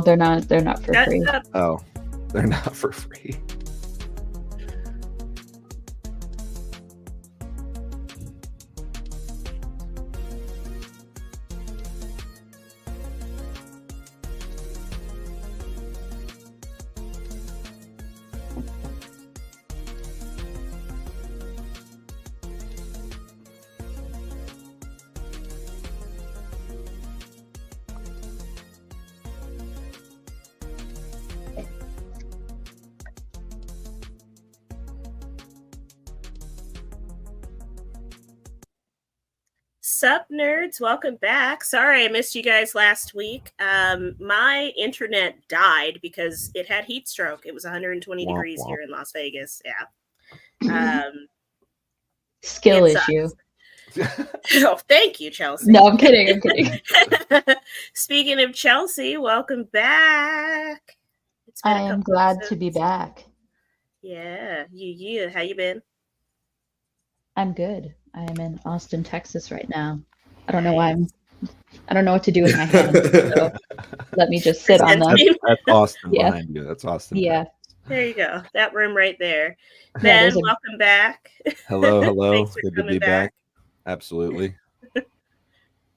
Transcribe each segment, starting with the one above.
they're not for free. Oh, they're not for free. Sup, nerds? Welcome back. Sorry I missed you guys last week. My internet died because it had heat stroke. It was 120 degrees here in Las Vegas. Yeah. Skill issue. Oh, thank you, Chelsea. No, I'm kidding. Speaking of Chelsea, welcome back. I am glad to be back. Yeah. You. How you been? I'm good. I am in Austin, Texas right now. I don't know why I don't know what to do with my hands. So let me just sit on them. That's Austin behind you. That's Austin. Yeah. Texas. There you go. That room right there. Ben, welcome back. Hello. Good to be back. Absolutely.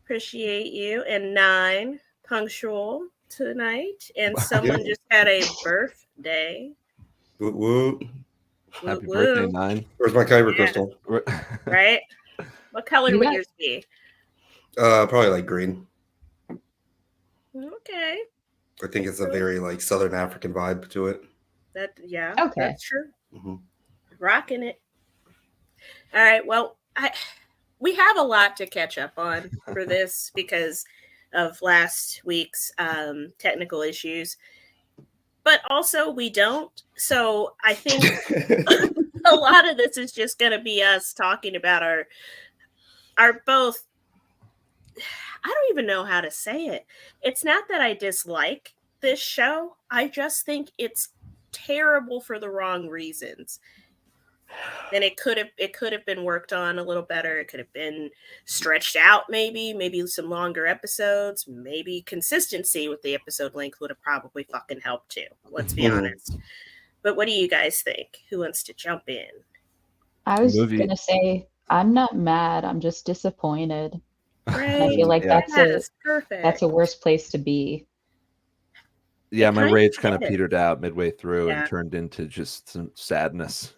Appreciate you. And 9, punctual tonight. And someone just had a birthday. Woot woot. Happy birthday, 9. Where's my kyber crystal? Right? What color would yours be? Probably like green. Okay. I think it's a very like Southern African vibe to it. Okay. That's true. Mm-hmm. Rocking it. All right. Well, we have a lot to catch up on for this because of last week's technical issues. But also we don't. So I think a lot of this is just going to be us talking about our both. I don't even know how to say it. It's not that I dislike this show. I just think it's terrible for the wrong reasons. And it could have been worked on a little better. It could have been stretched out, maybe some longer episodes, maybe consistency with the episode length would have probably fucking helped too. Let's be honest. But what do you guys think? Who wants to jump in? I was going to say, I'm not mad. I'm just disappointed. Right. I feel like that's a worse place to be. Yeah, my rage kind of petered out midway through and turned into just some sadness.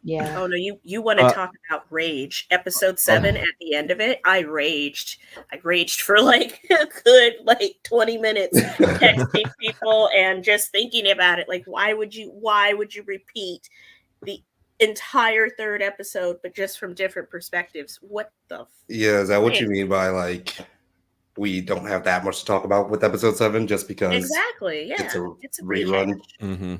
Yeah. Oh no, you want to talk about rage? Episode 7 at the end of it, I raged. I raged for like a good 20 minutes, texting people and just thinking about it. Like, why would you repeat the entire 3rd episode, but just from different perspectives? What the? Yeah, is that what you mean by like? We don't have that much to talk about with episode 7 just because it's a rerun. Mm-hmm.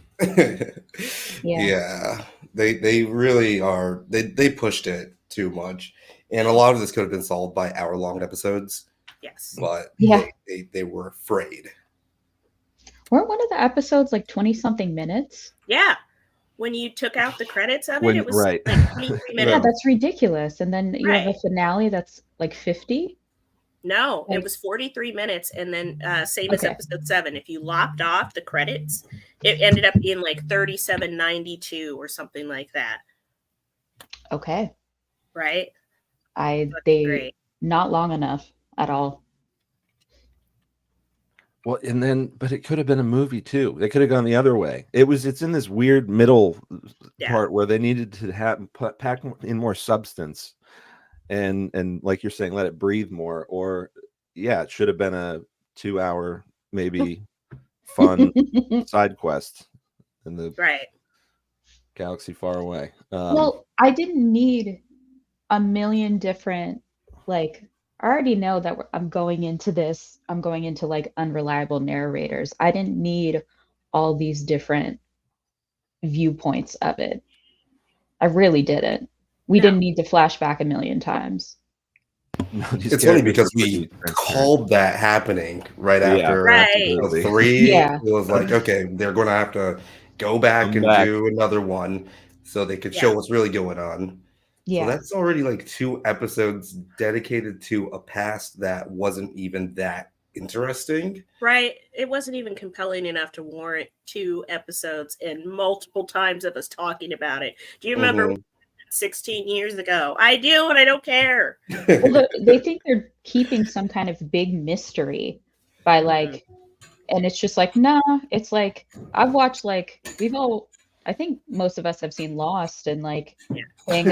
Yeah. They really are. They pushed it too much. And a lot of this could have been solved by hour-long episodes. Yes. But they were afraid. Weren't one of the episodes like 20-something minutes? Yeah. When you took out the credits of it, it was like 23 minutes. Yeah, that's ridiculous. And then you have a finale that's like 50. No, it was 43 minutes, and then same as episode 7. If you lopped off the credits, it ended up being like 37.92 or something like that. Okay. Right? They not long enough at all. Well, but it could have been a movie too. They could have gone the other way. It's in this weird middle part where they needed to pack in more substance. And like you're saying, let it breathe more, or it should have been a 2-hour maybe fun side quest in the galaxy far away. Well, I didn't need a million different I already know that I'm going into like unreliable narrators. I didn't need all these different viewpoints of it. I really didn't. We didn't need to flash back a million times. No, it's funny because we called that happening right after episode 3. Yeah. It was like, okay, they're going to have to go back do another one so they could show what's really going on. Yeah. So that's already like 2 episodes dedicated to a past that wasn't even that interesting. Right. It wasn't even compelling enough to warrant 2 episodes and multiple times of us talking about it. Do you remember 16 years ago? I do, and I don't care. Well, they think they're keeping some kind of big mystery by like, and it's just like, nah, it's like, I've watched like, I think most of us have seen Lost, and like, saying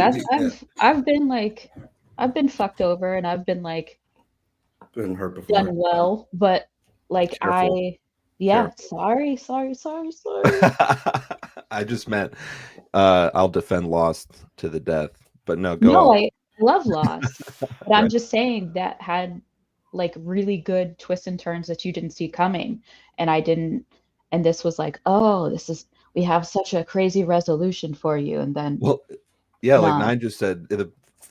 I've been like, I've been fucked over, and I've been like, Been hurt before. done well, but like Careful. sorry. I just meant I'll defend Lost to the death, but no, go on. I love Lost, but I'm just saying that had like really good twists and turns that you didn't see coming, and I didn't, and this was like, oh, we have such a crazy resolution for you, and then like Nine just said,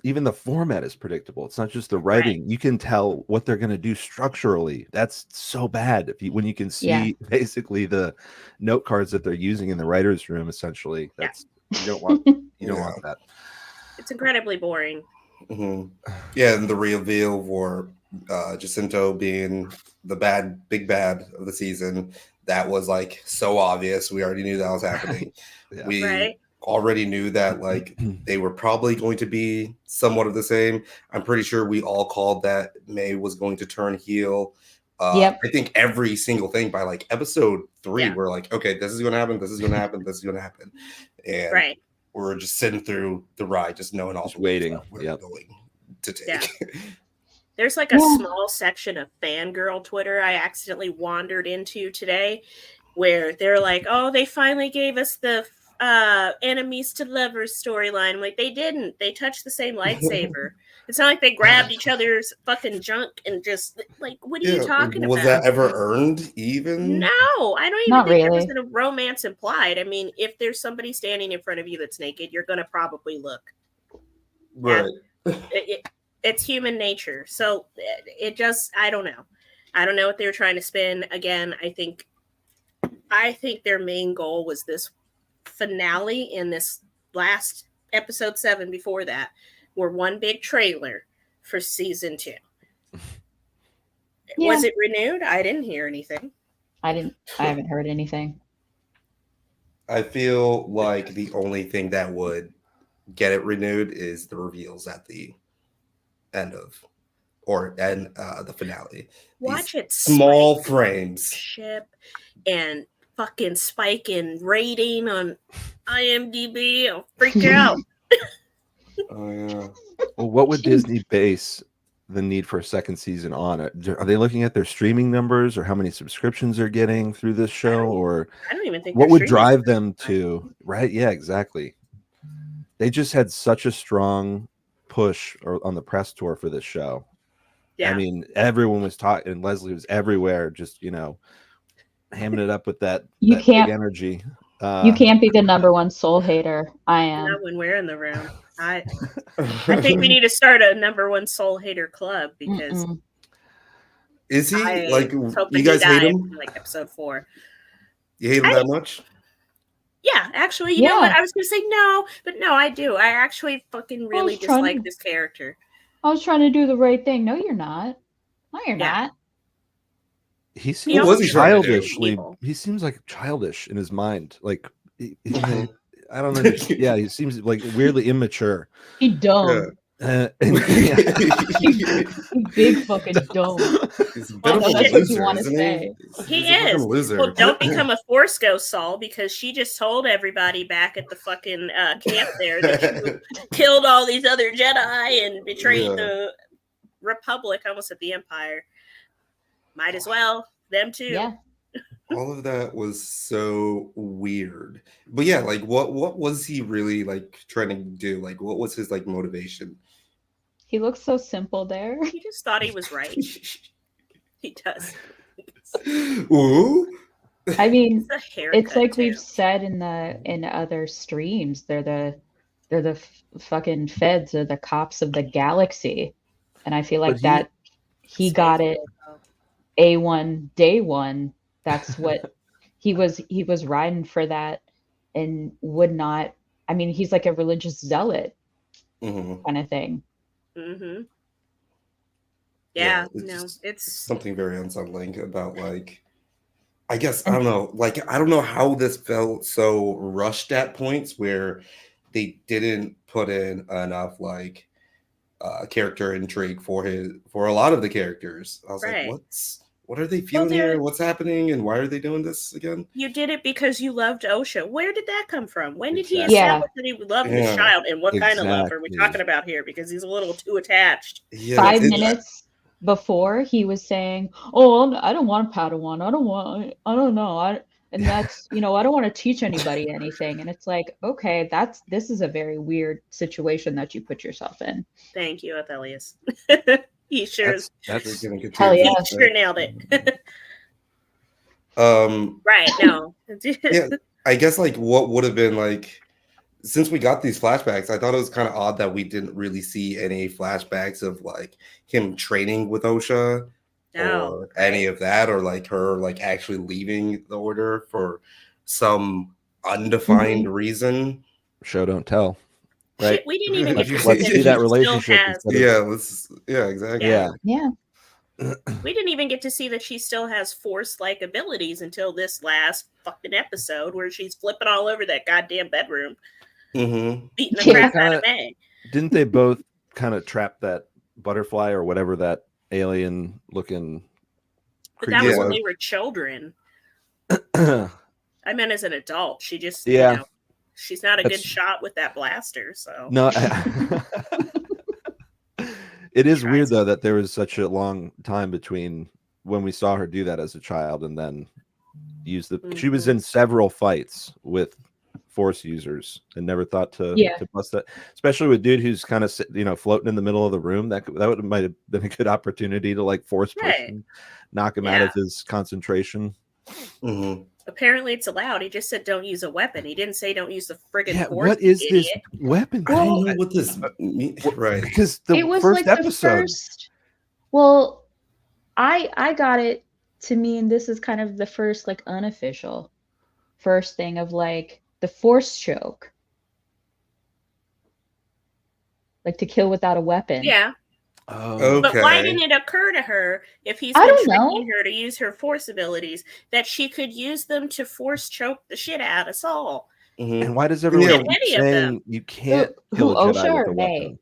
even the format is predictable. It's not just the writing. You can tell what they're going to do structurally. That's so bad when you can see basically the note cards that they're using in the writer's room. Essentially, that's you don't want want that. It's incredibly boring. Yeah, and the reveal for Jacinto being the big bad of the season, that was like so obvious. We already knew that was happening. We already knew that like they were probably going to be somewhat of the same. I'm pretty sure we all called that Mae was going to turn heel. I think every single thing by like episode 3, we're like, okay, this is going to happen. This is going to happen. This is going to happen. And we're just sitting through the ride, just knowing all the waiting. We're going to take. There's like a small section of fangirl Twitter I accidentally wandered into today where they're like, oh, they finally gave us the enemies to lovers storyline. I'm like, they didn't. They touched the same lightsaber. It's not like they grabbed each other's fucking junk and just like, what are you talking about? Was that ever earned even? No, I don't even think there was a romance implied. I mean, if there's somebody standing in front of you that's naked, you're going to probably look. Right. It's human nature. So it just, I don't know. I don't know what they were trying to spin. Again, I think their main goal was this finale in this last episode 7 before that were one big trailer for season 2. Was it renewed? I didn't hear anything. I haven't heard anything. I feel like the only thing that would get it renewed is the reveals at the end of the finale. Watch it small frames ship and fucking spike in rating on IMDb. I'll freak out. Oh yeah. Well, what would Disney base the need for a second season on? Are they looking at their streaming numbers or how many subscriptions they're getting through this show, or I don't even think what would drive them to? Right? Yeah, exactly. They just had such a strong push on the press tour for this show. I mean, everyone was talking, and Leslie was everywhere, just hamming it up with that big energy. You can't be the #1 soul hater. I am. Not when we're in the room. I think we need to start a #1 soul hater club because is he like you guys hate him? Like episode 4. You hate him that much? Yeah, actually, you know what? I was gonna say no, but no, I do. I actually fucking really dislike this character. I was trying to do the right thing. No, you're not. No, you're not. He seems childishly. He seems like childish in his mind. Like I don't know. Yeah, he seems like weirdly immature. He dumb. Big fucking dumb. He's a bit of a loser, isn't he? He is. Well, don't become a Force Ghost, Saul, because she just told everybody back at the fucking camp there that you killed all these other Jedi and betrayed the Republic, almost at the Empire. Might as well. Them too. Yeah. All of that was so weird. But yeah, like what was he really like trying to do? Like what was his like motivation? He looks so simple there. He just thought he was right. He does. Ooh. I mean, it's like too. We've said in other streams, they're the fucking feds, or the cops of the galaxy. And I feel like he got it A1 day one. That's what he was riding for that, and would not. I mean, he's like a religious zealot kind of thing. Yeah, it's no, just it's something very unsettling about like. I guess I don't know. Like I don't know how this felt so rushed at points where they didn't put in enough like character intrigue for a lot of the characters. I was like, right. what are they feeling here? What's happening? And why are they doing this again? You did it because you loved Osha. Where did that come from? When did he Exactly. establish that he loved this Yeah. child? And what kind of love are we Exactly. talking about here? Because he's a little too attached. Yeah, 5 minutes before he was saying, "Oh, I don't want a Padawan. I don't know. And that's, I don't want to teach anybody anything." And it's like, okay, this is a very weird situation that you put yourself in. Thank you, Athelius. He sure is. That's Hell yeah. He sure nailed it. right. No. Yeah, I guess like what would have been like, since we got these flashbacks, I thought it was kind of odd that we didn't really see any flashbacks of like him training with Osha or any of that, or like her like actually leaving the order for some undefined reason. Show don't tell. Right. Shit, we didn't even get to Let's see that relationship. Yeah, exactly. Yeah. We didn't even get to see that she still has force-like abilities until this last fucking episode where she's flipping all over that goddamn bedroom, beating the crap out of Mae. Didn't they both kind of trap that butterfly or whatever that alien-looking But that was when they were children. I meant as an adult. She just, she's not a good shot with that blaster. So no. It is weird though that there was such a long time between when we saw her do that as a child and then use the. She was in several fights with force users and never thought to bust that, especially with dude who's kind of floating in the middle of the room. That might have been a good opportunity to like force push him, knock him out of his concentration. Apparently it's allowed. He just said don't use a weapon. He didn't say don't use the friggin' force. What is this weapon? I don't know what this right. Because it was like episode. the first. Well, I got it to mean this is kind of the first like unofficial first thing of like the force choke. Like to kill without a weapon. Yeah. Oh, okay. But why didn't it occur to her, if he's been tricking her to use her force abilities, that she could use them to force choke the shit out of Saul? And why does everyone keep saying you can't kill a Jedi with a weapon?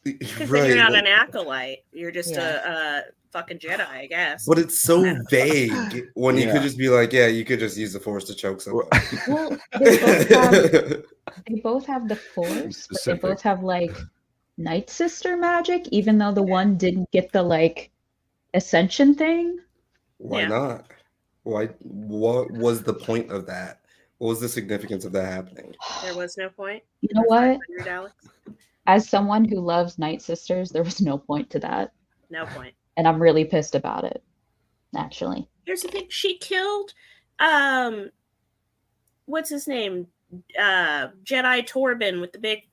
Because then you're not an acolyte. You're just a fucking Jedi, I guess. But it's so vague when you could just be like, yeah, you could just use the force to choke somebody. Well, they both have the force, but they both have like Night Sister magic, even though the one didn't get the like ascension thing. Why not? Why? What was the point of that? What was the significance of that happening? There was no point. You know what? As someone who loves Night Sisters, there was no point to that. No point. And I'm really pissed about it, actually. Here's the thing. She killed, what's his name? Jedi Torben with the big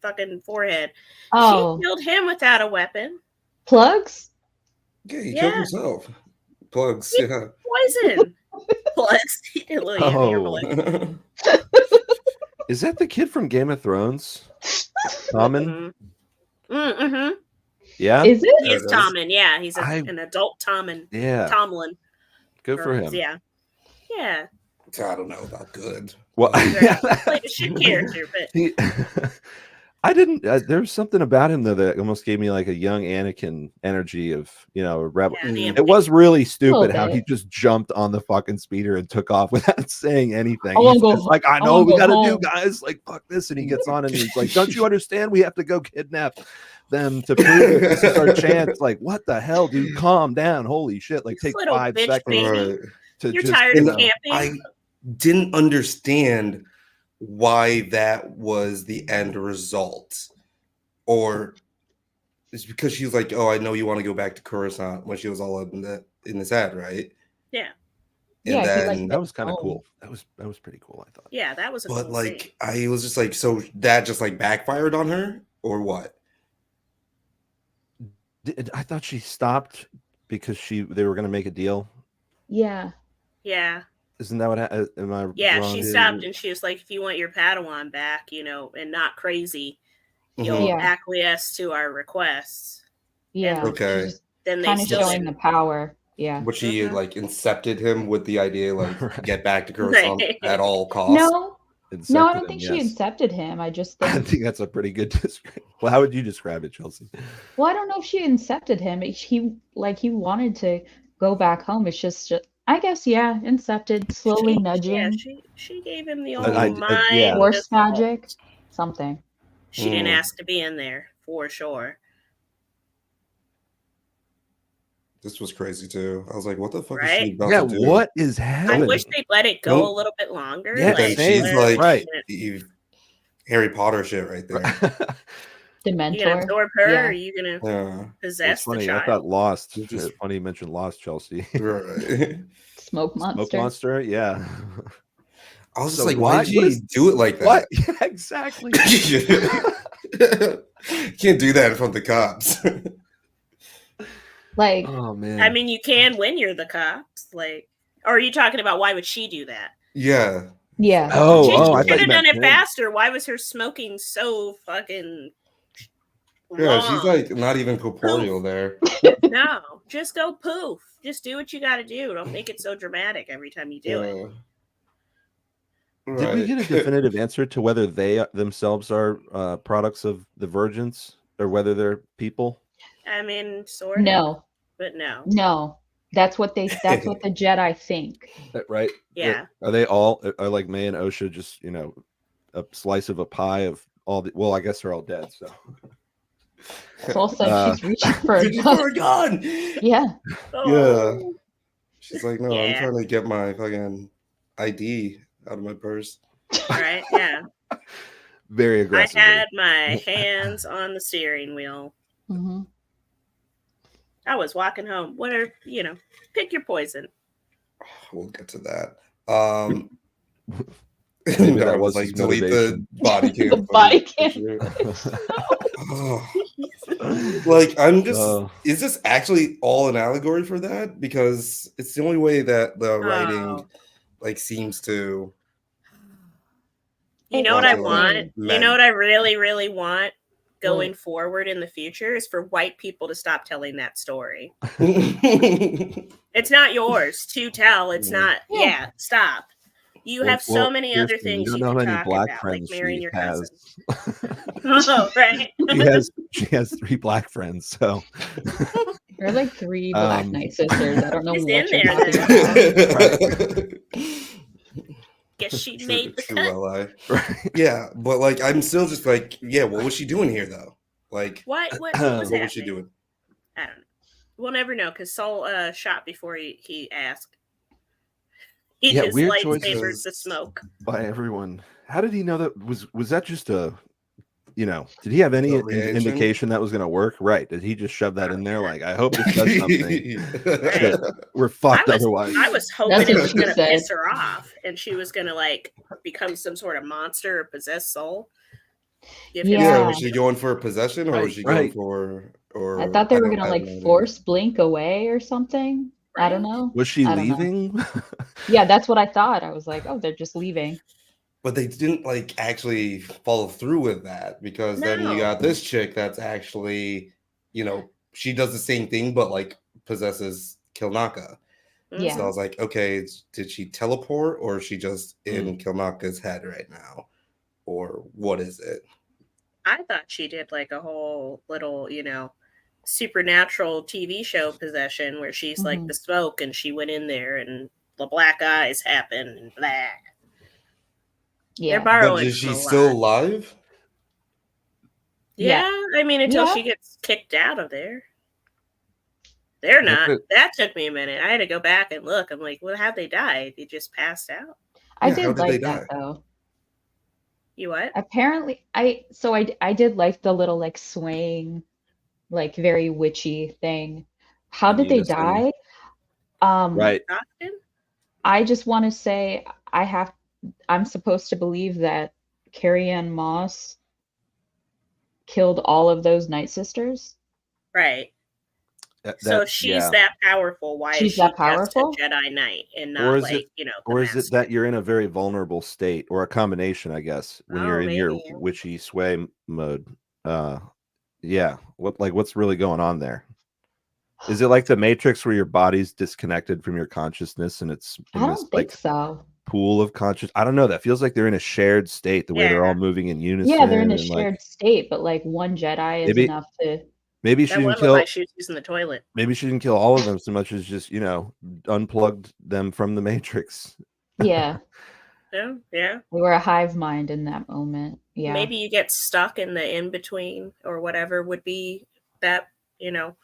fucking forehead. Oh. She killed him without a weapon. Plugs? Yeah, he killed himself. Plugs, Poison. Plugs. He did a little Is that the kid from Game of Thrones? Tommen? Mm-hmm. Yeah? Is it? He is Tommen, yeah. He's an adult Tommen. Yeah. Tomlin. Good for him. Yeah. Yeah. I don't know about good. Well, like a shit character, but I didn't. There's something about him though that almost gave me like a young Anakin energy of a rebel. Yeah, it was really stupid how he just jumped on the fucking speeder and took off without saying anything. He's just like, I know we gotta do, guys. Like, fuck this, and he gets on and he's like, don't you understand? We have to go kidnap them to prove this is our chance. Like, what the hell, dude? Calm down. Holy shit! Like, take 5 seconds. You're tired of camping. I didn't understand why that was the end result, or it's because she was like, "Oh, I know you want to go back to Coruscant," when she was all up in his head, right? Yeah. And then that was kind of cool. That was pretty cool, I thought. Yeah, that was. But like, I was just like, so that just like backfired on her, or what? I thought she stopped because they were going to make a deal. Yeah. Yeah. Isn't that what am I wrong? She stopped and she was like, if you want your Padawan back, and not crazy, you'll acquiesce to our requests. Yeah. Okay. then they Kind of still showing didn't. the power. Yeah. Which she Mhm. like incepted him with the idea, like Right. get back to Coruscant Right. at all costs. No, I Incepted don't him, think she yes. incepted him. I just I think. think that's a pretty good description. Well, how would you describe it, Chelsea? Well, I don't know if she incepted him. He wanted to go back home. It's just I guess yeah, incepted, slowly nudging, She gave him the I- old I- mind yeah. force assault. magic, something. She didn't ask to be in there for sure. This was crazy too. I was like, what the fuck is Right? she about Yeah, to do? what is I happening? wish they'd let it go a little bit longer. Yeah, But then like, she's same. like Right. Harry Potter shit right there. The you gonna mentor. absorb her, or Yeah. are you gonna Yeah. possess It's funny. the I child? thought Lost. You just- It's funny you mentioned Lost, Chelsea. Right. Smoke monster. Smoke Monster. Yeah. I was just So like, why- why did what you is- do it like that? What? Yeah, exactly. Can't do that in front of the cops. Like, Oh man. I mean, you can when you're the cops. Like, or are you talking about why would she do that? Yeah. yeah. Oh, She I thought should you have done meant it him. faster. Why was her smoking so fucking Yeah, she's long? like not even corporeal there. No, just go poof. Just do what you got to do. Don't make it so dramatic every time you do it. Did we get a definitive answer to whether they themselves are products of the Virgins or whether they're people? I mean, sort of. No, But no. no. That's what the Jedi think. Right? Yeah. Are they all are like Mae and Osha just, you know, a slice of a pie of all the, well, I guess they're all dead, so. Soul said she's reaching for a Reaching gun. for a gun. Yeah. Oh. She's like, no, I'm Yeah. trying to get my fucking ID out of my purse. Right. Yeah. Very I aggressive. had my hands on the steering wheel. hmm I was walking home. What are, pick your poison. We'll get to that. Maybe that I was like his delete motivation. the body cam. The body footage. cam. Oh. Like I'm just Oh. is this actually all an allegory for that? Because it's the only way that the writing like seems to You know what I Lots of, want? men. You know what I really, really want going forward in the future is for white people to stop telling that story. It's not yours to tell. It's not. Yeah, stop. You have so many other Kirsten, things you you don't know can how many talk black about, like friends marrying she your has. cousin. Oh, right. She has 3 black friends, so There are like 3 Black Knight sisters. I don't know She's what in you're there talking about. Guess she True- made the true cut. ally. right. Yeah, but like I'm still just like, yeah, what was she doing here though? Like What was what happening? was she doing? I don't know. We'll never know because Soul shot before he asked. He Yeah, just weird lightsabers choices. the smoke. By everyone. How did he know that was that just a, you know, did he have any Reaction? indication that was going to work? Right. Did he just shove that in there like, I hope this does something? Shit, we're fucked otherwise. I was hoping That's it what was she going to said. piss her off and she was going to like become some sort of monster or possessed soul. Give him Yeah. Yeah, something was she to- going for possession or was she going Right. for or I thought they were don't- gonna I have like no idea. force Blink away or something. I don't know. Was she I don't know. leaving? Yeah, that's what I thought. I was like, oh, they're just leaving. But they didn't like actually follow through with that because then you No. got this chick that's actually, you know, she does the same thing but like possesses Kilnaka. Yeah. So I was like, okay, did she teleport or is she just in Kilnaka's head right now? Or what is it? I thought she did like a whole little, supernatural TV show possession where she's like Mhm. the smoke and she went in there and the black eyes happen and blah. Yeah. They're borrowing. But is from she a still lot. alive? Yeah, I mean, until Yeah. she gets kicked out of there. They're not. it. That took me a minute. I had to go back and look. I'm like, well, how'd they die? They just passed out? I Yeah, how did did they like die? that though. You what? Apparently, I did like the little like swaying, like very witchy thing. How In did they unison. die? Right. Stockton? I just want to say I'm supposed to believe that Carrie Ann Moss killed all of those Night Sisters. Right. So if she's that powerful, why She's is she that just a powerful? Jedi Knight and Or not is like, it- the Or is it master? that you're in a very vulnerable state, or a combination, I guess, when Oh, you're in your maybe. witchy sway mode? Yeah. What's really going on there? Is it like the Matrix where your body's disconnected from your consciousness and it's in I this don't like think so. pool of conscious? I don't know. That feels like they're in a shared state, the way they're all moving in unison. Yeah, they're in a and shared like state, but like one Jedi is enough to. Maybe she That didn't one looked kill. like she was using the toilet. Maybe she didn't kill all of them so much as just, you know, unplugged them from the Matrix. Yeah. Yeah, yeah. We were a hive mind in that moment. Yeah. Maybe you get stuck in the in between or whatever would be that, you know,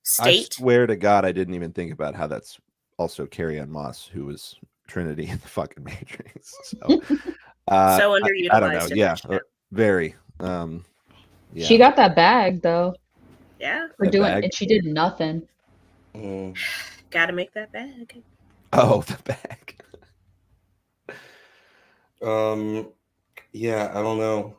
state. I swear to God, I didn't even think about how that's also Carrie-Anne Moss, who was Trinity in the fucking Matrix. So, so underutilized. I don't know. Yeah, very. Yeah. She got that bag though. Yeah. For doing, and she did nothing. Got to make that bag. Oh, the bag. Yeah, I don't know.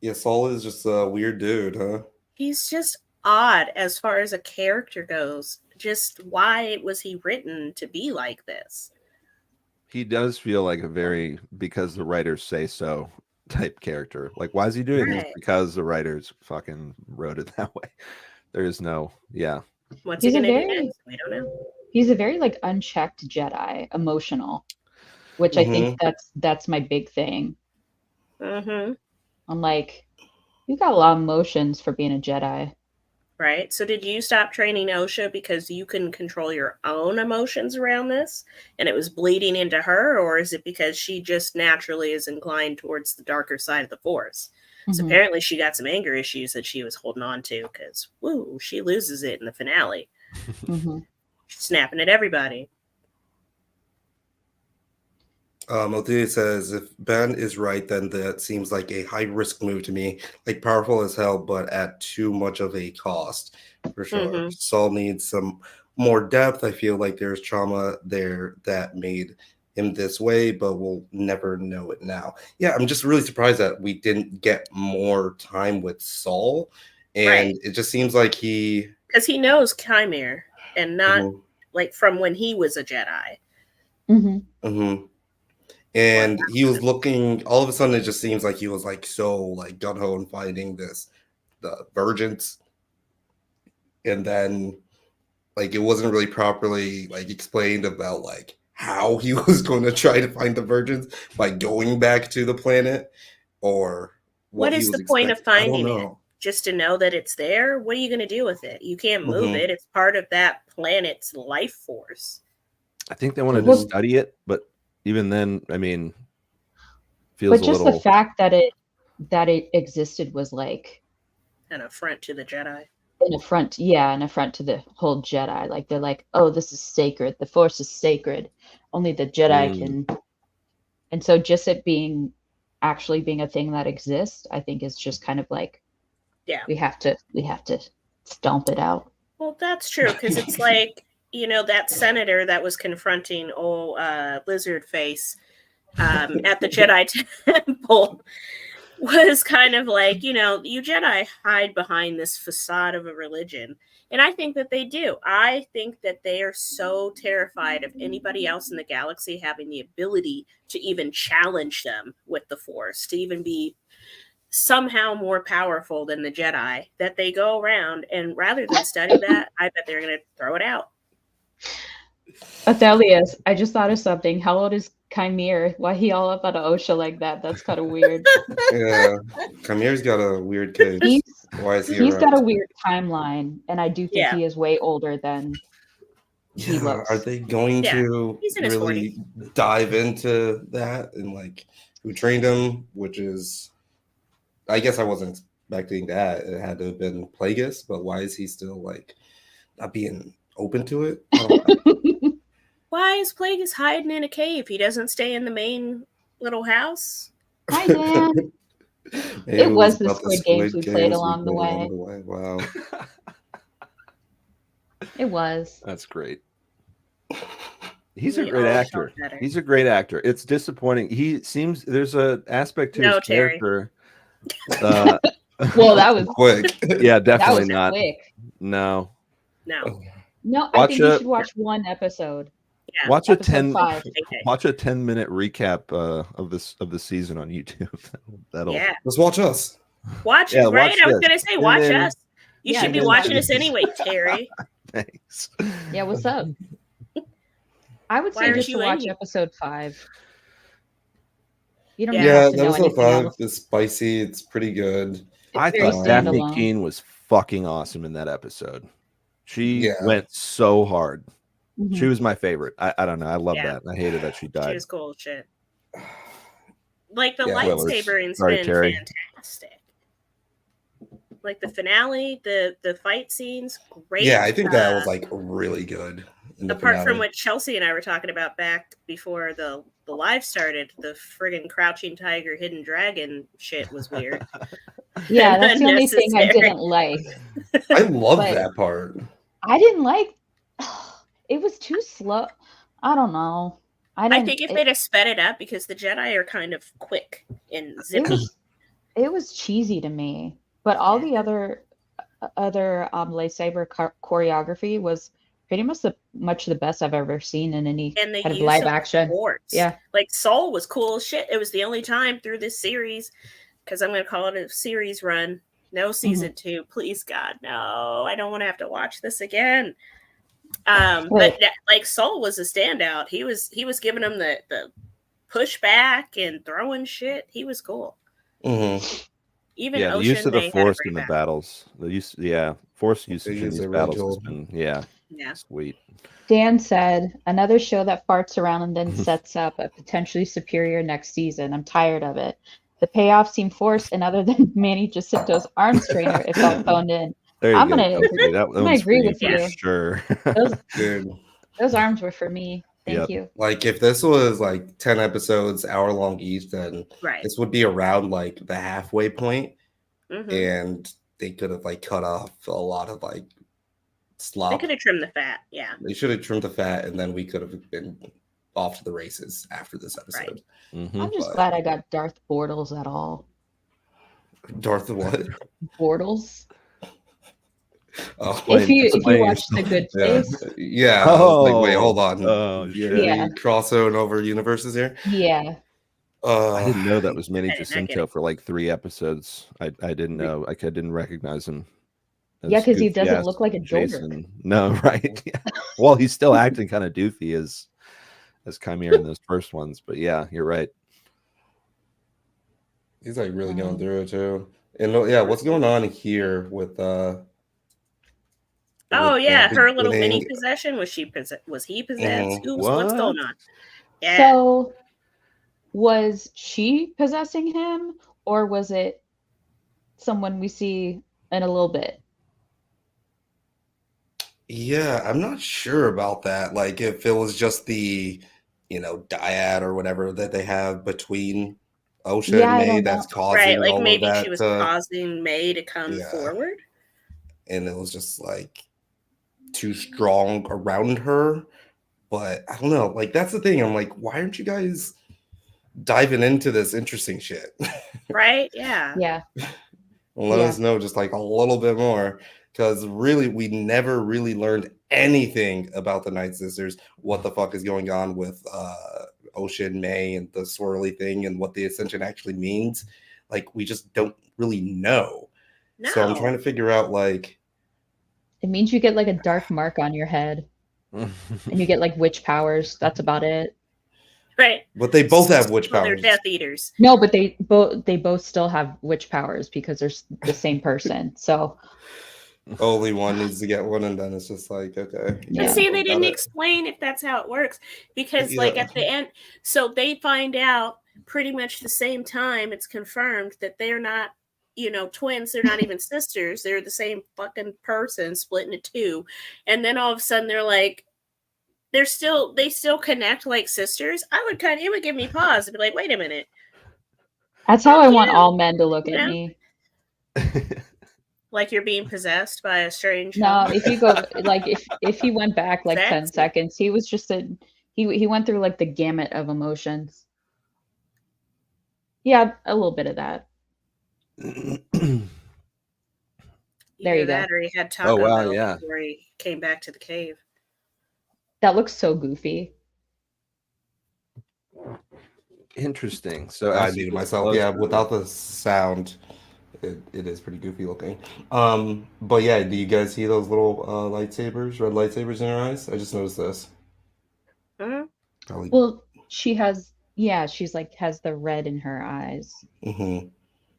Yeah, Saul is just a weird dude, huh? He's just odd as far as a character goes. Just why was he written to be like this? He does feel like a very because the writers say so type character. Like, why is he doing this? Because the writers fucking wrote it that way. There is no, yeah. What's he gonna do next? We don't know. He's a very like unchecked Jedi, emotional, which I think that's my big thing. I'm like, you got a lot of emotions for being a Jedi. Right. So did you stop training Osha because you couldn't control your own emotions around this and it was bleeding into her? Or is it because she just naturally is inclined towards the darker side of the Force? So apparently she got some anger issues that she was holding on to because, woo, she loses it in the finale. She's snapping at everybody. Othia says, if Ben is right, then that seems like a high-risk move to me. Like, powerful as hell, but at too much of a cost, for sure. Saul needs some more depth. I feel like there's trauma there that made him this way, but we'll never know it now. Yeah, I'm just really surprised that we didn't get more time with Saul. And it just seems like he... Because he knows Chimera, and not, like, from when he was a Jedi. And he was looking, all of a sudden, it just seems like he was like so like gung-ho and finding the virgins. And then like it wasn't really properly like explained about like how he was going to try to find the virgins by going back to the planet, or what is the point of finding it? Just to know that it's there? What are you going to do with it? You can't move it. It's part of that planet's life force. I think they wanted to study it, but even then, I mean, feels but just a little... the fact that it existed was like an affront to the Jedi. An affront to the whole Jedi. Like they're like, oh, this is sacred. The Force is sacred. Only the Jedi can. And so just it actually being a thing that exists, I think is just kind of like, we have to stomp it out. Well, that's true because it's like, you know, that senator that was confronting old lizard face at the Jedi temple was kind of like, you know, you Jedi hide behind this facade of a religion. And I think that they do. I think that they are so terrified of anybody else in the galaxy having the ability to even challenge them with the Force, to even be somehow more powerful than the Jedi, that they go around and rather than study that, I bet they're going to throw it out. Athelius, I just thought of something. How old is Chimera? Why he all up out of Osha like that? That's kind of weird. Yeah, Chimera's got a weird case. Why is he He's around? got a weird timeline, and I do think he is way older than he looks. Are they going to really dive into that and like who trained him? Which is, I guess I wasn't expecting that. It had to have been Plagueis, but why is he still like not being open to it? I don't know. Why is Plagueis hiding in a cave? He doesn't stay in the main little house. Hi, Dan. It was the Squid Games we played along the way. Wow. It was. That's great. He's a great actor. He's a great actor. It's disappointing. He seems there's an aspect to his character. Well, that was quick. Yeah, definitely not. Quick. No. I think you should watch one episode. Yeah. Watch a 10-minute recap of the season on YouTube. That'll Let's watch us. Watch it, right? I was gonna say watch us. You Yeah, should be just watching watch- us anyway, Terry. Thanks. Yeah, what's up? I would Why say aren't just to you in watch here? episode 5. You don't Yeah. even Yeah, have to that know was so anything fun. else. It's spicy. It's pretty good. I very thought Daphne standalone. Keene was fucking awesome in that episode. She Yeah. went so hard. Mhm. She was my favorite. I don't know. I love Yeah. that. I hated that she She died. was cool as shit. Like the Yeah. Spoilers. lightsaber Sorry, been Terry. fantastic. Like the finale, the fight scenes, great. Yeah, I think that was like really good. In the apart from finale. what Chelsea and I were talking about back before the live started, the friggin' crouching tiger, hidden dragon shit was weird. Yeah, that's the only thing I Unnecessary. didn't like. I love But- that part. I didn't like. It was too slow. I don't know. I think if they'd have sped it up, because the Jedi are kind of quick and zippy. It was cheesy to me, but all the other lightsaber choreography was pretty much the best I've ever seen in any And the kind of use live of action. Force. Yeah. Like Soul was cool as shit. It was the only time through this series, because I'm going to call it a series run. No season 2. Please, God, no. I don't want to have to watch this again. But like Soul was a standout. He was giving them the pushback and throwing shit. He was cool. Mm-hmm. Even Yeah, the Osha use and of the Mae had a Force great in the battle. battles. The use, Force usage in use these it really battles has cool. been, Yeah. sweet. Dan said, another show that farts around and then sets up a potentially superior next season. I'm tired of it. The payoff seemed forced, and other than Manny Jacinto's arms trainer, it felt phoned in. There you I'm go. gonna Kelsey. That I'm gonna one's agree for with for you. sure. Dude, Those arms were for me. Thank Yep. you. like if this was like 10 episodes, hour long each, then Right. this would be around like the halfway point, Mhm. and they could have like cut off a lot of like They slop. could have trimmed the fat. Yeah. They should have trimmed the fat, and then we could have been off to the races after this episode. Mhm. I'm just But- glad I got Darth Bortles at all. Darth what? Bortles. Oh, If you explain. watch The Good yeah. Place, Yeah. I was like, wait, hold on. Oh, You're shit. Yeah. crossing over universes here. yeah. I didn't know that was Manny I did not get Jacinto it. for like 3 episodes. I didn't know. Like I didn't recognize him. Yeah, because he goofy doesn't ass look like a dork. Jason. No, right? Yeah. Well, he's still acting kind of doofy as Chimera in those first ones, but yeah, you're right. He's like really going through it too. And yeah, what's going on here with Oh yeah, her little mini beginning- possession. Was he possessed? Mhm. What's going What? on? Yeah. So, was she possessing him, or was it someone we see in a little bit? Yeah, I'm not sure about that. Like if it was just the, dyad or whatever that they have between Osha Yeah, I and Mae don't that's know. causing Right, like all maybe of that she was to- causing May to come Yeah. forward. and it was just like too strong around her. But I don't know. Like that's the thing. I'm like, why aren't you guys diving into this interesting shit? Right? Yeah. Yeah. Let Yeah. us know just like a little bit more. Because really, we never really learned anything about the Night Sisters. What the fuck is going on with Osha and Mae and the swirly thing and what the ascension actually means? Like, we just don't really know. No. So I'm trying to figure out, like, It means you get like a dark mark on your head, and you get like witch powers. That's about it. Right. but they both have witch Well, they're powers. Death Eaters. No, but they both still have witch powers because they're the same person. So Only one needs to get one, and then it's just like, okay. Yeah. And see, they got didn't it. explain if that's how it works, because like Yeah. at the end, so they find out pretty much the same time. It's confirmed that they're not, twins. They're not even sisters. They're the same fucking person split into two. And then all of a sudden they're like, they still connect like sisters. It would give me pause and be like, wait a minute. that's how I want Yeah. all men to look Yeah. at me. Like you're being possessed by a strange. No, if you go like if he went back like 10 That's- seconds, he was just he went through like the gamut of emotions. Yeah, a little bit of that. There Either you go. that or he had Taco Oh, wow, Bell yeah. before he came back to the cave. That looks so goofy. Interesting. So I as you muted get myself. closer- Yeah, without the sound, It is pretty goofy looking. But yeah, do you guys see those little lightsabers, red lightsabers in her eyes? I just noticed this. Mhm. Probably. Well, she has, yeah, she's like has the red in her eyes. Mm-hmm.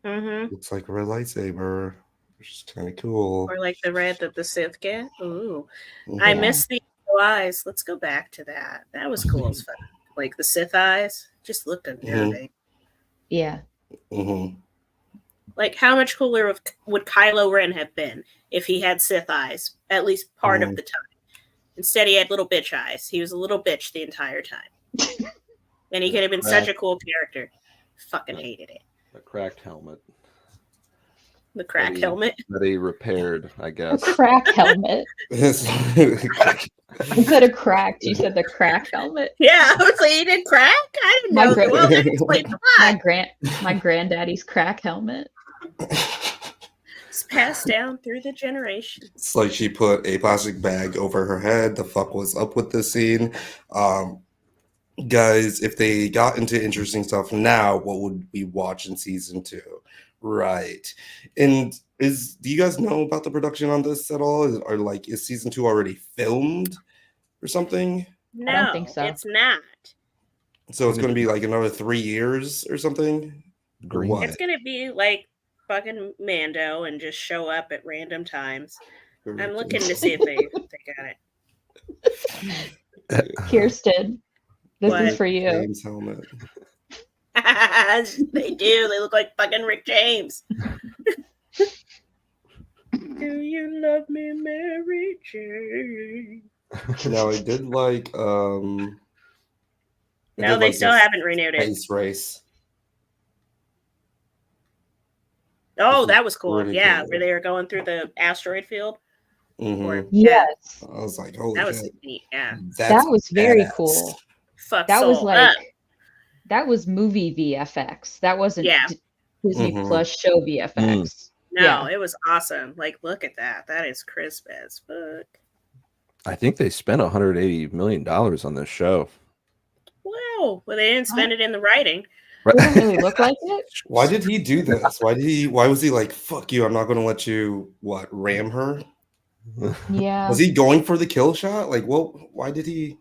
Mm-hmm. Looks like a red lightsaber, which is kind of cool. Or like the red that the Sith get. Ooh. Mhm. I Yeah. miss the eyes. Let's go back to that. That was cool as fuck. Like the Sith eyes just looked unnerving. Yeah. Mm-hmm. Like, how much cooler would Kylo Ren have been if he had Sith eyes, at least part of the time? Instead, he had little bitch eyes. He was a little bitch the entire time. And he could have been such a cool character. Fucking hated it. A cracked helmet. The crack helmet. That he repaired, I A guess. crack helmet. Instead of cracked, you said the crack helmet. Yeah, I was like, he did crack? I didn't know. Well, that explains a lot. My granddaddy's crack helmet. It's passed down through the generations. It's like she put a plastic bag over her head. The fuck was up with this scene? Guys, if they got into interesting stuff now, what would we watch in season 2? Right. And do you guys know about the production on this at all? Or like, is season 2 already filmed or something? No, I don't think so. It's not. So it's going to be like another 3 years or something? Or Green. what? It's going to be like fucking Mando and just show up at random times. I'm looking to see if they got it. Kirsten, this What? is for you. James helmet. They do. They look like fucking Rick James. Do you love me, Mary Jane? No, I did like No, they still haven't renewed it. Space Race. Oh, that was cool. Pretty Yeah, cool. where they were going through the asteroid field. Mhm. Yes. I was like, holy That was shit. neat. Yeah. That was very badass. cool. Fuck That was soul like up. that was movie VFX. That wasn't Yeah. Disney Mhm. Plus show VFX. No, it was awesome. Like, look at that. That is crisp as fuck. I think they spent $180 million on this show. Wow. Well, they didn't spend it in the writing. It doesn't really look like it. Why did he do this? Why was he like, fuck you, I'm not gonna let you ram her? Yeah. Was he going for the kill shot? Like, well, why did he?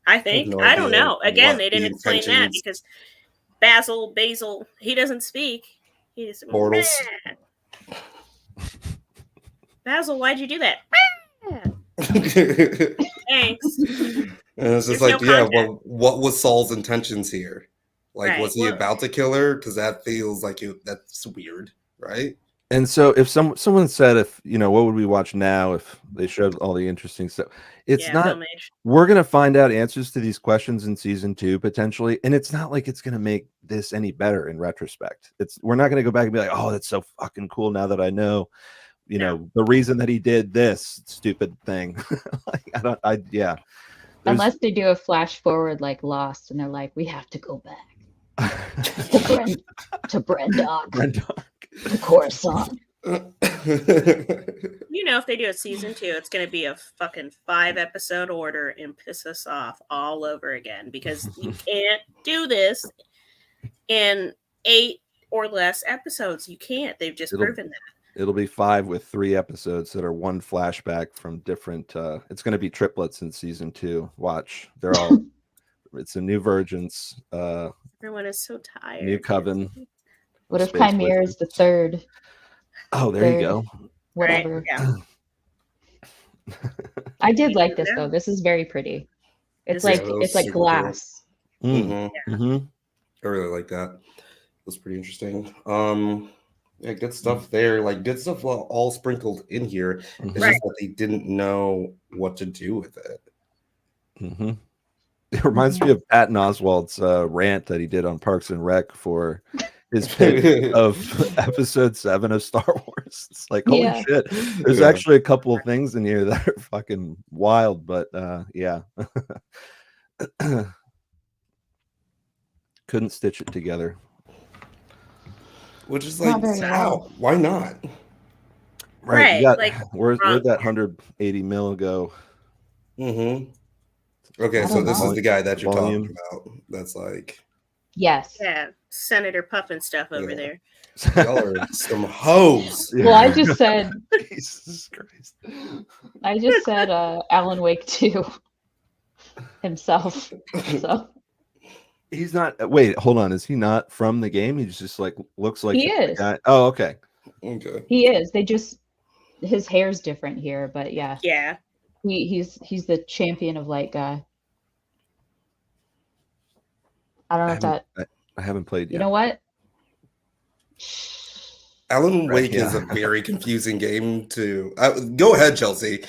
I think. no I don't idea know. Again, what they didn't the explain that intentions- because Basil, he doesn't speak. He's Mortals. "Meh." Basil, why'd you do that? Thanks. And it's just There's like, no yeah, context. well, what was Saul's intentions here? Like, Right, was he well- about to kill her? Because that feels like that's weird, right? And so if someone said, if what would we watch now if they showed all the interesting stuff? It's Yeah, not. Film Age. We're gonna find out answers to these questions in season 2 potentially, and it's not like it's gonna make this any better in retrospect. We're not gonna go back and be like, oh, that's so fucking cool now that I know, No. the reason that he did this stupid thing. There's- Unless they do a flash forward like Lost and they're like, we have to go back to Brendock, to Coruscant. You know, if they do a season 2, it's going to be a fucking 5-episode order and piss us off all over again because you can't do this in 8 or less episodes. You can't. They've just proven that. It'll be 5 with 3 episodes that are one flashback from different. It's going to be triplets in season 2. Watch, they're all. It's a new virgins. Everyone is so tired. New coven. What if Space Chimera is the third? Oh, there you go. Whatever. Right? Yeah. I did like this though. This is very pretty. It's This is- like Yeah, that was it's like super cool. glass. Mm. Mhm. Mhm. I really like that. It was pretty interesting. Yeah, good stuff there. Like good stuff all sprinkled in here. It's Mhm. just that they didn't know what to do with it. Mhm. It reminds me of Patton Oswalt's rant that he did on Parks and Rec for his pick of episode 7 of Star Wars. It's like, holy Yeah. shit. There's Yeah. actually a couple of things in here that are fucking wild, but yeah. Couldn't stitch it together. Which is Not like, very how? well. Why not? Right, You got, like, where'd that 180 mil go? Mm-hmm. Okay, I so don't this know. is the guy that you're Volume. talking about. That's like, Yes. Yeah, Senator Puffin stuff over Yeah. there. Y'all are some hoes. Well, I just said Jesus Christ. Alan Wake 2 himself. So He's not. Wait, hold on. Is he not from the game? He's just like looks like he the is. guy. Oh, okay. Okay. He is. They just his hair's different here, but yeah. Yeah. He's the champion of light guy. I don't know if that. I haven't played yet. You know what? Alan Wake is a very confusing game to. Go ahead, Chelsea.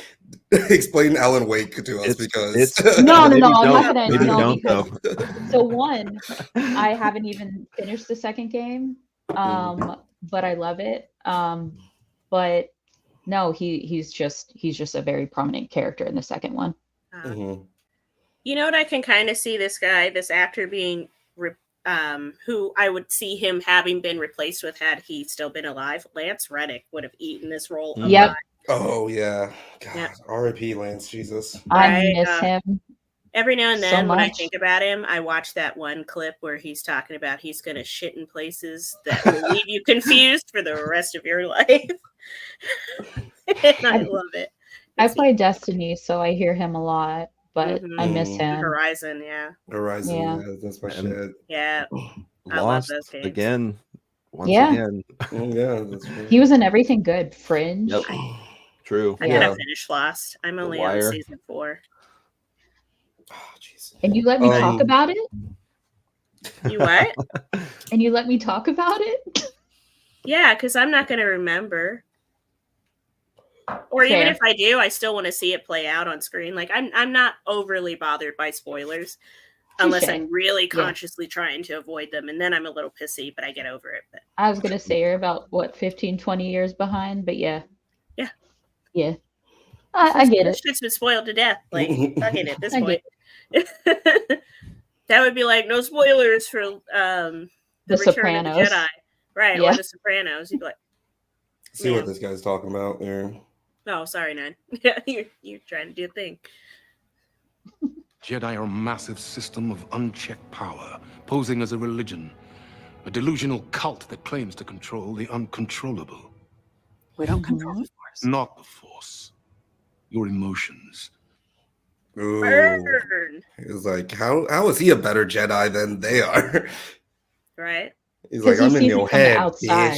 Explain Alan Wake to us because No, I'm Maybe not don't. gonna. Maybe No, don't, because so one, I haven't even finished the second game, but I love it. But no, he's just a very prominent character in the second one. You know what? I can kind of see this actor being, who I would see him having been replaced with had he still been alive. Lance Reddick would have eaten this role. Yep. Oh yeah. God, Yeah. R.I.P. Lance. Jesus. I miss him. Every now and so then when I much. think about him, I watch that one clip where he's talking about he's going to shit in places that will leave you confused for the rest of your life. And I love it. I play Destiny, so I hear him a lot, but I miss him. Horizon, yeah. Horizon, Yeah. that's my shit. Yeah. I love Lost those games. again. Once Yeah. again. Yeah, that's true. He was in everything good. Fringe. Yep. True. I gotta finish Lost. I'm only on Wire. season 4. Oh, jeez. And you let me talk about it? You what? And you let me talk about it? Yeah, because I'm not gonna remember. Or even Fair. if I do, I still want to see it play out on screen. Like I'm not overly bothered by spoilers unless Touche. I'm really consciously trying to avoid them, and then I'm a little pissy, but I get over it. But I was going to say you're about, 15, 20 years behind, but yeah. Yeah. Yeah. I get this it. shit's been spoiled to death. Like, fuck it at this I point. That would be like, no spoilers for the Return of the Sopranos. Jedi. Right, Yeah. or The Sopranos. You'd be like, See what this guy's talking about there. oh, sorry, Nine. Yeah, you're trying to do a thing. Jedi are a massive system of unchecked power, posing as a religion. A delusional cult that claims to control the uncontrollable. We don't control the Force. Not the Force. Your emotions. Ooh. Burn. He was like, how is he a better Jedi than they are? Right? He's like, 'Cause he I'm in sees your it from the head, outside.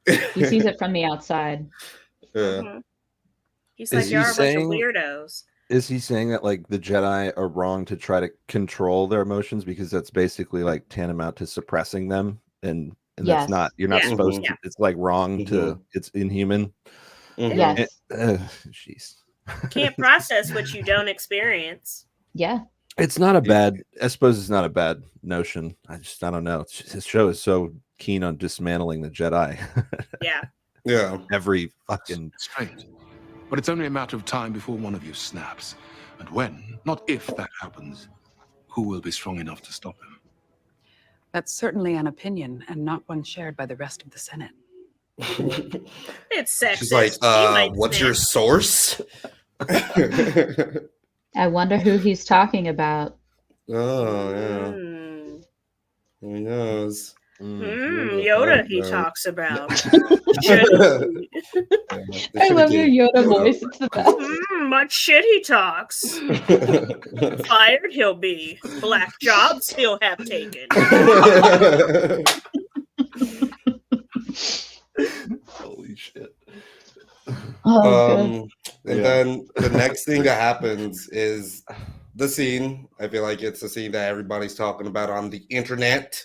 bitch. He sees it from the outside. Yeah. Mhm. He's Is like, he you're a bunch of saying- weirdos. Is he saying that like the Jedi are wrong to try to control their emotions because that's basically like tantamount to suppressing them and Yes. that's not, you're not Yeah. supposed Yeah. to, it's like wrong to, it's inhuman. Mhm. Yes. Jeez. Can't process what you don't experience. Yeah. It's not a bad, I suppose it's not a bad notion. I don't know. It's just, this show is so keen on dismantling the Jedi. Yeah. Yeah. Every fucking Strange. But it's only a matter of time before one of you snaps. And when, not if that happens, who will be strong enough to stop him? That's certainly an opinion, and not one shared by the rest of the Senate. It's sexist. She's like, She might what's your snap. source? I wonder who he's talking about. Oh, yeah. Mm. Who knows? Yoda he talks about. I love your Yoda voice. It's the best. Much shit he talks. Fired he'll be. Black jobs he'll have taken. holy shit. Oh, good. And then the next thing that happens is the scene. I feel like it's the scene that everybody's talking about on the internet.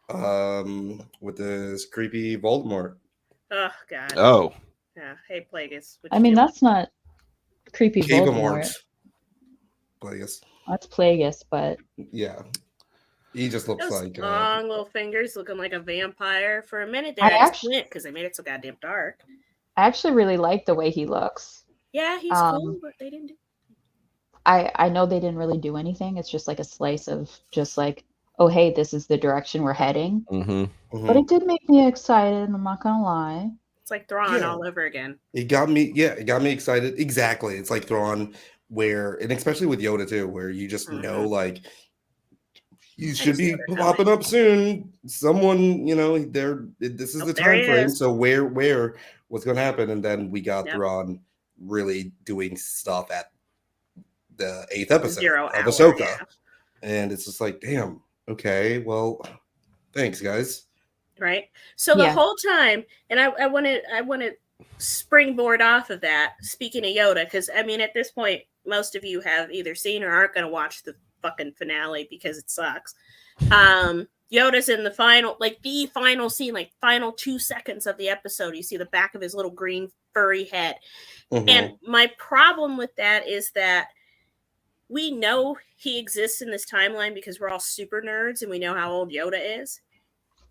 With this creepy Voldemort. Oh God. Oh, Yeah. Hey, Plagueis. I mean, that's not creepy Voldemort. Plagueis. That's Plagueis, but Yeah. He just looks Those like long little fingers looking like a vampire. For a minute there, I I just actually- went because they made it so goddamn dark. I actually really like the way he looks. Yeah, he's Um, cool, but they didn't do. I know they didn't really do anything. It's just like a slice of just like, oh, hey, this is the direction we're heading. mm-hmm. But it did make me excited. I'm not gonna lie. It's like Thrawn Yeah. all over again. it got me excited. Exactly. It's like Thrawn where, and especially with Yoda too, where you just know like He should be popping up soon. Someone, this is the time frame. So where what's going to happen? And then we got Thrawn really doing stuff at the 8th episode 0 of hour, Ahsoka. yeah. And it's just like, damn, okay, well, thanks, guys. Right. So the whole time, and I want to springboard off of that, speaking of Yoda, because I mean, at this point, most of you have either seen or aren't going to watch the fucking finale because it sucks. Yoda's in the final scene, like final 2 seconds of the episode. You see the back of his little green furry head. Mm-hmm. And my problem with that is that we know he exists in this timeline because we're all super nerds and we know how old Yoda is.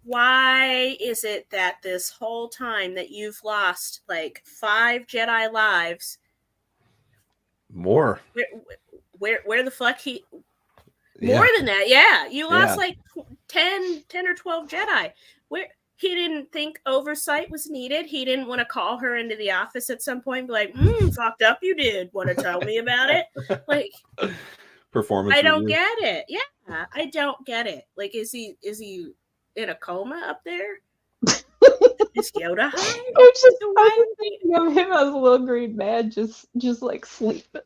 Why is it that this whole time that you've lost like 5 Jedi lives? More. Where the fuck more than that? Yeah. You lost like 10 or 12 Jedi. Where he didn't think oversight was needed. He didn't want to call her into the office at some point and be like, fucked up you did. Want to tell me about it? Like performance. I don't get it. Yeah. I don't get it. Like, is he in a coma up there? Is Yoda high? I'm thinking of him as a little green man, just like sleeping.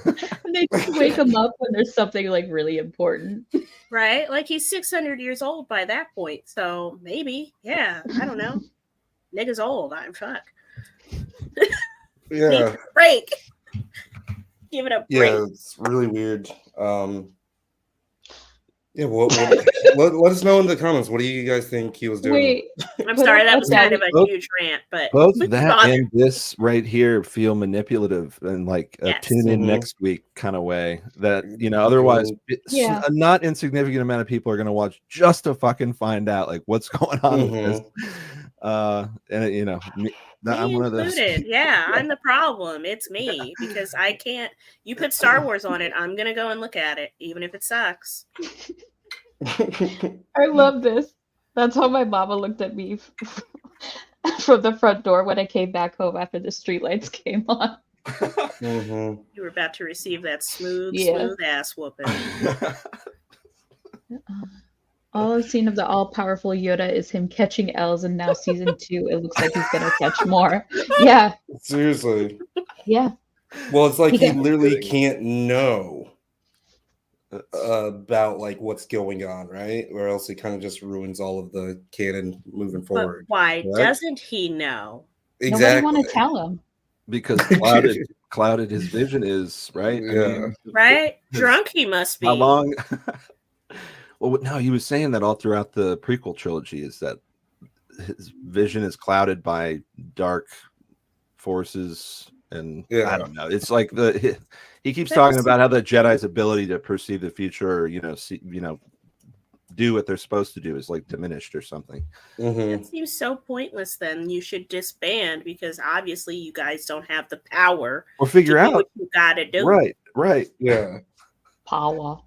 And they just wake him up when there's something like really important. Right? Like he's 600 years old by that point. So maybe, I don't know. Nigga's old. I'm fuck. Yeah. Need a break. Give it a break. Yeah, it's really weird. Yeah, let us know in the comments. What do you guys think he was doing? Wait, I'm sorry, that was kind of a huge rant, but both that and this right here feel manipulative and like a tune in next week kind of way. That otherwise, a not insignificant amount of people are going to watch just to fucking find out like what's going on with this. And I'm one of those. Yeah, I'm the problem. It's me because I can't. You put Star Wars on it, I'm gonna go and look at it, even if it sucks. I love this. That's how my mama looked at me from the front door when I came back home after the streetlights came on. You were about to receive that smooth ass whooping. All I've seen of the all-powerful Yoda is him catching L's, and now season 2, it looks like he's gonna catch more. Yeah. Seriously. Yeah. Well, it's like he literally can't know about like what's going on, right? Or else it kind of just ruins all of the canon moving forward. But why doesn't he know? Exactly. Nobody want to tell him. Because clouded his vision is, right? Yeah. Right? Drunk he must be. How long? Well, no, he was saying that all throughout the prequel trilogy is that his vision is clouded by dark forces, and I don't know. It's like he keeps talking about how the Jedi's ability to perceive the future, or do what they're supposed to do is like diminished or something. It seems so pointless. Then you should disband because obviously you guys don't have the power or figure out what you gotta do. Right. Yeah. Power.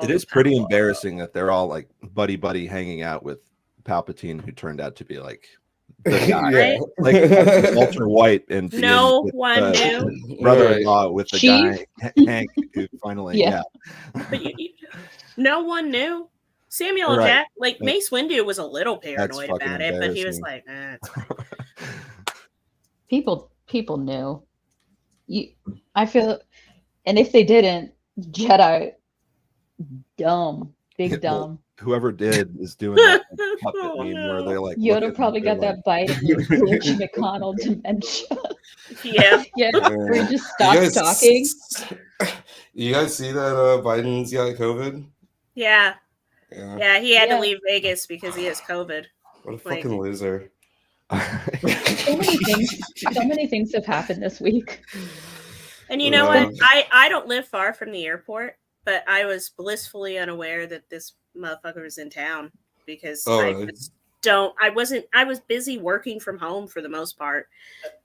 It is pretty embarrassing that they're all like buddy hanging out with Palpatine, who turned out to be like the guy, like Walter White, and no one knew brother-in-law with the guy Hank, who finally But no one knew. Samuel Jack, like Mace Windu, was a little paranoid about it, but he was like, it's fine. People knew. I feel, and if they didn't, Jedi. Dumb, big dumb. Whoever did is doing that puppet meme where they're like Yoda probably got that bite of Mitch McConnell dementia. Yeah. Where he just stops talking. You guys see that Biden's got COVID? Yeah, he had to leave Vegas because he has COVID. What a fucking loser. So many things have happened this week. And you know what? I don't live far from the airport. But I was blissfully unaware that this motherfucker was in town because I was busy working from home for the most part.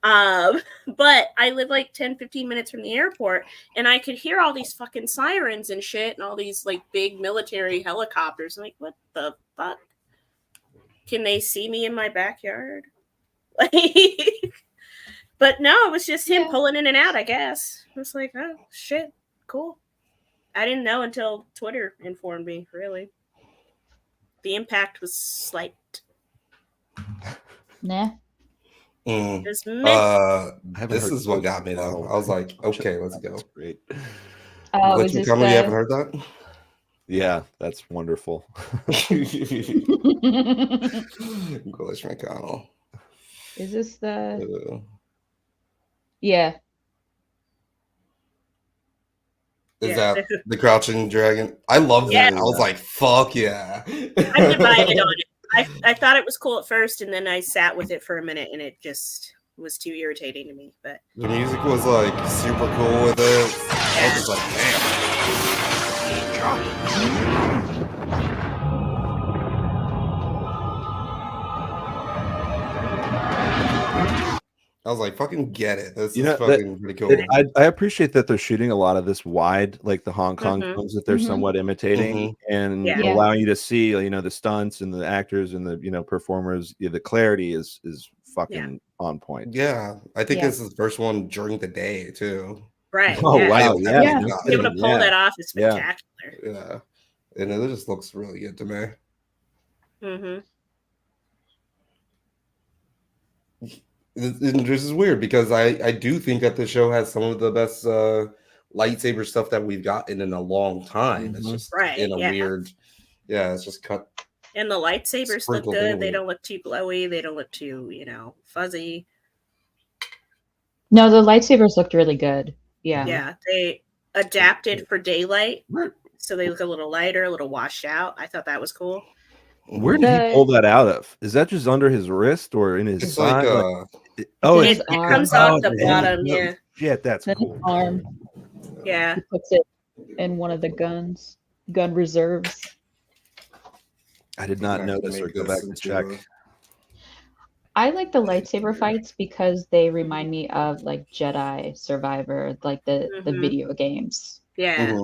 But I live like 10, 15 minutes from the airport and I could hear all these fucking sirens and shit and all these like big military helicopters. I'm like, what the fuck? Can they see me in my backyard? But no, it was just him pulling in and out, I guess. I was like, oh shit, cool. I didn't know until Twitter informed me. Really, the impact was slight. Nah. Mm. Just meh. This is what got me though. I was like, okay, let's go. That's great. Oh, Glitch is this McConnell, you haven't heard that? Yeah, that's wonderful. Glitch McConnell. Is this the? Yeah. Is that the Crouching Dragon? I love that. I was like, fuck yeah. I'm divided on it. I thought it was cool at first, and then I sat with it for a minute, and it just was too irritating to me. But the music was like super cool with it. I was just like, damn. I was like, fucking get it. This is fucking pretty cool. I appreciate that they're shooting a lot of this wide, like the Hong Kong films that they're somewhat imitating and allowing you to see, you know, the stunts and the actors and the, you know, performers. The clarity is fucking on point. Yeah. I think this is the first one during the day too. Right. Oh, wow. Yeah. Able to pull that off is spectacular. Yeah. And it just looks really good to me. Mm-hmm. This is weird because I do think that the show has some of the best lightsaber stuff that we've gotten in a long time. It's just in a weird, it's just cut. And the lightsabers look good. They don't look too glowy. They don't look too, you know, fuzzy. No, the lightsabers looked really good. Yeah. Yeah, they adapted for daylight, so they look a little lighter, a little washed out. I thought that was cool. Where did he pull that out of? Is that just under his wrist or in his side? It comes off the bottom. Yeah. Shit, that's cool. Arm. Yeah. He puts it in one of the gun reserves. I did not notice or go back and check. I like the lightsaber fights because they remind me of like Jedi Survivor, like the video games. Yeah.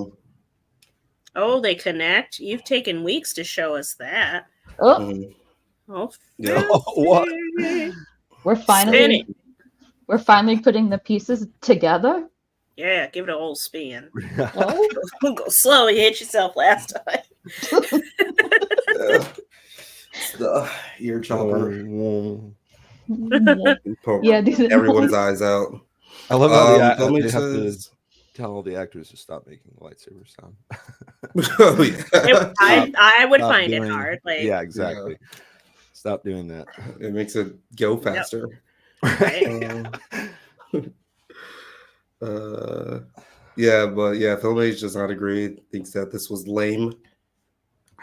Oh, they connect. You've taken weeks to show us that. Oh, what? We're finally putting the pieces together. Yeah, give it an old spin. Go slow. You hit yourself last time. The ear chopper. Everyone's eyes out. I love how they have to tell all the actors to stop making the lightsaber sound. I would find it hard. Like, yeah, exactly. Stop doing that. It makes it go faster. Filmage does not agree. Thinks that this was lame.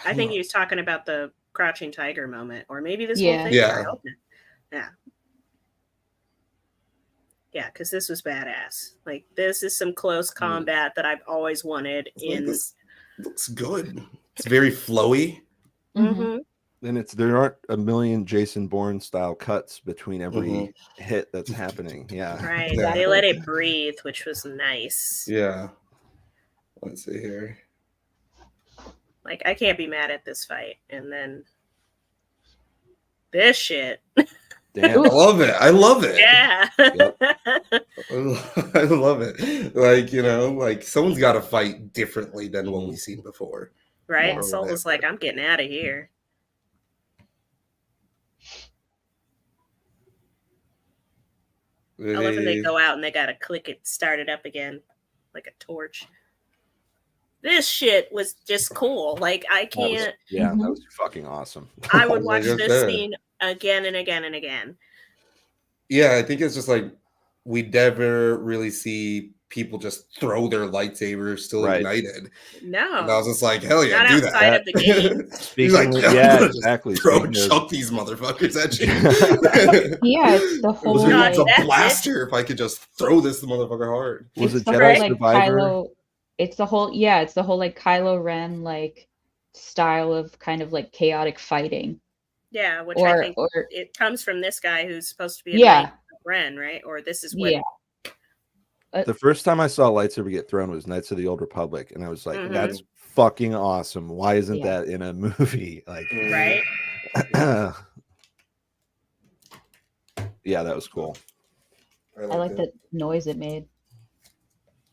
I think he was talking about the crouching tiger moment, or maybe this whole thing. Yeah, because this was badass. Like, this is some close combat that I've always wanted. This looks good. It's very flowy. Mm-hmm. And there aren't a million Jason Bourne style cuts between every hit that's happening. Yeah. Right. Exactly. They let it breathe, which was nice. Yeah. Let's see here. Like, I can't be mad at this fight. And then this shit. Damn. I love it. I love it. Yeah. Yep. I love it. Like, you know, like someone's got to fight differently than what we've seen before. Right. Yeah. Soul was like, I'm getting out of here. I love when they go out and they got to click it, start it up again like a torch. This shit was just cool. Like, I can't. That was fucking awesome. I would watch this scene again and again and again. Yeah, I think it's just like we never really see people just throw their lightsabers still ignited. No. And I was just like, hell yeah, not do outside that. Of the game. He's like, exactly. Chuck these motherfuckers at you. It's the whole. It's a blaster if I could just throw this motherfucker hard. Was it Jedi Survivor? It's the whole like Kylo Ren like style of kind of like chaotic fighting. Yeah, which I think it comes from this guy who's supposed to be a Ren, right? Or this is what. The first time I saw a lightsaber get thrown was Knights of the Old Republic, and I was like, "That's fucking awesome! Why isn't that in a movie?" Like, right? Yeah, that was cool. I like the noise it made.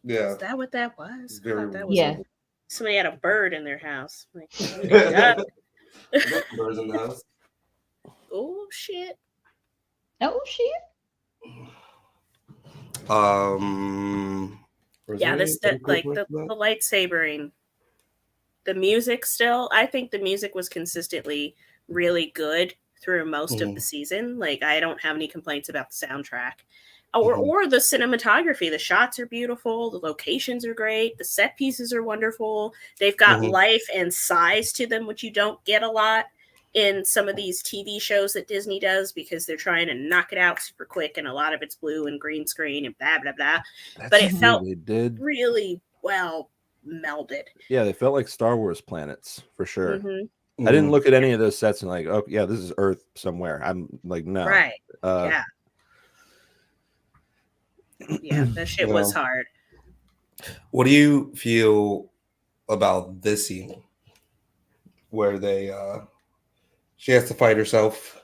Yeah. Is that what that was? Very that was somebody had a bird in their house. Like, we need a duck. Birds in the house. Oh shit. Oh shit. Yeah, this the lightsabering, the music still. I think the music was consistently really good through most of the season. Like, I don't have any complaints about the soundtrack. Or the cinematography. The shots are beautiful. The locations are great. The set pieces are wonderful. They've got life and size to them, which you don't get a lot in some of these TV shows that Disney does, because they're trying to knock it out super quick, and a lot of it's blue and green screen and blah, blah, blah. But it felt really well melded. Yeah, they felt like Star Wars planets, for sure. I didn't look at any of those sets and like, oh, yeah, this is Earth somewhere. I'm like, no. Right. Yeah. Yeah, that shit was hard. What do you feel about this scene where she has to fight herself?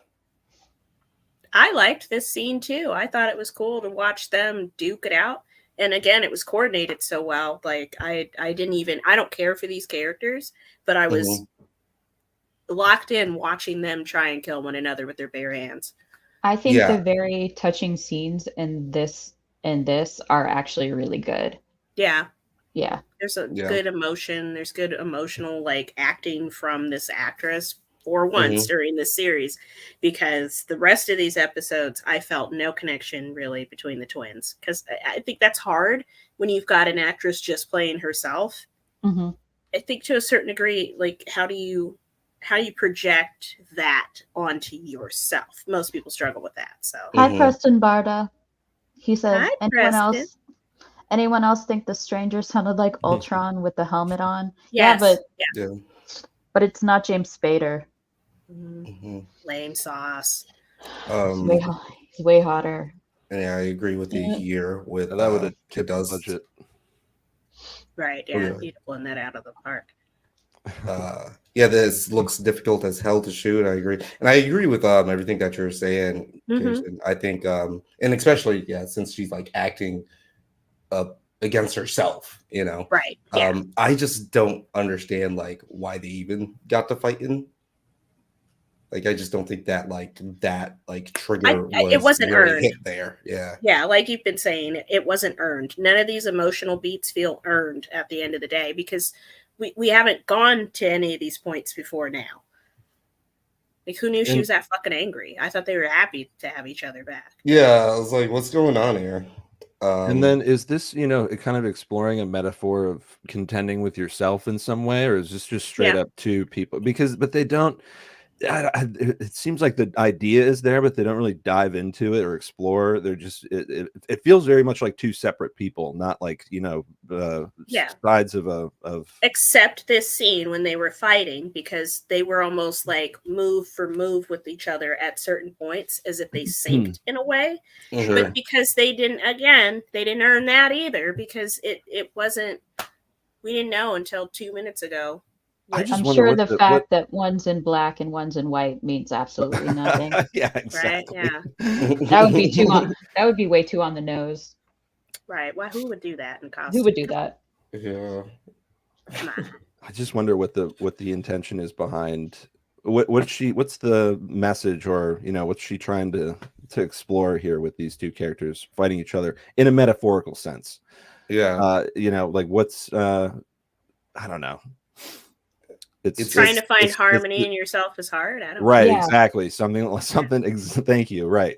I liked this scene too. I thought it was cool to watch them duke it out. And again, it was coordinated so well. Like, I don't care for these characters, but I was locked in watching them try and kill one another with their bare hands. I think the very touching scenes in this are actually really good. Yeah. Yeah. There's a good emotion. There's good emotional like acting from this actress for once during this series, because the rest of these episodes, I felt no connection really between the twins. Because I think that's hard when you've got an actress just playing herself. I think to a certain degree, like, how do you project that onto yourself? Most people struggle with that. So hi, Preston Barda. He says, hi, anyone else think the stranger sounded like Ultron with the helmet on? Yes. But it's not James Spader. Lame sauce. He's way hotter. Yeah, I agree with you here. With that would have it does budget. Right. Yeah, you'd blowing that out of the park. This looks difficult as hell to shoot. I agree, and I agree with everything that you're saying, Kirsten. I think, and especially since she's like acting up against herself, you know, right? Yeah. I just don't understand like why they even got to fighting. Like, I just don't think that trigger it wasn't really earned hit there. Yeah, like you've been saying, it wasn't earned. None of these emotional beats feel earned at the end of the day, because we haven't gone to any of these points before now. Like, who knew she was that fucking angry? I thought they were happy to have each other back. Yeah, I was like, what's going on here? And then is this, kind of exploring a metaphor of contending with yourself in some way, or is this just straight up two people? But they don't. It seems like the idea is there, but they don't really dive into it or explore. They're just it feels very much like two separate people, not like sides of. Except this scene when they were fighting, because they were almost like move for move with each other at certain points, as if they synced in a way. But because they didn't earn that either, because it wasn't. We didn't know until 2 minutes ago. I'm sure the fact that one's in black and one's in white means absolutely nothing. Yeah, exactly. Right? Yeah. That would be way too on the nose. Right. Why? Who would do that in costume? Who would do that? Yeah. Come on. I just wonder what the intention is behind what's the message, or what's she trying to explore here with these two characters fighting each other in a metaphorical sense. Yeah. Like what's I don't know. It's trying to find harmony in yourself is hard. I don't right, know. Exactly. Something. Thank you. Right.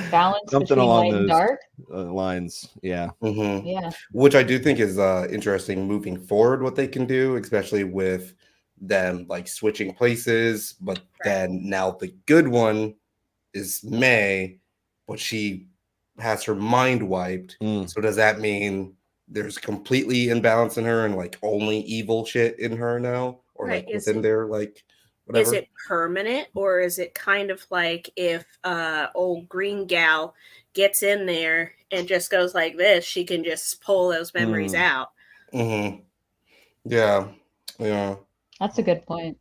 Balance something between along light those and dark. Lines. Yeah. Yeah. Which I do think is interesting moving forward. What they can do, especially with them like switching places, but then now the good one is May, but she has her mind wiped. So does that mean there's completely imbalance in her and like only evil shit in her now, or like within there, like whatever? Is it permanent, or is it kind of like if old green gal gets in there and just goes like this, she can just pull those memories out? Yeah. That's a good point.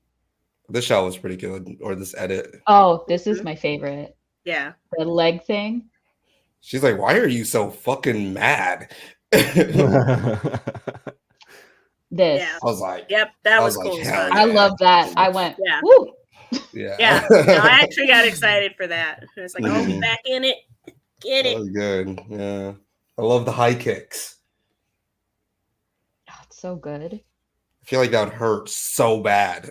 This show was pretty good, or this edit. Oh, this is my favorite. Yeah. The leg thing. She's like, why are you so fucking mad? this. Yeah. I was like, Yep, that I was was cool. like, as hell fuck. I love that. I went, Yeah. woo. Yeah. Yeah, no, I actually got excited for that. It's like, oh, we Mhm. back in it. Get That it. was good. Yeah. I love the high kicks. Oh, it's so good. I feel like that would hurt so bad.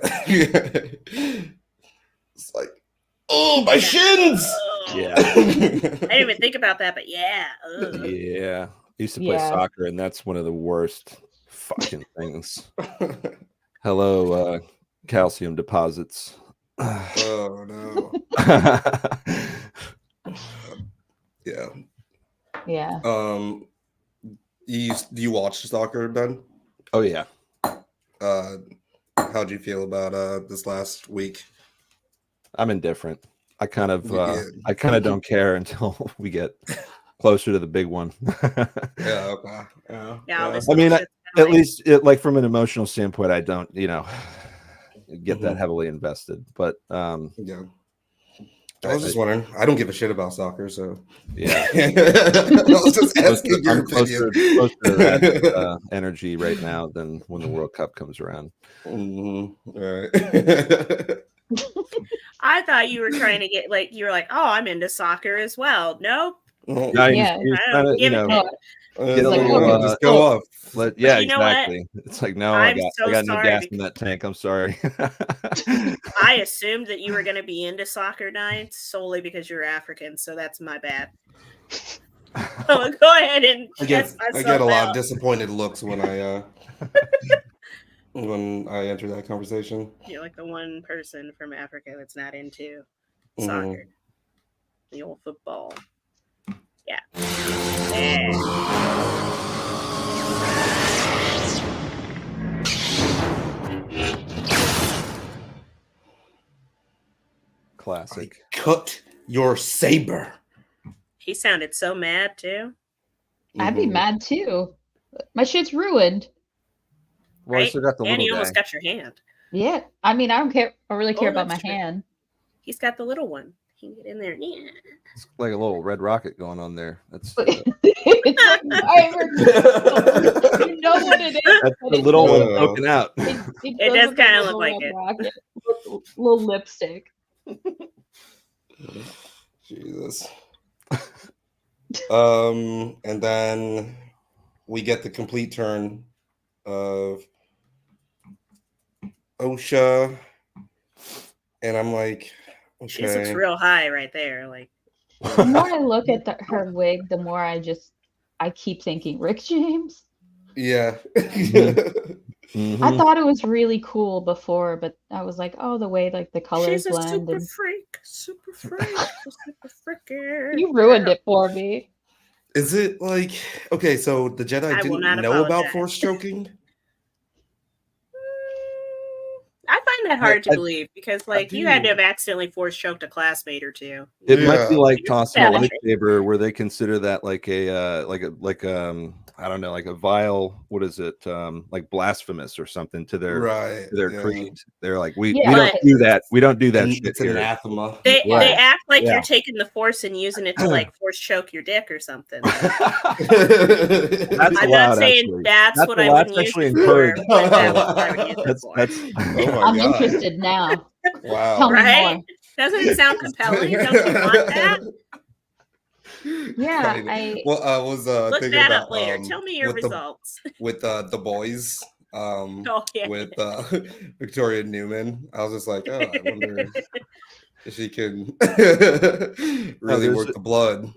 It's like, oh, my shins. Oh. Yeah. I didn't even think about that, but yeah. Ugh. Yeah. I used to play Yeah. soccer, and that's one of the worst fucking things. Hello, calcium deposits. Oh no. Yeah. Yeah. Do you watch soccer, Ben? Oh yeah. How'd you feel about this last week? I'm indifferent. I kind of Yeah. don't care until we get closer to the big one. Yeah, okay. Yeah. Yeah, Yeah. I mean, it's at least like from an emotional standpoint, I don't, get that Mhm. heavily invested. But Yeah. I was just wondering. I don't give a shit about soccer, so yeah, I was just asking your I'm closer opinion. to that energy right now than when the World Cup comes around. Mhm. All right. I thought you were trying to get you were like, oh, I'm into soccer as well. Nope. No, Yeah. he's I trying don't to, give a shit. get a like, little, okay, just go off. yeah, you know what? exactly. It's like, no, I I'm so got no sorry gas in that tank. I'm sorry. I assumed that you were going to be into soccer nights solely because you're African, so that's my bad. So go ahead and I get test a myself lot out. of disappointed looks when I enter that conversation. You're like the one person from Africa that's not into Mhm. soccer, the old football. Yeah. Yeah. Classic. Cut your saber. He sounded so mad too. I'd be Mhm. mad too. My shit's ruined. Well, I Right? still got the And little you guy. almost got your hand. Yeah. I mean, I don't care. I really care Oh, about my that's true. hand. He's got the little one. He can get in there. Yeah. It's like a little red rocket going on there. That's It's like you know what it is. that's but the it's little like- one poking out. It It does kinda look like it. Rocket, little lipstick. Jesus. And then we get the complete turn of Osha, and I'm like, She looks okay. real high right there. Like, The more I look at her wig, the more I keep thinking Rick James. Yeah. Mhm. I thought it was really cool before, but I was like, oh, the way like the colors she's a blend. super And freak. Super freak. Super freaker. you ruined it for me. Is it like, okay, so the Jedi I will didn't not know about apologize. force choking? I find that hard to I- believe because, like, you had to do. have accidentally force choked a classmate or two. It might be Yeah. like tossing a Yeah. lightsaber, where they consider that like a I don't know, like a vile, what is it, like blasphemous or something to their Right. yeah. creed. They're like, we Yeah, don't but- do that. We don't do that And shit it's an here. anathema. They Right. act like Yeah. you're taking the force and using it to like force choke your dick or something. That's I'm allowed, not saying actually. that's what I allowed. would That's use actually it for, encouraged. but that's what I would use it for. That's Oh my I'm God. interested now. Wow. Tell me Right? more. Doesn't it sound compelling? Don't you want that? Yeah, Kinda. Well, I was Look thinking that about up later. Tell me your with results. with the boys Oh yeah. with Victoria Newman. I was just like, oh, I wonder if she can really there's work a- the blood.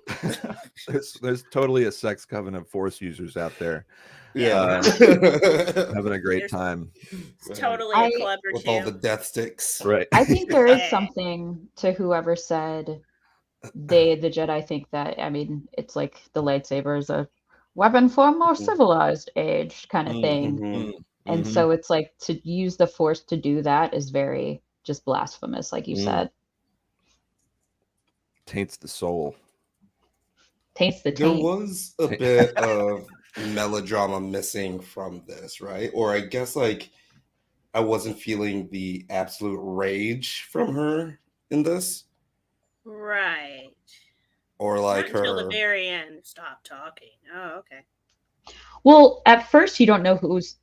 there's totally a sex covenant of force users out there Yeah. having a great There's- time. It's totally I- a club or With all the two. death sticks. Right. I think there is Yeah. something to whoever said the Jedi think that, I mean, it's like the lightsaber is a weapon for a more civilized age kind of thing. Mhm. And Mhm. so it's like to use the force to do that is very just blasphemous, like you Mm. said. Taints the soul. Taints the There taint. was a bit of melodrama missing from this, right? Or I guess like I wasn't feeling the absolute rage from her in this. Right. Or like Not until the her. very end. Stop talking. Oh, okay. Well, at first you don't know who's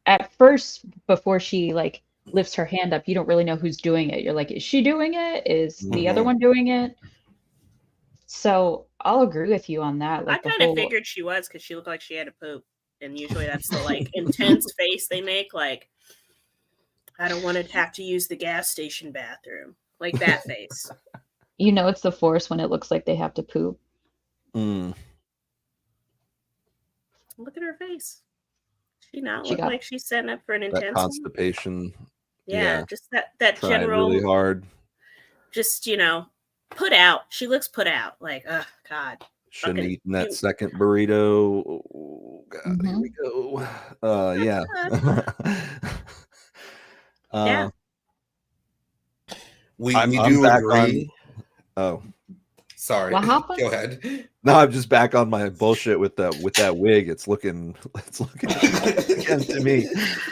at first, before she like lifts her hand up, you don't really know who's doing it. You're like, is she doing it? Is the other one doing it? So I'll agree with you on that. Like I kind of figured she was because she looked like she had to poop, and usually that's the like intense face they make. Like, I don't want to have to use the gas station bathroom. Like that face. You know, it's the Force when it looks like they have to poop. Mm. Look at her face. She not look like she's setting up for an intense constipation. Yeah, just that general really hard. Just, you know, put out. She looks put out. Like, oh God. Shouldn't have eaten that second burrito. Oh, God, here we go. Yeah. Yeah. We do agree. Sorry. What happened? Go ahead. No, I'm just back on my bullshit with that wig. It's looking again to me.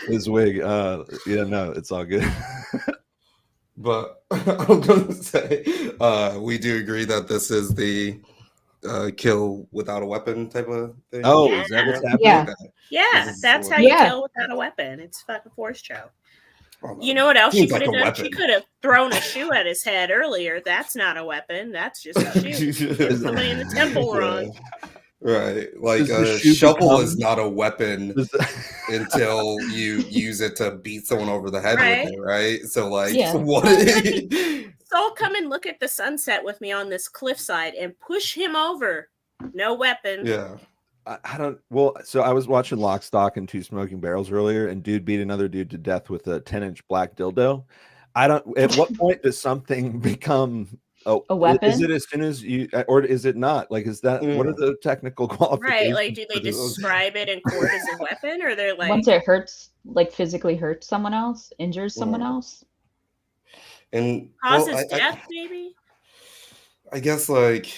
His wig. Yeah, no, it's all good. But I'm gonna say we do agree that this is the kill without a weapon type of thing. Oh, is that what's happening? Yeah. Yeah, that's how you kill without a weapon. It's fucking Force choke. You know what else she could have done? She could have thrown a shoe at his head earlier. That's not a weapon. That's just a shoe. Somebody in the temple wrong. Right. Like a shovel is not a weapon until you use it to beat someone over the head with it, right? So like what Soul, come and look at the sunset with me on this cliffside and push him over. No weapon. Yeah. I don't. Well, so I was watching Lock, Stock, and Two Smoking Barrels earlier, and dude beat another dude to death with a 10-inch black dildo. I don't. At what point does something become a weapon? Is it as soon as you, or is it not? Like, is that what are the technical qualifications? Right. Like, do they describe it in court as a weapon, or they're like once it hurts, like physically hurts someone else, injures someone else, and causes death, maybe? I guess like.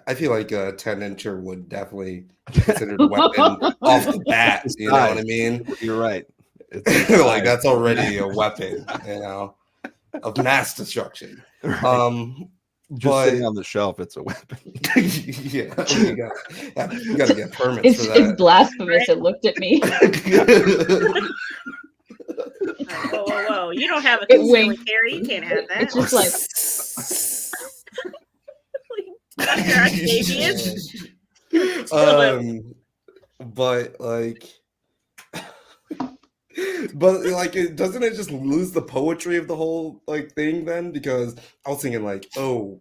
I feel like a 10-incher would definitely be considered a weapon off the bat. You know what I mean? You're right. It's like that's already a weapon, you know, of mass destruction. Right. Just sitting on the shelf, it's a weapon. Yeah, you got to get permits for that. It's blasphemous. It looked at me. Whoa! You don't have a concealed carry. You can't have that. It's just like. But doesn't it just lose the poetry of the whole like thing then? Because I was thinking like, oh,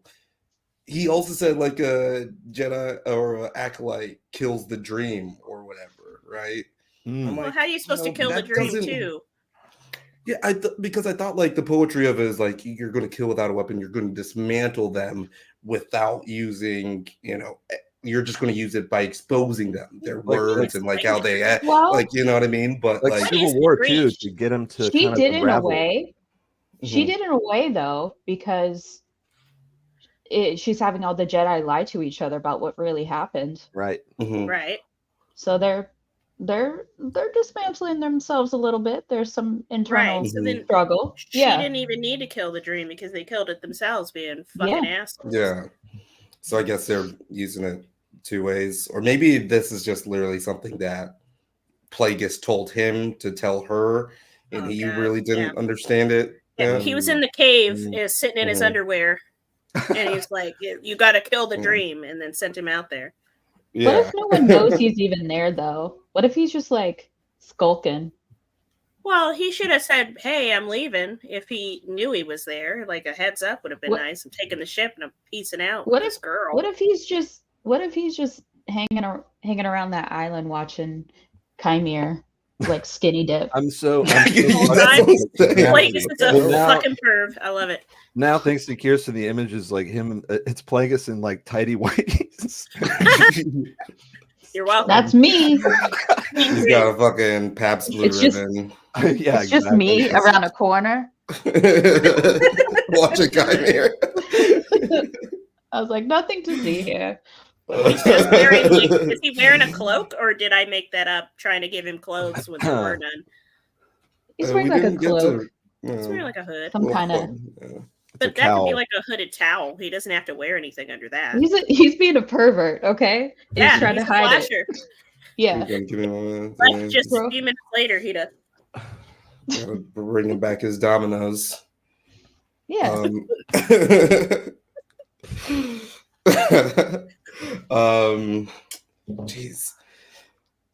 he also said like a Jedi or an acolyte kills the dream or whatever, right? Well, how are you supposed to kill the dream too? Yeah, because I thought like the poetry of it is like you're going to kill without a weapon, you're going to dismantle them without using, you know, you're just going to use it by exposing them, their words and like how they act, like, you know what I mean? But like Civil War too, to get them to she did in a way. She did in a way though, because she's having all the Jedi lie to each other about what really happened. Right. Right. So they're dismantling themselves a little bit. There's some internal struggle. She didn't even need to kill the dream because they killed it themselves, being fucking assholes. Yeah. So I guess they're using it two ways, or maybe this is just literally something that Plagueis told him to tell her, and he really didn't understand it. Yeah, he was in the cave, sitting in his underwear, and he's like, "You got to kill the dream," and then sent him out there. Yeah. What if no one knows he's even there, though? What if he's just like skulking? Well, he should have said, "Hey, I'm leaving." If he knew he was there, like a heads up would have been nice. I'm taking the ship and I'm peacing out. What with this girl? What if he's just hanging around that island watching Chimere like skinny dip? I'm so Plagueis is a fucking perv. I love it. Now, thanks to Kirsten, the image is like him. It's Plagueis in like tidy whities. You're welcome. That's me. He's got a fucking Pabst Blue Ribbon. Yeah, it's just me around a corner. Watching Chimere. I was like, nothing to see here. He's just wearing, like, is he wearing a cloak, or did I make that up trying to give him clothes when they were done? He's wearing like a cloak. He's wearing like a hood. Some kind of. But that could be like a hooded towel. He doesn't have to wear anything under that. He's being a pervert, okay? Yeah, he's trying to hide it. Yeah. Give me one. Like just a few minutes later, he'd have. Bringing back his dominoes. Yeah. Jeez.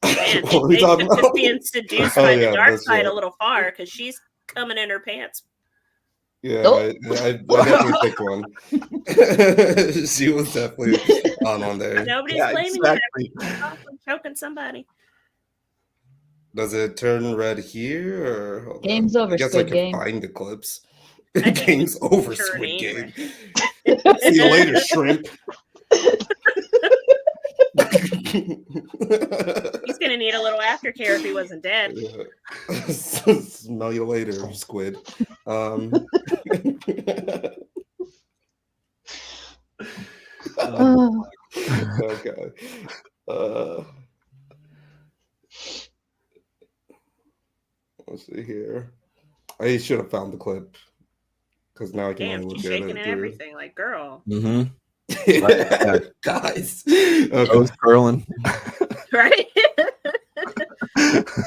Man, What are we they talking took about? being seduced Oh, by yeah, the dark that's side right. a little far because she's coming in her pants. Yeah, Oh. I definitely picked one. She was definitely on there. Nobody's blaming exactly. you. Choking somebody. Does it turn red here or hold Game's on. over, I guess Squid I Game. can find the clips. I think Game's we over, turn Squid anyway. Game. See you later, shrimp. He's gonna need a little aftercare if he wasn't dead. Yeah. Smell you later, squid. Oh. Okay. Let's see here. I should have found the clip because now I can Damn, only she's look at shaking it and through. everything. Like, girl, Mm-hmm. Guys. Okay. Toes curling. right?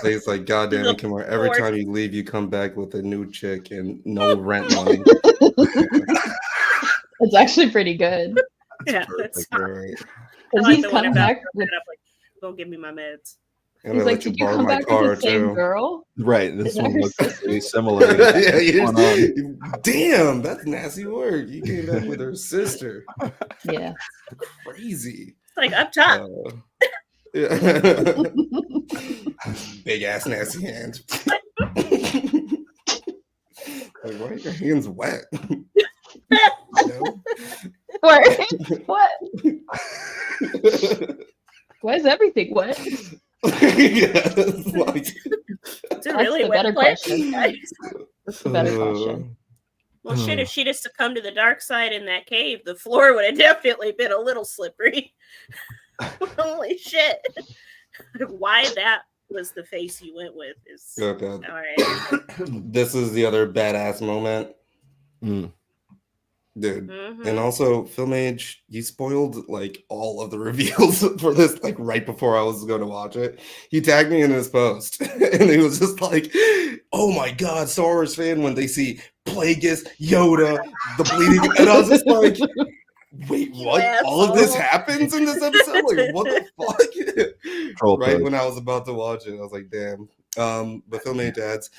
It's like, God damn it, Kimura. Every Lord. time you leave, you come back with a new chick and no rent money. It's actually pretty good. Yeah, Perfect, that's right. Because like he's the one coming about back with, like, go give me my meds. And he's I like, let you did you borrow come my back car with the same too. girl? Right. This Is that one her looks sister? pretty similar. Yeah, What's going you damn, that's nasty work. You came back with her sister. Yeah. Crazy. It's like up top. Yeah. Big ass nasty hand. Like, why are your hands wet? No? What? Why is everything wet? It's like, It's a really the wet better place. question. That's the better question. Well, shit, if she'd have succumbed to the dark side in that cave, the floor would have definitely been a little slippery. Holy shit. Why that was the face you went with is okay. all right. This is the other badass moment. Dude. Mhm. And also, Film Age, you spoiled like all of the reveals for this, like right before I was going to watch it. He tagged me in his post, and he was just like, "Oh my god, Star Wars fan!" When they see PLAGUEIS, Yoda, the bleeding, and I was just like, "Wait, what? All of this happens in this episode? Like, what the fuck?" Troll Right post. when I was about to watch it, I was like, "Damn." But Film Age adds.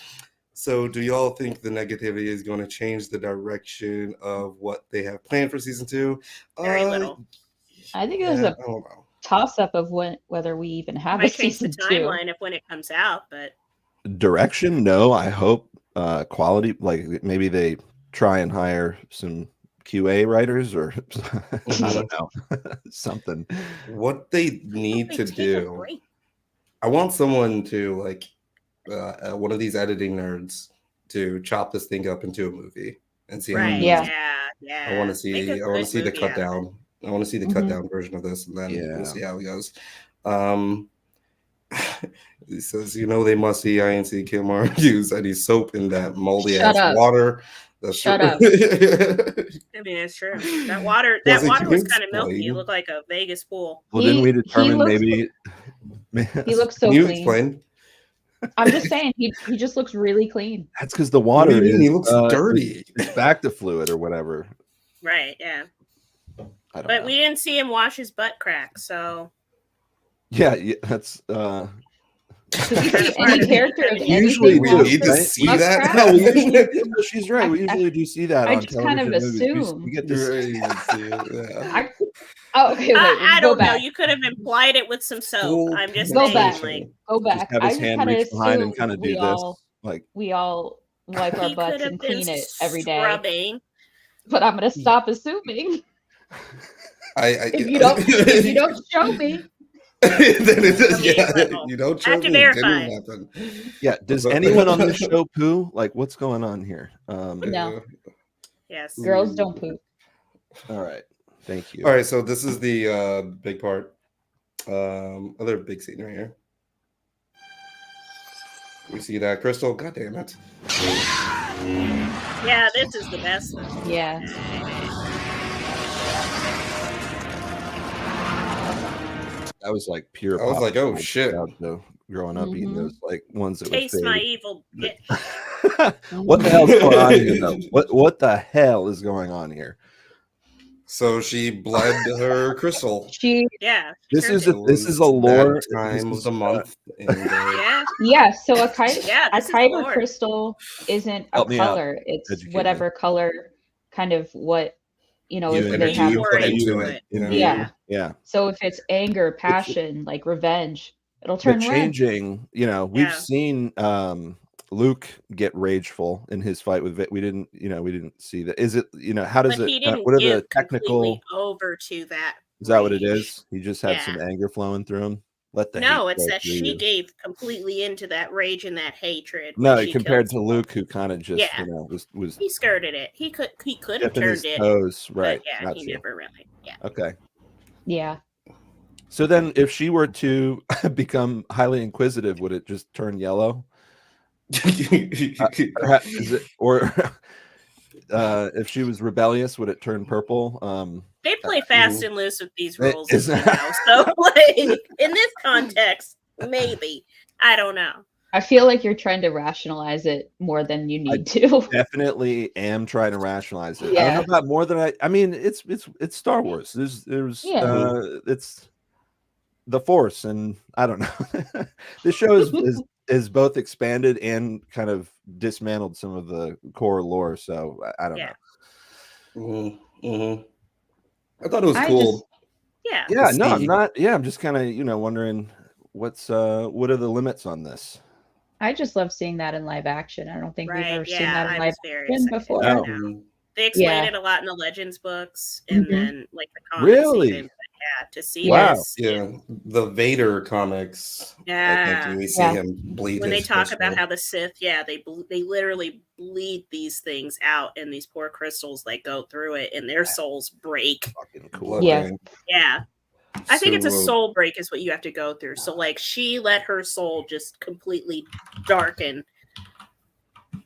So, do y'all think the negativity is going to change the direction of what they have planned for season 2? Very little. I think there's a I don't know. toss-up of whether we even have Might a change the season 2. timeline if when it comes out, but Direction? No, I hope quality. Like maybe they try and hire some QA writers or I don't know something. What they need they to take a do, break. I want someone to like one of these editing nerds to chop this thing up into a movie and see how it Right. goes. Yeah. I want to Make see. a I want to good see the movie cut out of it. down. I want to see the cut down version of this, and then we'll see how it goes. He says, they must see INC Kilmar use any soap in that moldy Shut ass up. water. That's Shut true. up. I mean, it's true. That water Does it was kind of milky. explain? It looked like a Vegas pool. Well, didn't we He determine looks- maybe? He looks so Can you clean. explain? I'm just saying, he just looks really clean. That's because the What do water you mean? is He looks dirty. It's back to fluid or whatever. Right, yeah. I don't But know. we didn't see him wash his butt crack, so Yeah, that's Any character of Usually anything do, We need to right? see Butt that. crack? no, we usually, she's right. We usually do see that I on just kind television of movies. We assume. get to see You see it, yeah. Okay, wait. I go don't know. back. You could have implied it with some soap. Full I'm just Go saying, back. like Go just back. have I his just hand kind of reach behind and assume kind of do we this. all Like wipe our he butts could have and been clean it every day. scrubbing. But I'm gonna stop assuming if If you don't show me. then it does, I mean, yeah, well, you don't I show have to me. It verify. didn't happen. yeah, does anyone on this show poo? Like, what's going on here? No. Yes. Girls don't poop. All right, thank you. All right, so this is the big part. Other big scene right here. We see that Crystal. God damn it! Yeah, this is the best one. Yeah. That was like pure. I was like, oh shit. Growing up eating those like ones that Taste would my fade. evil bitch. What the hell's going on here, though? What the hell is going on here? So she bled her crystal. This is a lore time of the month. So a kyber crystal isn't a color. It's whatever color, kind of what if they have into it. Yeah. So if it's anger, passion, like revenge, it'll turn red. Changing. We've seen Luke get rageful in his fight with we didn't see that. Is it how does what are the technical over to that? Is that what it is? He just had some anger flowing through him. It's that she gave completely into that rage and that hatred. No, compared to Luke, who kind of just was he skirted it. He could have turned it. Toes, right? But he never really. Yeah. Okay. Yeah. So then, if she were to become highly inquisitive, would it just turn yellow? If she was rebellious, would it turn purple? They play fast and loose with these rules, so like in this context, maybe I don't know. I feel like you're trying to rationalize it more than you need to. Definitely am trying to rationalize it. I don't know about more than I mean, it's Star Wars. There's it's the Force, and I don't know. This show is both expanded and kind of dismantled some of the core lore. So I don't know. I thought it was cool. I'm not. Yeah, I'm just kind of wondering what are the limits on this. I just love seeing that in live action. I don't think we've ever seen that in live action before. They explained it a lot in the Legends books, and then like the comics. Really? To see this. The Vader comics. We see him bleed. When they talk about how the Sith, they literally bleed these things out, and these poor crystals like go through it, and their souls break. Fucking cool. Yeah. I think it's a soul break is what you have to go through. So like she let her soul just completely darken.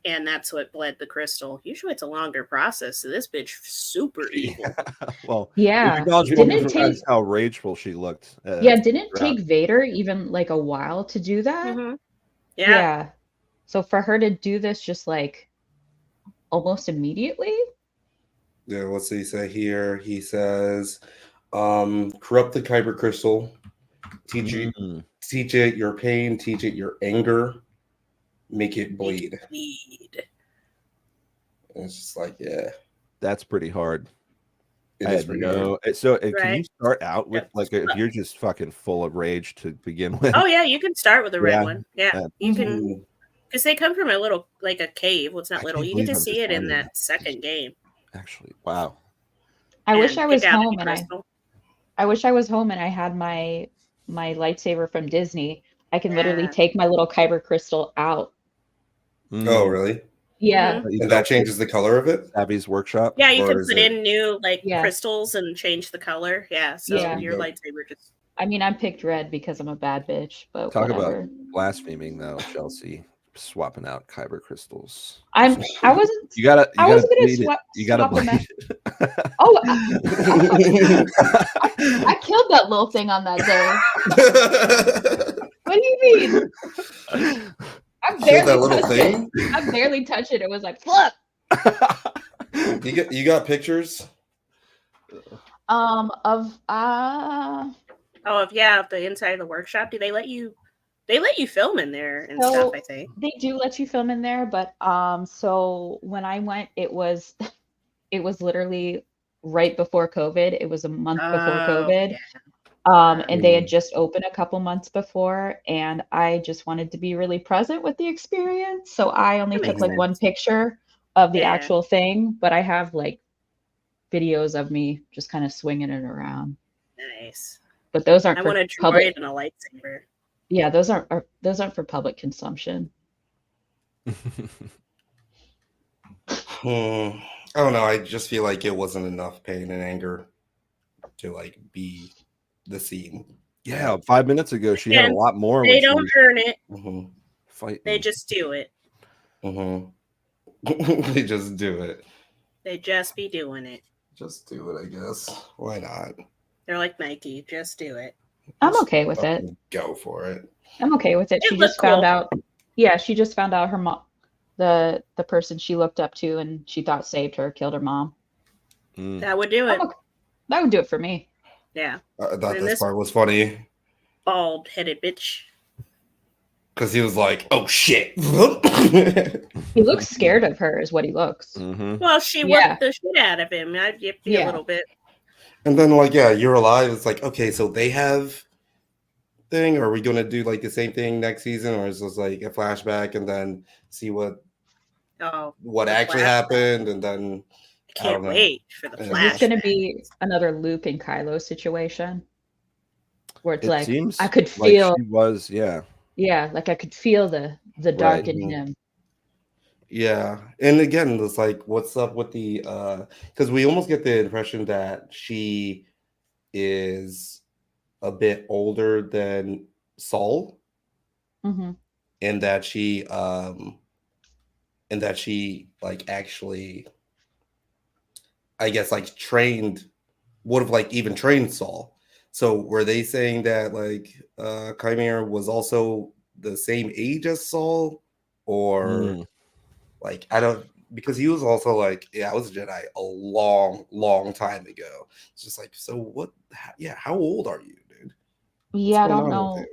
And that's what bled the crystal. Usually it's a longer process. So this bitch super evil. Well, didn't it take how rageful she looked. Didn't it take Vader even like a while to do that? Mm-hmm. Yeah. So for her to do this just like almost immediately. Yeah, what's he say here? He says, corrupt the kyber crystal, teach it your pain, teach it your anger. Make it bleed. And it's just like, that's pretty hard. It is pretty hard. So can you start out with like if you're just fucking full of rage to begin with? Oh yeah, you can start with a red one. Yeah, you can, because they come from a little like a cave. Well, it's not little. You get to see it in that second game. Actually, wow. I wish I was home and I had my lightsaber from Disney. I can literally take my little kyber crystal out. Oh, really? Yeah. And that changes the color of it? Abby's workshop? Yeah, you can put in new crystals and change the color. Yeah, so your lightsaber just... I mean, I'm picked red because I'm a bad bitch, but Talk whatever. about blaspheming, though, Chelsea. Swapping out kyber crystals. I wasn't... You gotta bleed it. You gotta bleed it. Oh, I killed that little thing on that day. What do you mean? I barely touched it. It was like, flip. You got pictures? Of the inside of the workshop. Do they let you film in there and stuff, I think. They do let you film in there, but so when I went, it was literally right before COVID. It was a month before COVID. Yeah. And they had just opened a couple months before, and I just wanted to be really present with the experience. So I only took like one picture of the actual thing, but I have like videos of me just kind of swinging it around. Nice. But those aren't. I want a droid and a lightsaber. Yeah, those aren't for public consumption. I don't know. I just feel like it wasn't enough pain and anger to like be the scene. Yeah, 5 minutes ago she had a lot more. They don't earn it. Fight. They just do it. They just do it. They just be doing it. Just do it, I guess. Why not? They're like Nike. Just do it. I'm Just okay with it. fucking go for it. I'm okay with it. It She looked just found cool. out. Yeah, she just found out her mom, the person she looked up to and she thought saved her, killed her mom. That would do it. That would do it for me. Yeah. I thought And this part was funny bald-headed bitch. because he was like, "Oh shit." He looks scared of her, is what he looks. Well, she whooped the shit out of him. I yipped a little bit. And then, like, yeah, you're alive. It's like, okay, so they have thing. Or are we going to do like the same thing next season, or is this like a flashback and then see what actually happened? And then I can't wait for the flashback. Is this going to be another Luke and Kylo situation where it's like I could feel like she was, yeah, like I could feel the dark in him. Yeah, and again, it's like, what's up with the because we almost get the impression that she is a bit older than Saul, and that she like actually, I guess, like would have like even trained Saul. So were they saying that like Chimera was also the same age as Saul, or like, I don't, because he was also like, I was a Jedi a long time ago. It's just like, so what? How old are you, dude? Yeah, I don't know.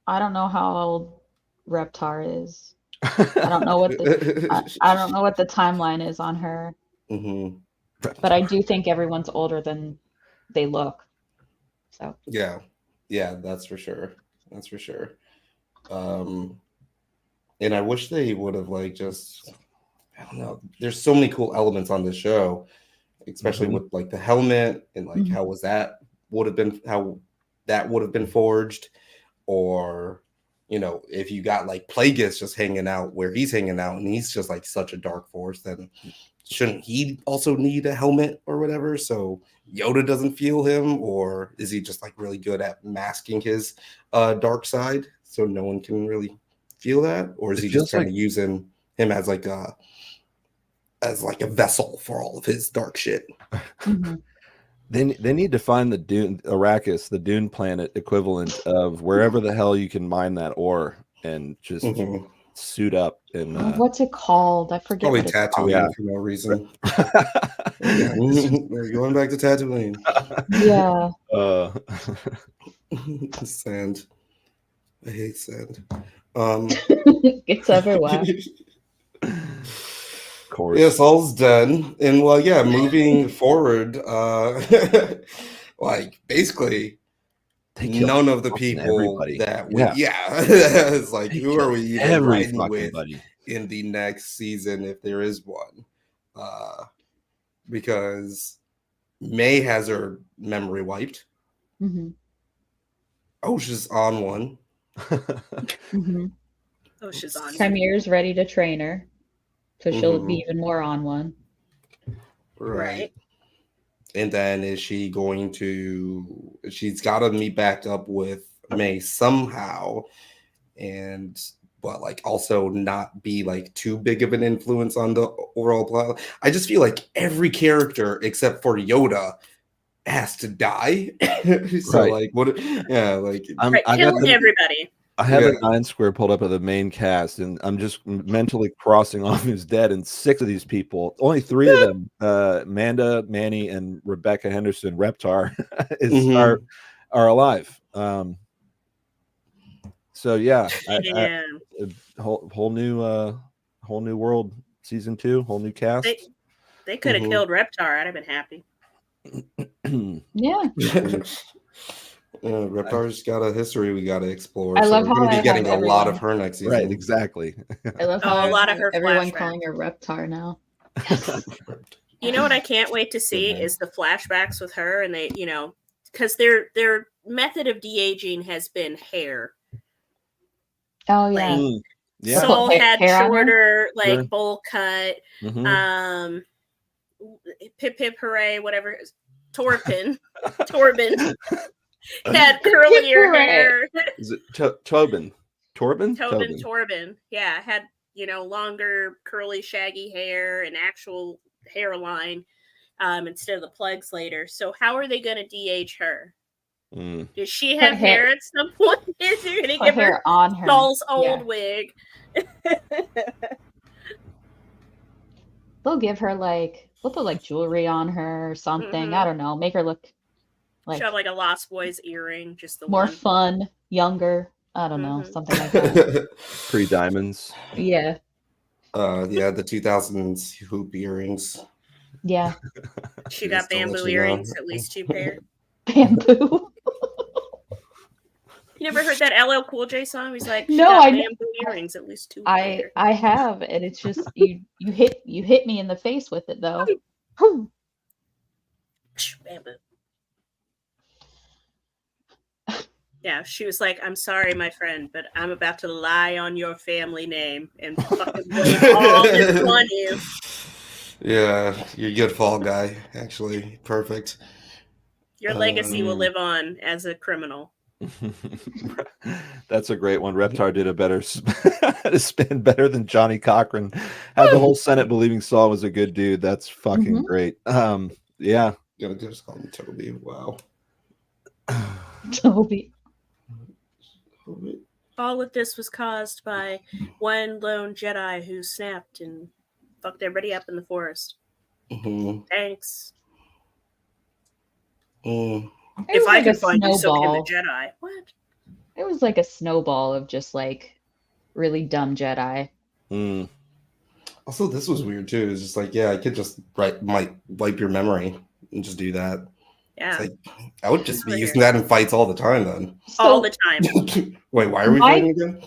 I don't know how old Reptar is. I don't know what I don't know what the timeline is on her. But I do think everyone's older than they look. So yeah, that's for sure. That's for sure. And I wish they would have like just, I don't know. There's so many cool elements on this show, especially with like the helmet and like how that would have been forged, or if you got like Plagueis just hanging out where he's hanging out and he's just like such a dark force, then shouldn't he also need a helmet or whatever so Yoda doesn't feel him? Or is he just like really good at masking his dark side so no one can really feel that? Or is he just kind of using him as like a vessel for all of his dark shit? They need to find the Dune Arrakis, the Dune planet equivalent of wherever the hell you can mine that ore, and just suit up and what's it called? I forget. Probably what it's Tatooine called. for no reason. We're going back to Tatooine. Yeah. Sand. I hate sand. It's everywhere. Yes, all's done. And well, yeah, moving forward, like basically none of the people that we it's like, who are we even riding with in the next season if there is one? Because Mae has her memory wiped. Osha's on one. Osha's on. Chimere's ready to train her. So she'll be even more on one. Right. And then is she going to, she's got to meet back up with Mae somehow, but like also not be like too big of an influence on the overall plot. I just feel like every character except for Yoda has to die. So like, what? Yeah, like kill everybody. I have a 9 pulled up of the main cast, and I'm just mentally crossing off who's dead. And 6 of these people, only 3 of them, Manda, Manny, and Rebecca Henderson, Reptar, are alive. So yeah, whole new world, season 2, whole new cast. They could have killed Reptar. I'd have been happy. Yeah. Reptar's got a history we got to explore. I love we're going how to be getting a lot of her next season. Right, exactly. I love how a lot of her everyone flashbacks. calling her Reptar now. You know what I can't wait to see is the flashbacks with her, and they, because their method of de-aging has been hair. Oh yeah. Like, Soul had shorter, like bowl cut. Pip Pip Hooray, whatever. Torben had curlier hair. Is it Tobin? Torben. Yeah, had longer, curly, shaggy hair and actual hairline instead of the plugs later. So how are they going to de-age her? Does she have hair at some point? Is you're gonna give her on her Saul's old wig? They'll give her they'll put like jewelry on her or something. I don't know. Make her look like she'll have like a Lost Boys earring, just the more one. fun, younger. I don't know, something like that. Pre-diamonds. Yeah. Yeah, the 2000s hoop earrings. Yeah. She got bamboo earrings, at least 2 pair. Bamboo. You never heard that LL Cool J song? He's like, no, got bamboo earrings, at least 2 pair. I have, and it's just you hit me in the face with it though. Bamboo. Yeah, she was like, I'm sorry, my friend, but I'm about to lie on your family name and fucking blame all this on you. Yeah, you're a good fall guy, actually. Perfect. Your legacy will live on as a criminal. That's a great one. Reptar did a better spin better than Johnny Cochran. Had the whole Senate believing Saul was a good dude. That's fucking great. Yeah. Gonna just call him Toby. Wow. Toby. All of this was caused by one lone Jedi who snapped and fucked everybody up in the forest. Thanks. If I could find you something in the Jedi. What? It was like a snowball of just like really dumb Jedi. Also, this was weird too. It's just like, yeah, I could just might wipe your memory and just do that. Yeah. Like, I would just be using that in fights all the time then. All the time. Wait, why are we fighting again?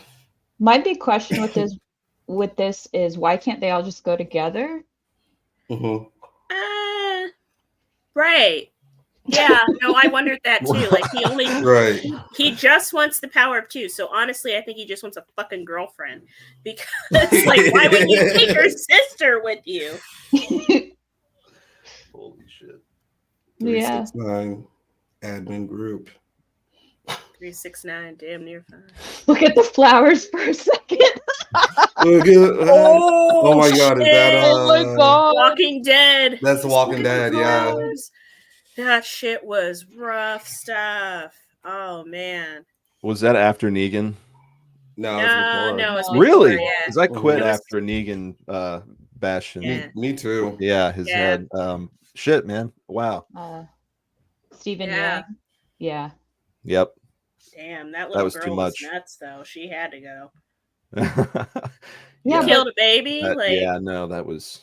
My big question with this is why can't they all just go together? Right. Yeah, no, I wondered that too. Like he just wants the power of 2. So honestly, I think he just wants a fucking girlfriend. Because like, why would you take her sister with you? Holy shit. Yeah. 369 admin group. 369, damn near 5. Look at the flowers for a second. Look at, oh my god, is that oh my god. Walking Dead? That's The Walking Dead, yeah. That shit was rough stuff. Oh man. Was that after Negan? No, it was really? Before, yeah. Because I quit after Negan bashed me too. Yeah, his head. Shit, man. Wow. Stephen Yang. Yeah. Yep. Damn, that little was girl too much. was nuts though. She had to go. Yeah, killed a baby. Yeah, no, that was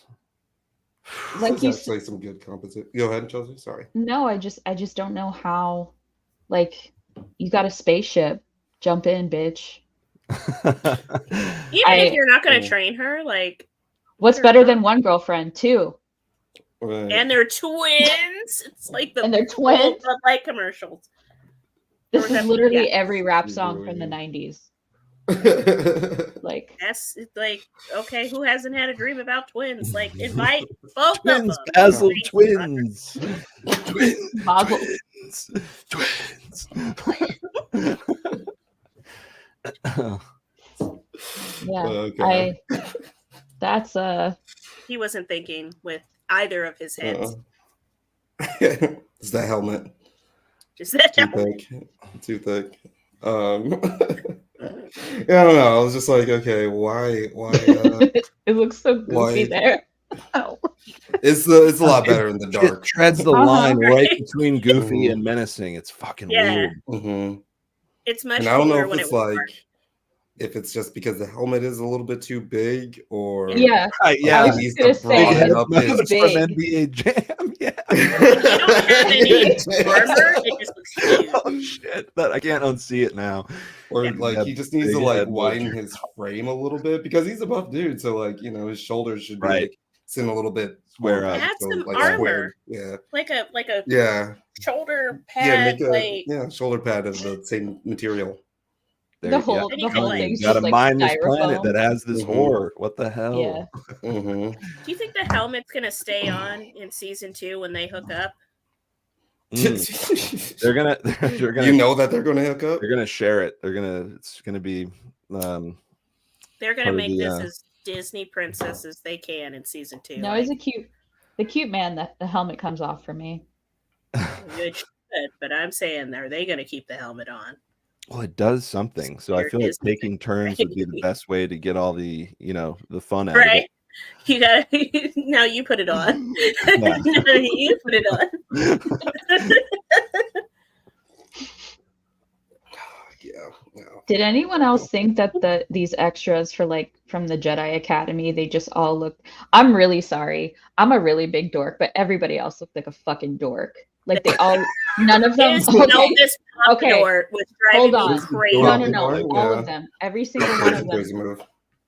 like you say some good composite. Go ahead, Chelsea. Sorry. No, I just don't know how. Like, you got a spaceship, jump in, bitch. Even if you're not going to train her, like, what's better than one girlfriend? 2. Right. And they're twins. It's like the and they're twins. Like commercials. This is literally every rap song from the 90s. Like, that's like, okay, who hasn't had a dream about twins? Like, invite both twins, of them. Basil, twins. Twins. Yeah, that's he wasn't thinking with either of his heads. It's that helmet. Just that Too thick. Yeah, I don't know. I was just like, okay, why? It looks so goofy there. Oh. It's a lot better in the dark. It treads the line right between goofy and menacing. It's fucking weird. It's much. And I don't know if it's like, if it's just because the helmet is a little bit too big, or he needs to broaden up his from NBA Jam. Yeah. You don't have any armor. It just looks huge. Oh shit! But I can't unsee it now. Or like he just needs to like widen his frame a little bit because he's a buff dude. So like, you know, his shoulders should be like, sitting a little bit square up. Add some like armor. Yeah. Like a shoulder pad. Yeah, make shoulder pad of the same material. The whole thing's gotta just mine like this planet that has this horror. What the hell? Yeah. Do you think the helmet's gonna stay on in season 2 when they hook up? They're gonna. You know that they're gonna hook up. They're gonna share it. It's gonna be. They're gonna make this as Disney princess as they can in season 2. No, he's the cute man that the helmet comes off for me. good, but I'm saying, are they going to keep the helmet on? Well, it does something. So I feel like taking turns would be the best way to get all the, the fun out of Right. it. You got now you put it on. Yeah. No, you put it on. Yeah. Did anyone else think that these extras for from the Jedi Academy, they just all looked, I'm really sorry. I'm a really big dork, but everybody else looked like a fucking dork. Like they all, none of them. His eldest Pompadour was Hold driving me on. crazy. No. All of them. Every single one of them.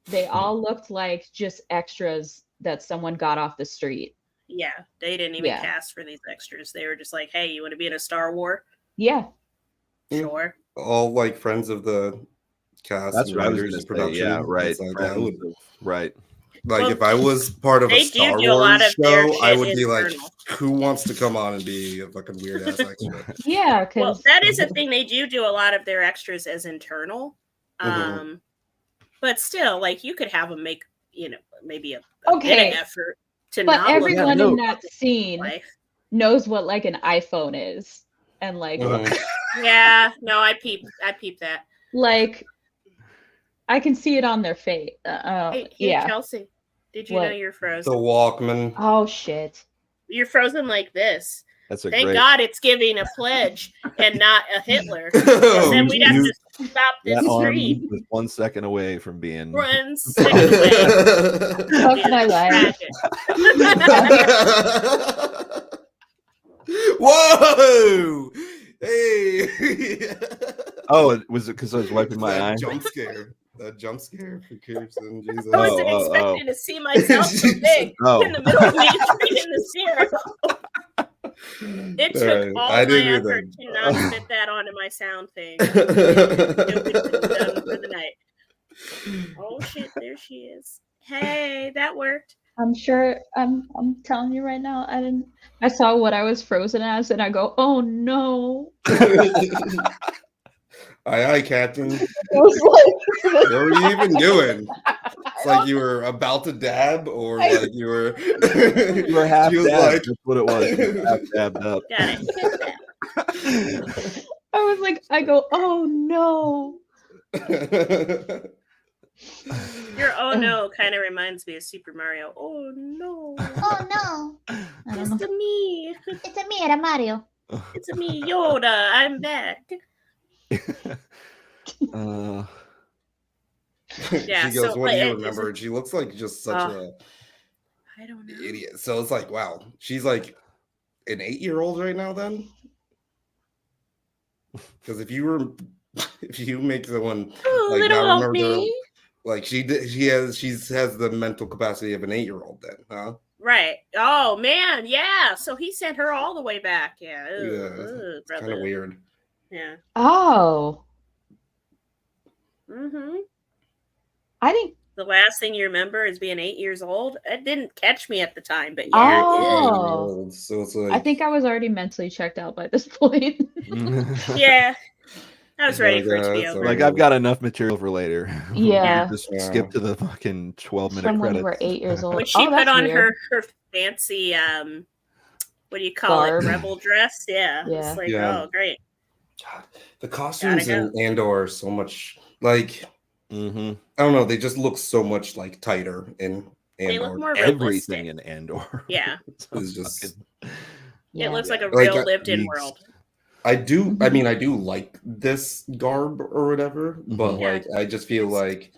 They all looked like just extras that someone got off the street. Yeah, they didn't even cast for these extras. They were just like, hey, you want to be in a Star War? Yeah. Sure. All like friends of the cast. That's and what I was writers, going to production. say. Yeah, right. Like, right. Like if I was part of a Star Wars show, I would be like, who wants to come on and be a fucking weird ass extra? Yeah, well, that is the thing. They do a lot of their extras as internal. But still, like you could have them make, maybe a bit of effort to but not everyone look in that scene knows what like an iPhone is. And like yeah, no, I peep that. Like I can see it on their face. Hey, Chelsea, did you know you're frozen? The Walkman. Oh shit. You're frozen like this. That's a Thank God it's giving a pledge and not a Hitler. And then we'd have to stop this stream. Was 1 second away from being 1 second away. Fuck my life. Whoa! Hey! Oh, was it because I was wiping my eye? Jump scare. That jump scare for Kirsten. Jesus. I wasn't expecting to see myself so big in the middle of me in the stairs. It took all my effort to not fit that onto my sound thing. Done for the night. Oh shit, there she is. Hey, that worked. I'm sure I'm telling you right now, I saw what I was frozen as and I go, oh no. Aye, Captain. What were you even doing? It's like you were about to dab, or like you were half dabbed. Like... That's what it was. Half dabbed up. Got it. I was like, I go, oh no. Your oh no kind of reminds me of Super Mario. Oh no. Oh no. It's a me. It's a me, era Mario. It's a me, Yoda. I'm back. Yeah, she goes, what do you remember? And she looks like just such a I don't know. idiot. So it's like, wow, she's like an 8-year-old right now then? Because if you make someone like now remember like she has the mental capacity of an 8-year-old then, huh? Right. Oh man, yeah. So he sent her all the way back. Yeah. It's kind of weird. Yeah. Oh. I think the last thing you remember is being 8 years old. It didn't catch me at the time, but so it's like... I think I was already mentally checked out by this point. Yeah. I was ready for it to be over. Like I've got enough material for later. Yeah. Just skip to the fucking 12-minute From when credits. you were 8 years old. When she put on her fancy what do you call it? Rebel dress. Yeah. It's like, oh great. God, the costumes in Andor are so much like I don't know, they just look so much like tighter in Andor. They look more everything in Andor. Yeah. It's just it looks like a real lived-in world. I do like this garb or whatever, but like I just feel like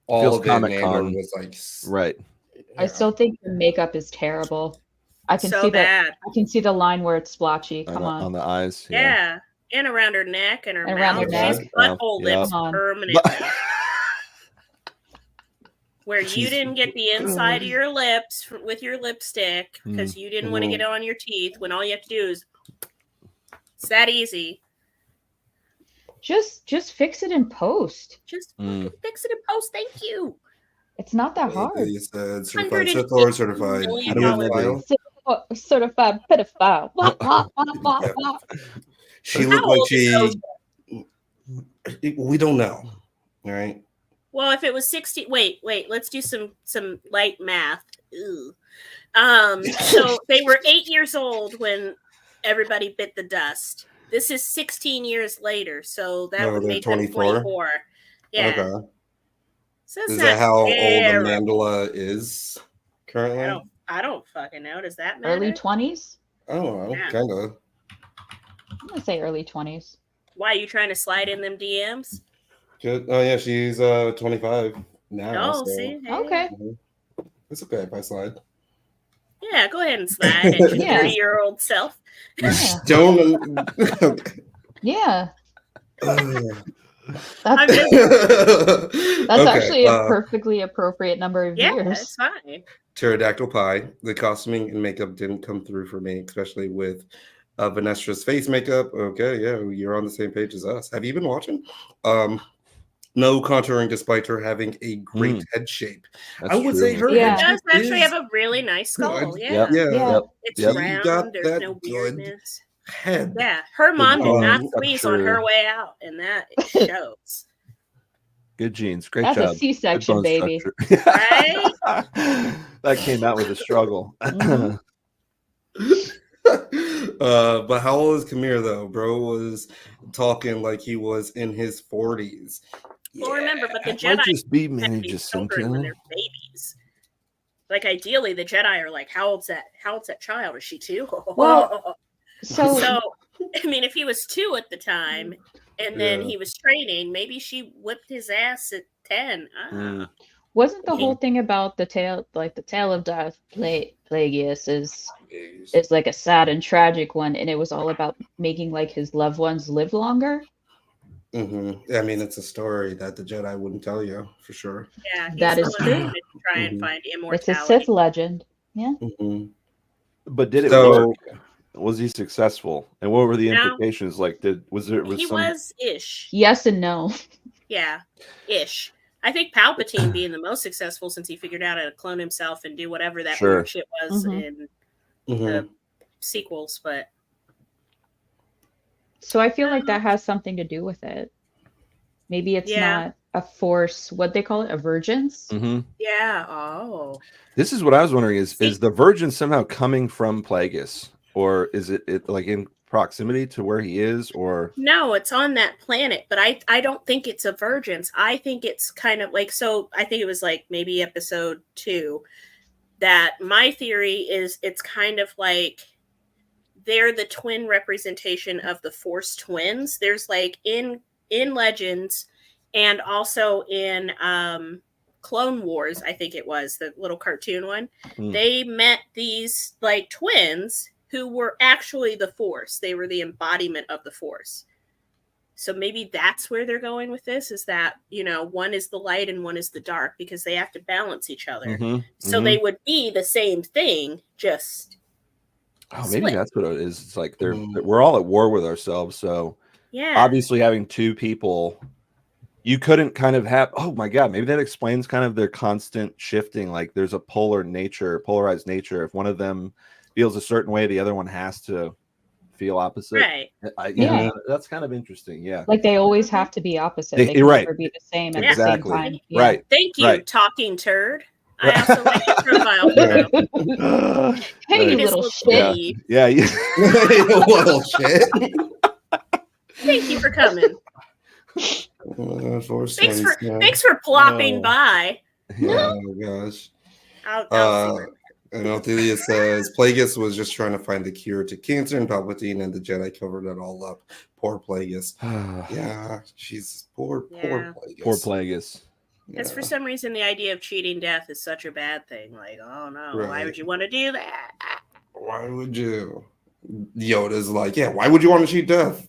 all of it in Andor was like right. I still think the makeup is terrible. I can see that. I can see the line where it's splotchy. Come on the eyes. Yeah. And around her neck and her mouth. Around her neck. She's butthole lips permanently. Where you didn't get the inside of your lips with your lipstick because you didn't want to get it on your teeth when all you have to do is it's that easy. Just fix it in post. Just fix it in post. Thank you. It's not that hard. You said certified Sith Lord, certified pedophile. Certified pedophile. She looked like she. We don't know. All right. Well, if it was 60, wait, let's do some light math. So they were 8 years old when everybody bit the dust. This is 16 years later, so that would they're make them 24? 24. Yeah. Okay. So it's Is not that how old terrible. Amandla is currently? I don't fucking know. Does that matter? Early 20s? I don't know. Yeah. Kind of. I'm gonna say early 20s. Why are you trying to slide in them DMs? Oh yeah, she's 25 now. Oh, so see? Hey. Okay. it's okay if I slide. Yeah, go ahead and slide at your Yeah. 30-year-old self. Yeah. Don't. Yeah. I'm That's, just, that's Okay, actually a perfectly appropriate number of yeah, years. it's fine. Pterodactyl Pie. The costuming and makeup didn't come through for me, especially with Vanessa's face makeup. Okay, yeah, you're on the same page as us. Have you been watching? No contouring despite her having a great head shape. That's I would true. say her Yeah. It head does shape actually is have a really nice skull. good. Yeah. Yeah. Yeah. It's Yep. round. Got There's that no good weirdness. head. Yeah. Her mom did not bone squeeze on structure. her way out, and that shows. Good genes. Great That's job. a C-section, Good bone baby. structure. Right? That came out with a struggle. Mhm. But how old is Kamir though? Bro was talking like he was in his 40s. Well, remember, but the That might Jedi just be have Manny these children when Jacinto. they're babies. Like ideally, the Jedi are like, "How old's that? How old's that child? Is she 2?" Well, So, So, I mean, if he was 2 at the time, and then Yeah. he was training, maybe she whipped his ass at 10. I don't know. wasn't the whole thing about the tale, like the tale of Darth Plagueis is like a sad and tragic one, and it was all about making like his loved ones live longer? I mean, it's a story that the Jedi wouldn't tell you for sure. Yeah, he's That the is one true. who to try and find It's a immortality. Sith legend. Yeah. But did it So- work? Was he successful? And what were the No. implications? Like, He was ish. Yes and no. Yeah, ish. I think Palpatine being the most successful since he figured out how to clone himself and do whatever that Sure. weird shit was Mhm. in the sequels, but So I feel like that has something to do with it. Maybe it's Yeah. not a force, what they call it, a virgins. yeah. Oh, This is what I was wondering: is See- the virgin somehow coming from Plagueis, or is it like in proximity to where he is, or no, it's on that planet, but I don't think it's a virgins. I think it's kind of like, so I think it was like maybe episode 2 that my theory is it's kind of like they're the twin representation of the Force twins. There's like in Legends and also in Clone Wars, I think it was the little cartoon one. They met these like twins who were actually the Force. They were the embodiment of the Force. So maybe that's where they're going with this, is that, you know, one is the light and one is the dark because they have to balance each other. So they would be the same thing, just maybe split. that's what it is. It's like we're all at war with ourselves. So Yeah. obviously having two people, you couldn't kind of have, oh my God, maybe that explains kind of their constant shifting. Like there's a polarized nature. If one of them feels a certain way, the other one has to feel opposite. Right. Yeah. That's kind of interesting. Yeah. Like they always have to be opposite. They- They can right. never be the same at Exactly. the same time. Yeah. Right. Thank you, Right. talking turd. I also like your profile photo. Hey, you It is little little shit. shitty. Yeah. Little shit. Thank you for coming. Thanks for plopping by. Oh gosh. I'll see. And Althelia says Plagueis was just trying to find the cure to cancer, and Palpatine and the Jedi covered it all up. Poor Plagueis. Yeah, she's poor Yeah. Plagueis. Poor Plagueis. Because for some reason the idea of cheating death is such a bad thing. Like, oh no, why Right. would you want to do that? Why would you? Yoda's like, yeah, why would you want to cheat death?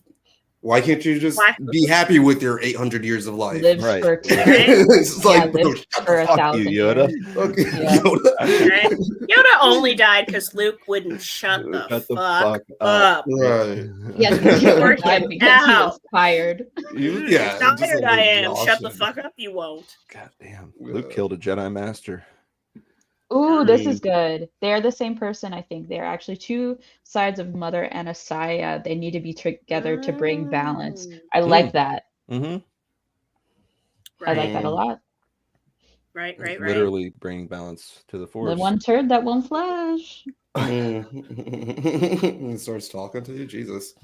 Why can't you just be happy with your 800 years of life? Live Right. for It's like, bro, live for a fuck you, thousand Yoda. years. okay, Yeah. Yoda. Right? Yoda only died because Luke wouldn't shut the fuck up. Right. Yes, Or Yoda died him because he was out. tired. Yeah. How just tired like I am. Shut the exhaustion. fuck up, you won't. God damn. Luke killed a Jedi Master. Ooh, this is good. They're the same person, I think. They're actually two sides of mother and a saya. They need to be together to bring balance. I like that. Mm-hmm. I like that a lot. Right. Literally bringing balance to the Force. The one turd that won't flash. He starts talking to you, Jesus.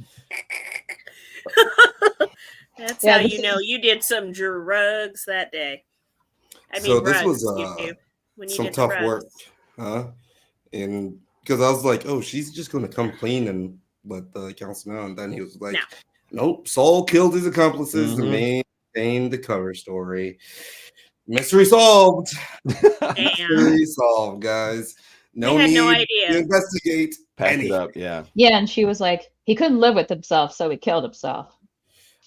That's Yeah, how this you know is- you did some drugs that day. I So mean, this rugs, was, you two. When you some did the tough rugs. work, huh? And because I was like, oh, she's just going to come clean and let the council know. And then he was like, nope, Saul killed his accomplices and maintained the cover story. Mystery solved. Mystery solved, guys. No had need no to idea. investigate. Pack it up, yeah. Yeah, and she was like, he couldn't live with himself, so he killed himself.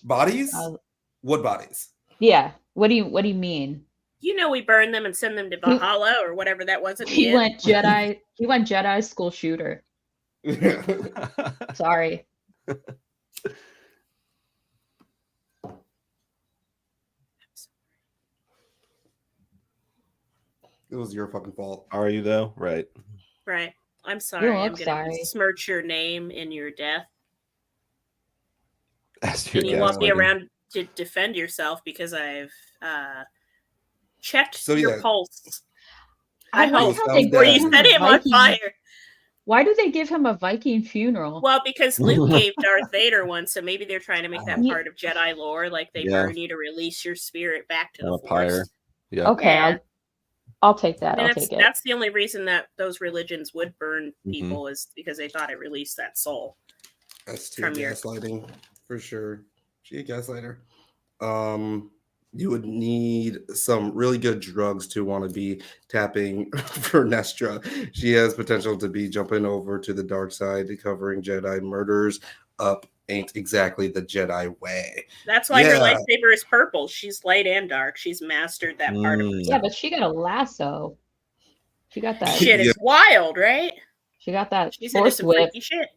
Bodies? What bodies? Yeah. What do you mean? You know, we burn them and send them to Valhalla or whatever that was at the He end. went Jedi. He went Jedi school shooter. Sorry. It was your fucking fault. Are you though? Right. Right. I'm sorry. I'm look going sorry. to smirch your name in your death. That's And you won't be around to defend yourself because I've checked your pulse. I hope. Or you set him on fire. Why do they give him a Viking funeral? Well, because Luke gave Darth Vader one, so maybe they're trying to make that part of Jedi lore, like they burn you to release your spirit back to the Force. Yeah. Okay, Yeah. I'll take that. And I'll take it. that's the only reason that those religions would burn people is because they thought it released that soul. That's too gaslighting for sure. She a gaslighter. You would need some really good drugs to want to be tapping for Nestra. She has potential to be jumping over to the dark side, covering Jedi murders up. Ain't exactly the Jedi way. That's why her lightsaber is purple. She's light and dark. She's mastered that part of herself. Yeah, but she got a lasso. She got that shit. Is wild, right? She got that She's Force into some whip. freaky shit.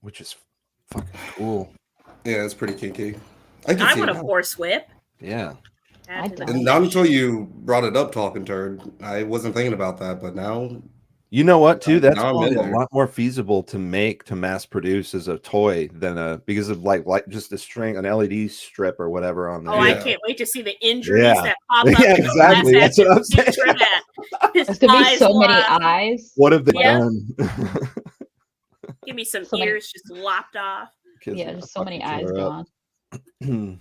Which is fucking cool. Yeah, it's pretty kinky. I want a Force whip. Yeah. And not until you brought it up, talking turd, I wasn't thinking about that, but now. You know what, too? That's now probably a lot more feasible to mass produce as a toy than because of like just a string, an LED strip or whatever on there. Oh, I can't wait to see the injuries that pop up. Yeah, exactly. That's what I'm saying. There's gonna be so many eyes. What have they done? Give me some ears just lopped off. Yeah, there's so many eyes gone. They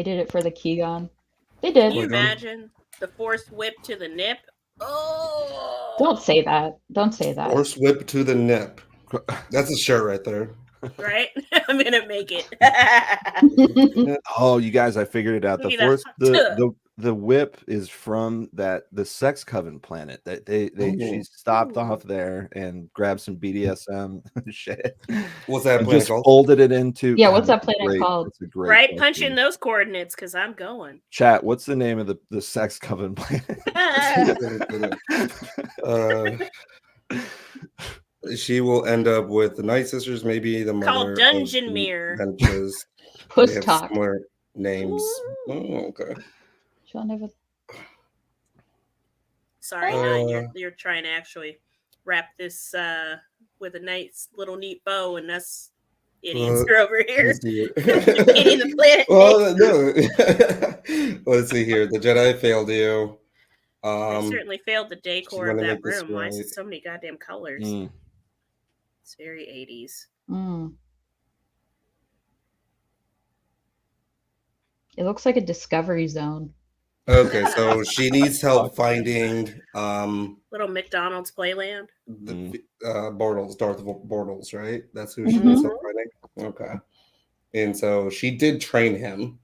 did it for the Keygon. They did. Can you imagine the Force whip to the nip? Oh! Don't say that. Don't say that. Force whip to the nip. That's a shirt right there. Right? I'm gonna make it. Oh, you guys, I figured it out. The Force, the whip is from the sex coven planet. That she stopped off there and grabbed some BDSM shit. What's that planet just called? Folded it into. Yeah, what's that planet called? It's a great Right, question. punch in those coordinates because I'm going. Chat. What's the name of the sex coven planet? She will end up with the Night Sisters, maybe the mother called Dungeon Mirror. Puss have talk. similar names. Oh, okay. She'll never. Sorry, no, you're trying to actually wrap this with a nice little neat bow, and us idiots are over here hitting the planet. Well, no. Let's see here. The Jedi failed you. I certainly failed the decor of gonna that make this room. Why is right. it so many goddamn colors? It's very 80s. It looks like a discovery zone. Okay, so she needs help finding Little McDonald's playland. the Bortles, Darth Bortles, right? That's who she needs help finding. Okay, and so she did train him.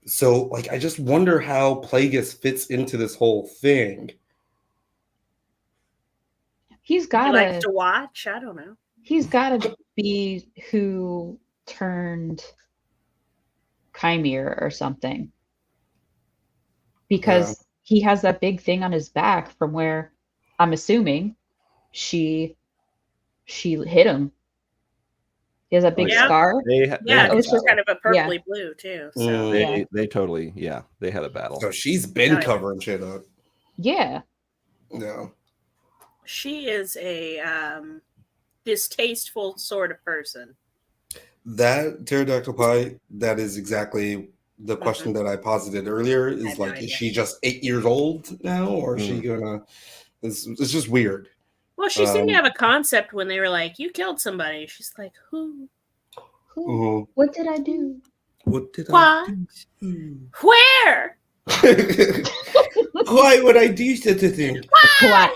So like, I just wonder how PLAGUEIS fits into this whole thing. He's got to watch. I don't know. He's got to be who turned Chimera or something, because he has that big thing on his back from where I'm assuming she hit him. He has a big scar. It's kind of a purpley blue too. So they totally they had a battle. So she's been covering shit up. Yeah. No. She is a distasteful sort of person. That pterodactyl pie, that is exactly the question that I posited earlier. Is like, is she just 8 years old now, or is she gonna? It's just weird. Well, she seemed to have a concept when they were like, "You killed somebody." She's like, "Who? Who? What did I do? What did What? I do? Where? Why would I do such a thing? Why?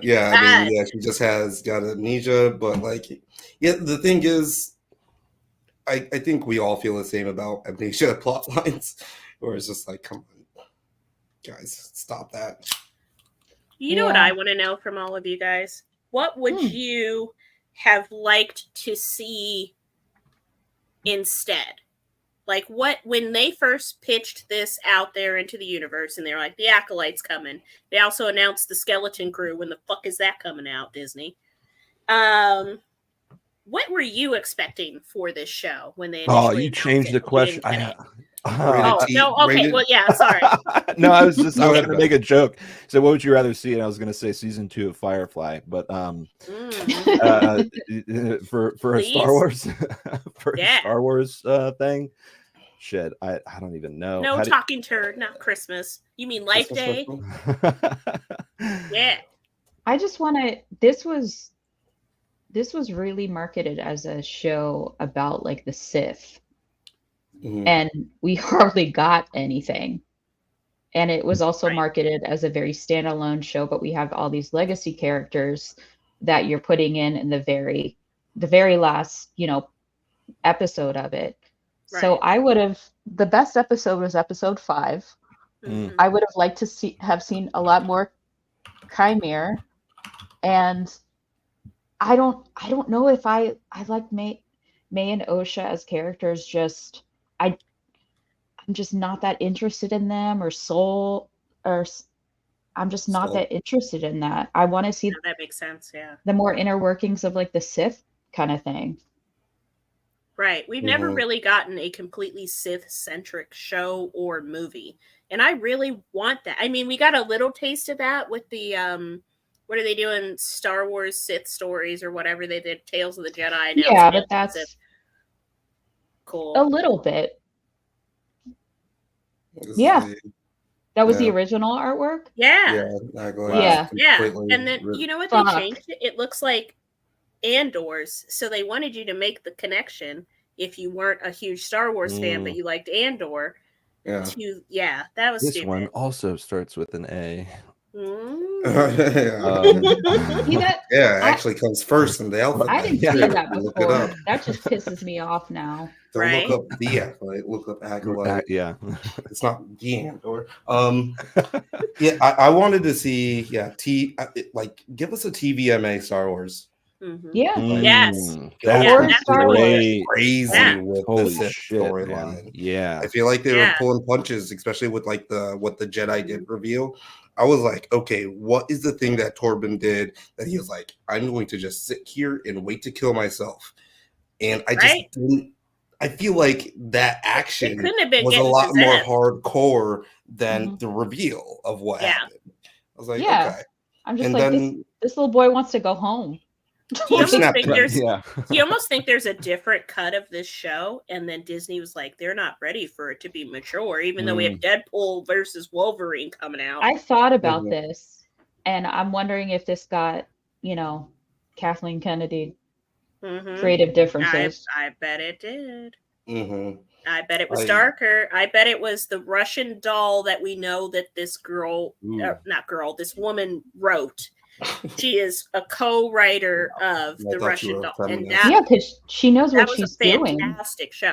Yeah, I mean, yeah, she just has got amnesia, but like, yeah, the thing is, I think we all feel the same about amnesia plot lines, where it's just like, come on, guys, stop that. You know what I want to know from all of you guys? What would you have liked to see instead? Like, what, when they first pitched this out there into the universe and they're like, the Acolyte's coming. They also announced the Skeleton Crew. When the fuck is that coming out, Disney? What were you expecting for this show when they initially you changed the question. Okay. Well, yeah, sorry. No, I was going to make a joke. So what would you rather see? And I was going to say season 2 of Firefly, but for a Star Wars Star Wars thing, shit, I don't even know. No talking turd, not Christmas. You mean Life Day? Yeah. I just want to. This was really marketed as a show about like the Sith. And we hardly got anything. And it was also marketed as a very standalone show, but we have all these legacy characters that you're putting in the very last, episode of it. Right. So I would have, the best episode was episode 5. I would have liked to have seen a lot more Chimera. And I don't know if I like Mae and Osha as characters. I'm just not that interested in them, or Soul, or I'm just not that interested in that. I want to see that makes sense. Yeah, the more inner workings of like the Sith kind of thing. Right. We've never really gotten a completely Sith-centric show or movie, and I really want that. I mean, we got a little taste of that with the what are they doing? Star Wars Sith Stories or whatever they did, Tales of the Jedi. Yeah, but that's cool. A little bit. Yeah. That was the original artwork? Yeah. Yeah. And then, you know what? They changed it. It looks like Andor's. So they wanted you to make the connection if you weren't a huge Star Wars fan, but you liked Andor. Yeah. That was this stupid. one also starts with an A. Actually comes first in the alphabet. I didn't see that before. That just pisses me off now. Don't look up the Acolyte. Look up Acolyte. It's not the Andor. I wanted to see give us a TVMA Star Wars. Yes. That's Star Wars. Crazy with the Sith shit, storyline. Yeah, I feel like they were pulling punches, especially with like what the Jedi did reveal. I was like, okay, what is the thing that Torben did that he was like, I'm going to just sit here and wait to kill myself? And I just didn't. I feel like that action was a lot more hardcore than the reveal of what happened. I was like, okay. I'm just this little boy wants to go home. You almost think there's a different cut of this show, and then Disney was like, they're not ready for it to be mature, even though we have Deadpool versus Wolverine coming out. I thought about this, and I'm wondering if this got, Kathleen Kennedy creative differences. I bet it did. I bet it was darker. I bet it was the Russian doll that we know that this this woman wrote. She is a co-writer of the Russian doll, and because she knows what she's doing. Fantastic show.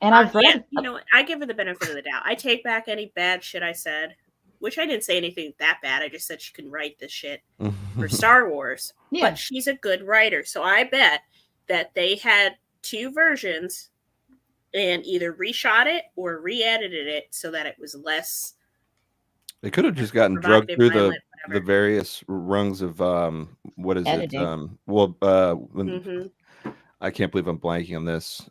And I've read, I give her the benefit of the doubt. I take back any bad shit I said, which I didn't say anything that bad. I just said she can write this shit for Star Wars. But she's a good writer, so I bet that they had 2 versions and either reshot it or re-edited it so that it was less. They could have just gotten drugged through the various rungs of what is editing. it? I can't believe I'm blanking on this.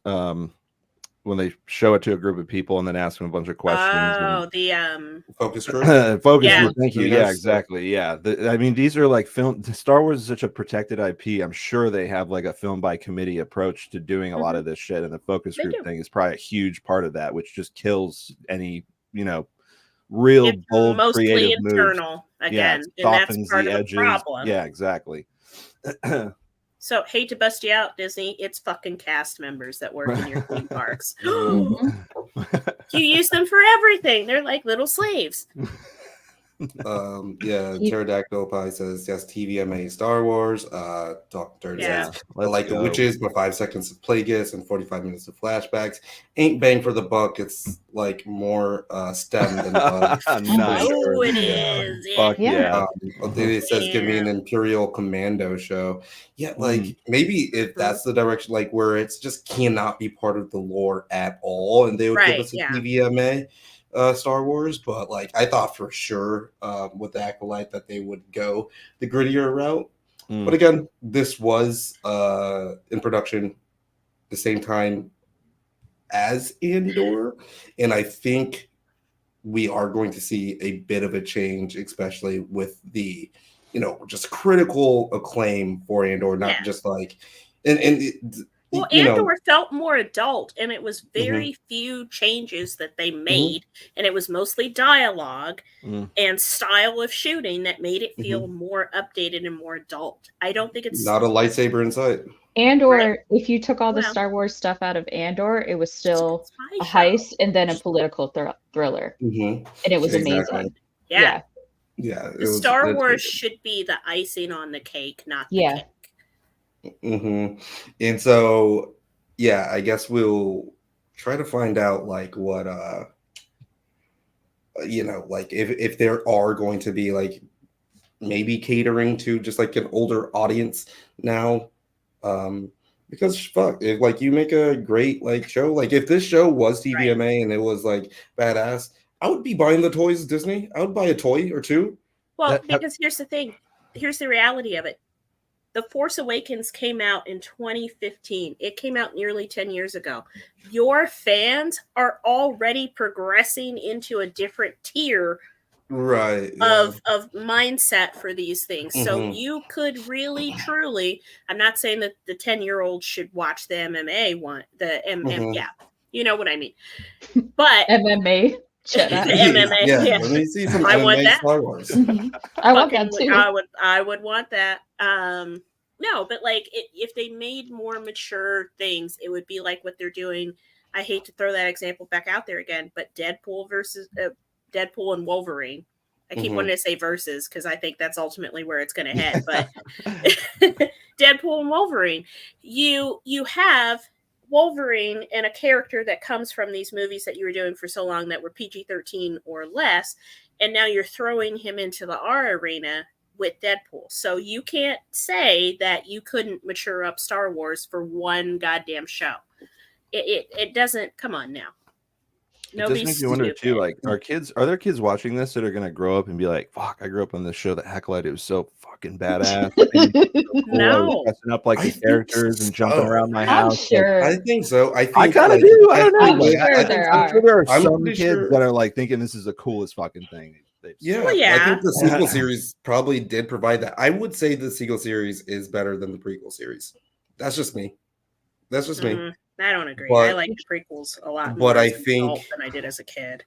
when they show it to a group of people and then ask them a bunch of questions. Oh, and, the Focus group. focus Yeah. group. Thank you. Yeah, exactly. Yeah. I mean, these are like film. Star Wars is such a protected IP. I'm sure they have like a film by committee approach to doing a lot of this shit, and the focus They group do. thing is probably a huge part of that, which just kills any real it's bold mostly creative moves. internal again, it and that's softens part the of the edges. problem. Yeah, exactly. So, hate to bust you out, Disney. It's fucking cast members that work in your theme parks. Mhm. You use them for everything. They're like little slaves. Pterodactyl Pie says yes. TVMA Star Wars. Doctor Yeah. says I like the witches, but 5 seconds of Plagueis and 45 minutes of flashbacks ain't bang for the buck. It's like more STEM than bug. Nice. Oh, it is. Fuck yeah. It says give me an Imperial Commando show. Yeah, like maybe if that's the direction, like where it's just cannot be part of the lore at all, and they would give us a TVMA. Star Wars, but like I thought for sure with the Acolyte that they would go the grittier route. But again, this was in production the same time as Andor, and I think we are going to see a bit of a change, especially with the just critical acclaim for Andor, not just like well, Andor felt more adult, and it was very few changes that they made, and it was mostly dialogue and style of shooting that made it feel more updated and more adult. I don't think it's not a lightsaber in sight. Andor, if you took all the Star Wars stuff out of Andor, it was still a heist and then a political thriller, and it was amazing. Yeah. Star Wars amazing. should be the icing on the cake, not the cake. And so I guess we'll try to find out like what like if there are going to be like maybe catering to just like an older audience now, because fuck, if like you make a great like show, like if this show was TVMA and it was like badass, I would be buying the toys. Disney, I would buy a toy or two. Well, because here's the thing, here's the reality of it. The Force Awakens came out in 2015. It came out nearly 10 years ago. Your fans are already progressing into a different tier of mindset for these things. So you could really, truly, I'm not saying that the 10-year-olds should watch the MMA one, the you know what I mean. But MMA. The MMA, let me see some MMA Star Wars. I want that too. I would want that. No, but like if they made more mature things, it would be like what they're doing. I hate to throw that example back out there again, but Deadpool versus Deadpool and Wolverine. I keep wanting to say versus because I think that's ultimately where it's going to head. But Deadpool and Wolverine, you have Wolverine and a character that comes from these movies that you were doing for so long that were PG-13 or less, and now you're throwing him into the R arena with Deadpool. So you can't say that you couldn't mature up Star Wars for one goddamn show. It doesn't. Come on now. It does make you wonder too, like, are there kids watching this that are gonna grow up and be like, fuck, I grew up on this show, The Acolyte, it was so fucking badass. No. Dressing up like the characters and jumping around my house. Sure. I think so. I kind of do. I don't know. I'm sure there are. I'm sure there are some kids that are like thinking this is the coolest fucking thing. I think the sequel series probably did provide that. I would say the sequel series is better than the prequel series. That's just me. I don't agree. I like the prequels a lot more as an adult than I did as a kid.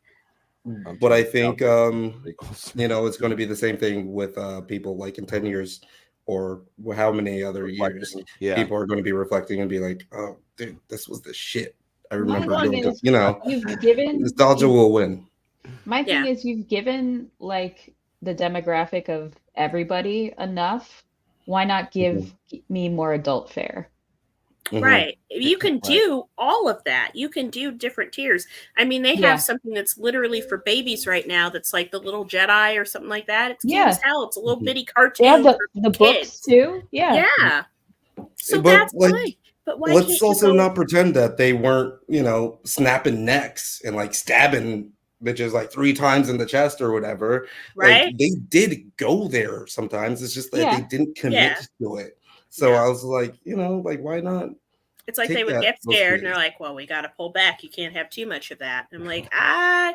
But I think it's going to be the same thing with people like in 10 years or how many other years people are going to be reflecting and be like, oh dude, this was the shit. I remember nostalgia will win. My thing is you've given like the demographic of everybody enough. Why not give me more adult fare? Right. You can do all of that. You can do different tiers. I mean, they have something that's literally for babies right now that's like the little Jedi or something like that. It's cute as hell. It's a little bitty cartoon. Yeah, the kids. books too. Yeah. Yeah. So that's fine. But why let's also not pretend that they weren't, snapping necks and like stabbing bitches like 3 times in the chest or whatever. Right. Like, they did go there sometimes. It's just that they didn't commit to it. So I was like, like, why not? It's like Take they would that, get those scared and they're kids. like, well, we got to pull back. You can't have too much of that. I'm like, I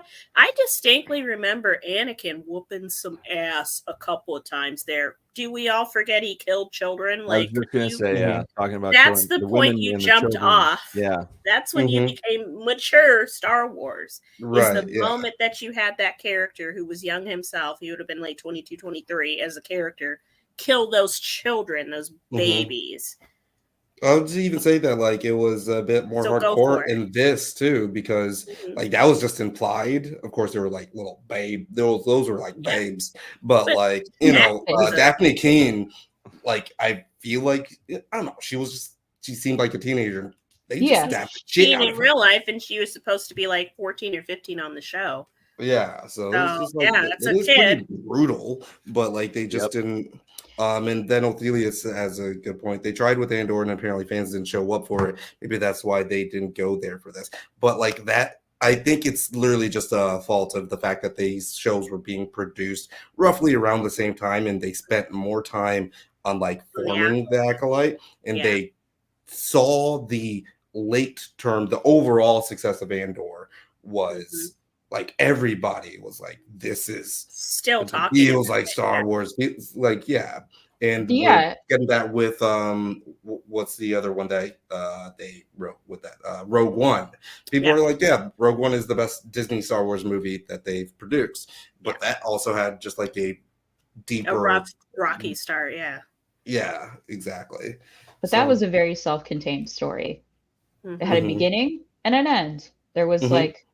distinctly remember Anakin whooping some ass a couple of times there. Do we all forget he killed children? I was Like, just gonna say, yeah, talking about that's killing the the point women you and the jumped children. off. Yeah, That's when you Mhm. became mature Star Wars. Is Right. the Yeah. moment that you had that character who was young himself, he would have been like 22, 23 as a character, kill those children, those babies. I would even say that like it was a bit more So go for hardcore it. in this too, because like that was just implied. Of course, they were like little babe. Those were like Yeah. babes, but But like you know, Daphne was a- Daphne Keane, like I feel like I don't know, she seemed like a teenager. They just Yeah. stabbed the shit Teen out in of her. real life, and she was supposed to be like 14 or 15 on the show. Yeah, so it's So, just like yeah, that's it a is pretty kid. brutal, but like they just didn't. And then Ophelia has a good point. They tried with Andor, and apparently fans didn't show up for it. Maybe that's why they didn't go there for this. But like that, I think it's literally just a fault of the fact that these shows were being produced roughly around the same time, and they spent more time on like forming the Acolyte, and they saw the late term, the overall success of Andor was like everybody was like, this is Still it talking. feels like Star Wars. It's like, yeah. And Yeah. we're getting that with what's the other one that they wrote with that? Rogue One. People are like, yeah, Rogue One is the best Disney Star Wars movie that they've produced. But that also had just like a deeper rocky start, yeah. Yeah, exactly. But that was a very self-contained story. It had a beginning and an end. There was like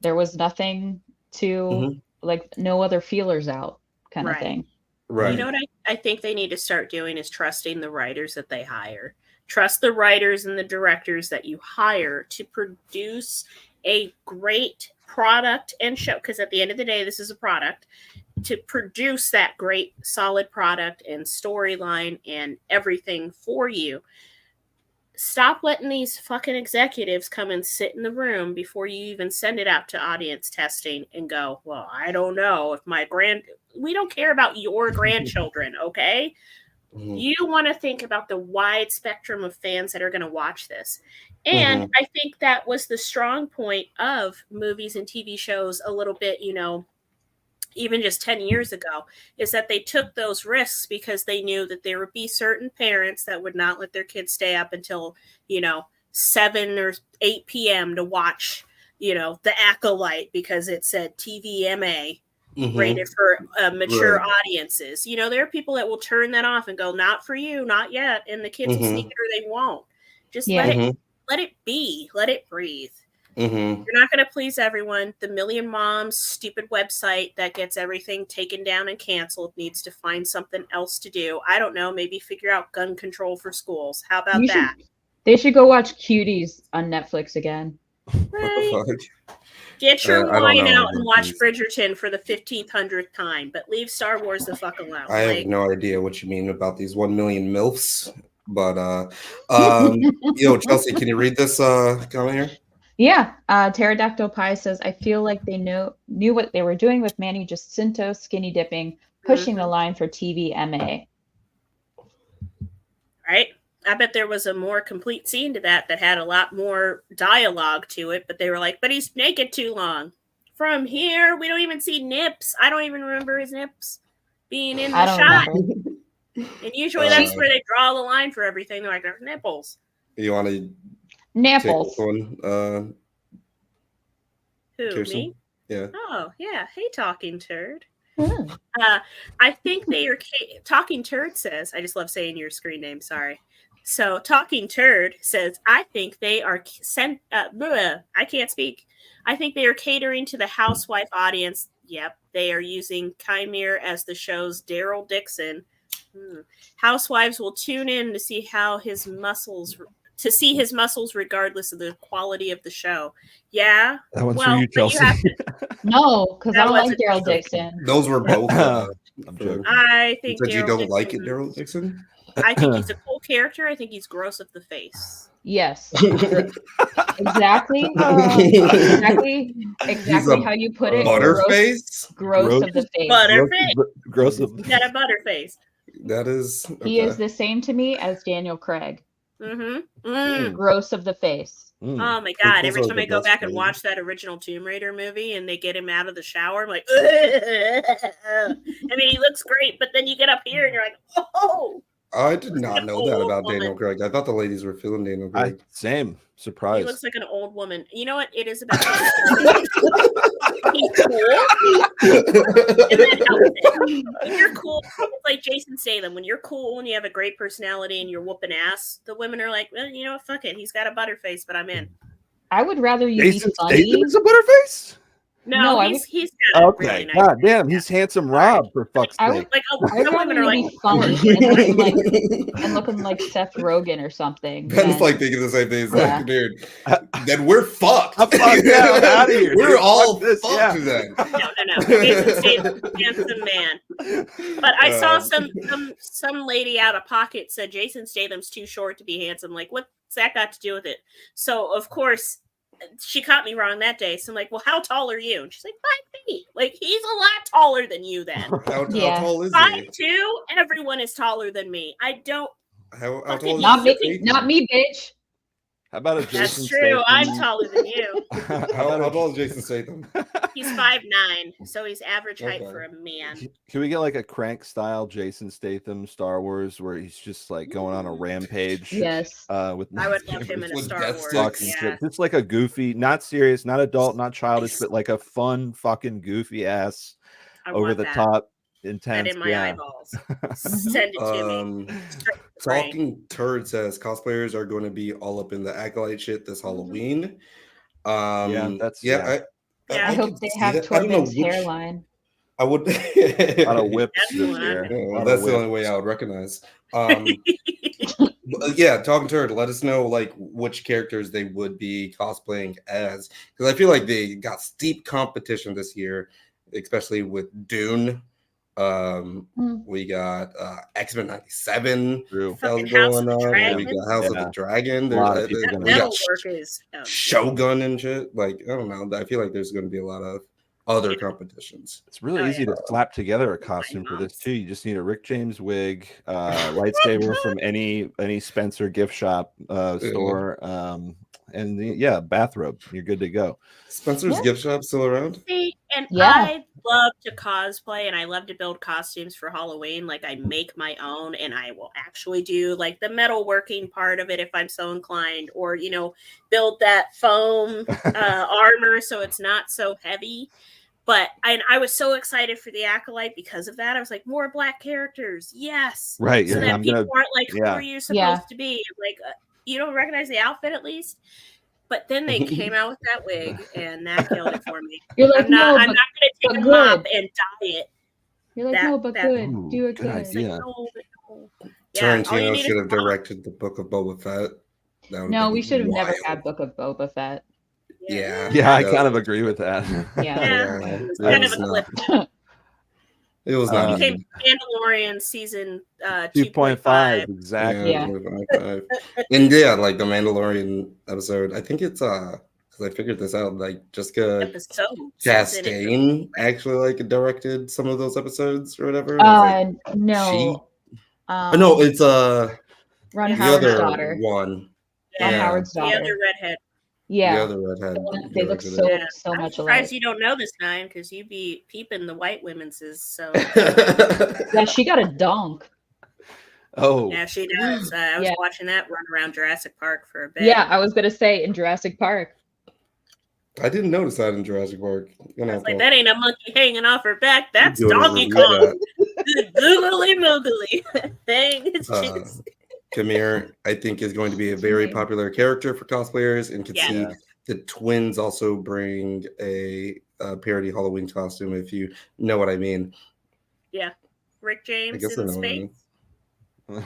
there was nothing to like no other feelers out kind of thing. Right. You know what I think they need to start doing is trusting the writers that they hire. Trust the writers and the directors that you hire to produce a great product and show. Because at the end of the day, this is a product. To produce that great, solid product and storyline and everything for you. Stop letting these fucking executives come and sit in the room before you even send it out to audience testing and go, well, I don't know if we don't care about your grandchildren, okay? You want to think about the wide spectrum of fans that are going to watch this. And I think that was the strong point of movies and TV shows a little bit, you know, even just 10 years ago, is that they took those risks because they knew that there would be certain parents that would not let their kids stay up until, you know, 7 or 8 p.m. to watch, you know, the Acolyte because it said TVMA rated for mature audiences. You know, there are people that will turn that off and go, not for you, not yet. And the kids will sneak it or they won't. Just let it be, let it breathe. You're not going to please everyone. The Million Moms stupid website that gets everything taken down and canceled needs to find something else to do. I don't know. Maybe figure out gun control for schools. How about that? They should go watch Cuties on Netflix again. Right. Get your I don't wine know out and watch Bridgerton for the 1500th time, but leave Star Wars the fuck alone. I have no idea what you mean about these 1 million MILFs, but yo, Chelsea, can you read this comment here? Yeah, Pterodactyl Pie says, I feel like they knew what they were doing with Manny Jacinto skinny dipping, pushing the line for TVMA. Right? I bet there was a more complete scene to that had a lot more dialogue to it, but they were like, but he's naked too long. From here, we don't even see nips. I don't even remember his nips being in the shot. And usually that's where they draw the line for everything. They're like, there's nipples. You want to nipples? Take one, Who, Kirsten? me? Yeah. Oh, yeah. Hey, Talking Turd. I think they are Talking Turd says, I just love saying your screen name, sorry. So Talking Turd says, I think they are I can't speak. I think they are catering to the housewife audience. Yep, they are using Chimere as the show's Daryl Dixon. Housewives will tune in to see his muscles regardless of the quality of the show. Yeah. That one's for you, Chelsea. No, because I don't like Daryl Dixon. Those were both. I think you don't like it, Daryl Dixon? I think he's a cool character. I think he's gross of the face. Yes. Exactly how you put it. Butterface? Gross of the face. Butterface? Gross of the face. Got a butterface. That is. Okay. He is the same to me as Daniel Craig. Gross of the face. Oh my god! Prequels Every are time the I go best back and thing. watch that original Tomb Raider movie, and they get him out of the shower, I'm like, I mean, he looks great, but then you get up here and you're like, oh. I did not know that about Daniel Craig. I thought the ladies were feeling Daniel Craig. Same. He Surprise. looks like an old woman. You know what? It is about he's cool. And then outfit. When you're cool, it's like Jason Statham. When you're cool and you have a great personality and you're whooping ass, the women are like, well, you know what? Fuck it. He's got a butterface, but I'm in. I would rather you Jason be funny. Statham is a butterface? No, No, he's got a Okay. really nice. God damn, he's handsome Rob, for fuck's I sake. would- Like I'd some rather women are you like, be funny and looking like Seth Rogen or something. Ben's than- like thinking the same thing. He's Yeah. like, dude, then we're fucked. I'm fucked. Yeah, I'm outta here, We're dude. all Fuck this, fucked yeah. then. no. Jason Statham, handsome man. But I saw some lady out of pocket said Jason Statham's too short to be handsome. Like, what's that got to do with it? So of course she caught me wrong that day. So I'm like, well, how tall are you? And she's like, 5 feet. Like, he's a lot taller than you then. How Yeah. tall is he? 5'2", everyone is taller than me. I don't. How Fucking tall Not is me, not me, bitch. How about a Jason That's true. Statham? I'm taller than you. How tall is Jason Statham? He's 5'9", so he's average height Okay. for a man. Can we get like a crank style Jason Statham Star Wars where he's just like going on a rampage? Yes. With I would love him in a With Star death Wars. sticks. fucking Yeah. shit. Just like a goofy, not serious, not adult, not childish, but like a fun fucking goofy ass I over want the that. top That intense. in my Yeah. eyeballs. Send it to me. Straight to the brain. Talking Turd says cosplayers are going to be all up in the Acolyte shit this Halloween. that's- I I hope could they see have that. I don't know Torben's which- hairline. I would. A lot of whips That's this the one I year. think. A Yeah, lot of that's the whips. only way I would recognize. But, yeah, Talking Turd, let us know like which characters they would be cosplaying as, because I feel like they got steep competition this year, especially with Dune. We got X-Men 97 True. that was Fucking House going of the on. Dragon. We got House of Yeah. the Dragon. A lot of There's, people That gonna we metal got work is Shogun and shit. Like, I don't know. I feel like there's going to be a lot of other competitions. It's really Oh, easy yeah. to slap together a costume for this too. You just need a Rick James wig, lightsaber from any Spencer gift shop store, and bathrobe. You're good to go. Spencer's Yeah. gift shop still around? See, and Yeah. I love to cosplay and I love to build costumes for Halloween. Like, I make my own and I will actually do like the metalworking part of it if I'm so inclined, or, you know, build that foam armor so it's not so heavy. But I was so excited for the Acolyte because of that. I was like, more black characters. Yes. Right. So Yeah, that I'm people gonna. aren't like, who yeah. are you supposed Yeah. to be? Like, you don't recognize the outfit at least? But then they came out with that wig, and that killed it for me. You're like, I'm not no, going to take but a mop good. and dye it. You're like, that- no, but that- good. Ooh, Do it good good. It's like, idea. no, but no. Yeah, all you Tarantino need is should have a mop. directed the Book of Boba Fett. That would've No, been we should have never wild. had Book of Boba Fett. Yeah. Yeah, I that- kind of agree with that. Yeah. Yeah, Yeah, it was it kind of was a not- clip. It was not. Um, Became Mandalorian season 2.5 2.5. exactly. Yeah. 2.55. And yeah, like the Mandalorian episode, I think it's because I figured this out, like Jessica Episode. Chastain actually like directed some of those episodes or whatever. And I was like, No. no, it's Ron the the Howard's other daughter. one. Ron Yeah. Howard's The daughter. other redhead. The Yeah. other redhead. They look directed so Yeah. so I'm much surprised alike. you don't know this, Nine, because you be peeping the white women's. So it. Yeah, she got a donk. Oh, yeah, she does. I was Yeah. watching that run around Jurassic Park for a bit. Yeah, I was gonna say in Jurassic Park. I didn't notice that in Jurassic Park. I was like, that ain't a monkey hanging off her back. That's Doing a Donkey review of Kong. Googly moogly. Thing. It's just- Kamir, I think, is going to be a very popular character for cosplayers, and can Yeah. see the twins also bring a parody Halloween costume, if you know what I mean. Rick James guess I in know what I space. mean.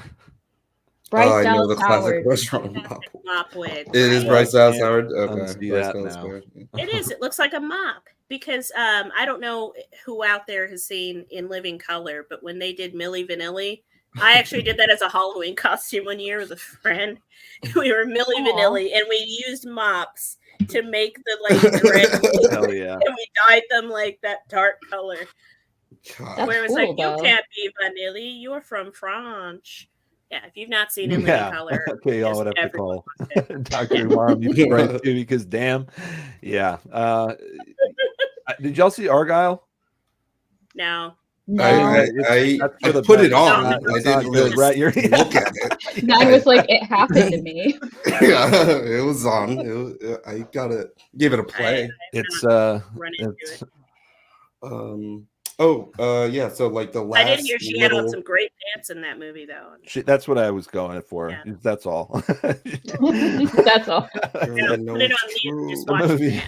Bryce I know Dallas the classic Howard. restaurant mop. Classic mop wig. It is right? Bryce Dallas Yeah. Howard. Unsee Okay, Bryce that Dallas now. Howard. It is. It looks like a mop because I don't know who out there has seen In Living Color, but when they did Milli Vanilli, I actually did that as a Halloween costume one year with a friend. We were Milli Aw. Vanilli, and we used mops to make the like dread, hell yeah. and we dyed them like that dark color. God. That's Where it was cool, like, though. you can't be Vanilli, you're from France. Yeah, if you've not seen In Living Color, okay, y'all just would have to everyone call watch it. Dr. Umar right too, because damn, yeah. Did y'all see Argyle? No. No, I the put it best. on. It's I not didn't good, really right? You're look at it. mine was like it happened to me. Yeah, it was on. I gotta give it a play. It's run into it's it. Yeah. So like the I did last hear she had on little, some great pants in that movie, though. that's what I was going for. Yeah. That's all. That's all. Put it on mute. Just The watch movie.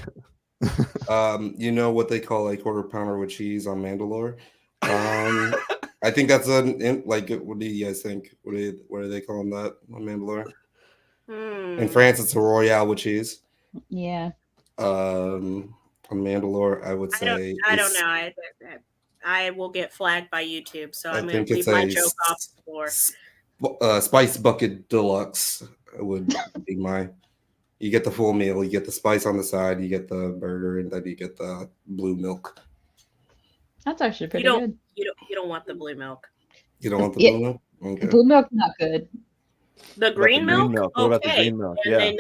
it. you know what they call a quarter pounder with cheese on Mandalore? I think that's like. What do you guys think? What do they call that on Mandalore? In France, it's a Royale with cheese. Yeah. On Mandalore, I would say I don't know. I will get flagged by YouTube, so I'm going think to leave it's my a joke off the floor. Spice bucket deluxe would be my. You get the full meal. You get the spice on the side. You get the burger, and then you get the blue milk. That's actually pretty You good. don't want the blue milk. You don't want the blue milk? Okay. Blue milk not good. The green milk? What about the green milk? And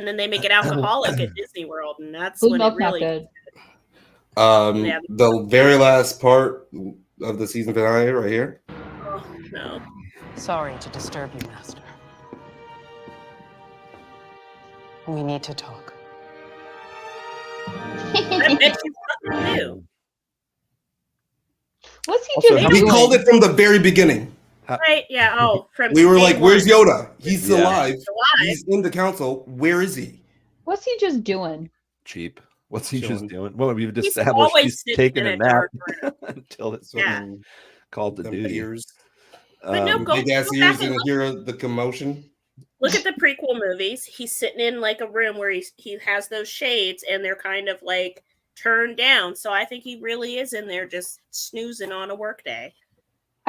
then they make it alcoholic at Disney World, and that's Blue when milk it really not good. The very last part of the season finale right here. Oh, no. Sorry to disturb you, Master. We need to talk. I bet you fucking do. What's he Also, just how We doing? called it from the very beginning. Right? Yeah. Oh, from We were day like, "Where's one. Yoda? He's alive. He's alive. He's in the council. Where is he?" What's he just doing? Cheap. What's he just Chilling. doing? Well, we've He's established always he's sitting taking in a a nap dark room. until it's Yeah. called to Them duty. ears. But no, go Big ass back ears and and hear the commotion. look at the prequel movies. He's sitting in like a room where he has those shades, and they're kind of like turned down. So I think he really is in there just snoozing on a workday.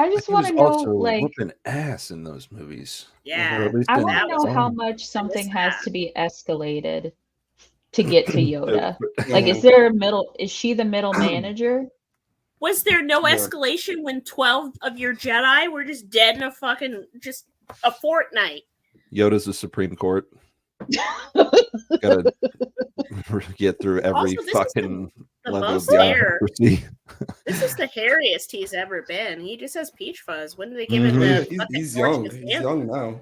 I just He want was to know, also like, whooping ass in those movies. Yeah. Or at least I in want to that know was how some. much something missed has that. to be escalated to get to Yoda. Like, is there a middle? Is she the middle manager? Was there no Yeah. escalation when 12 of your Jedi were just dead in just a fortnight? Yoda's the Supreme Court. Gotta get through every Also, this is fucking the level of most hair. bureaucracy. This is the hairiest he's ever been. He just has peach fuzz. When did they give him the fucking He's torch young. to He's stand? young now.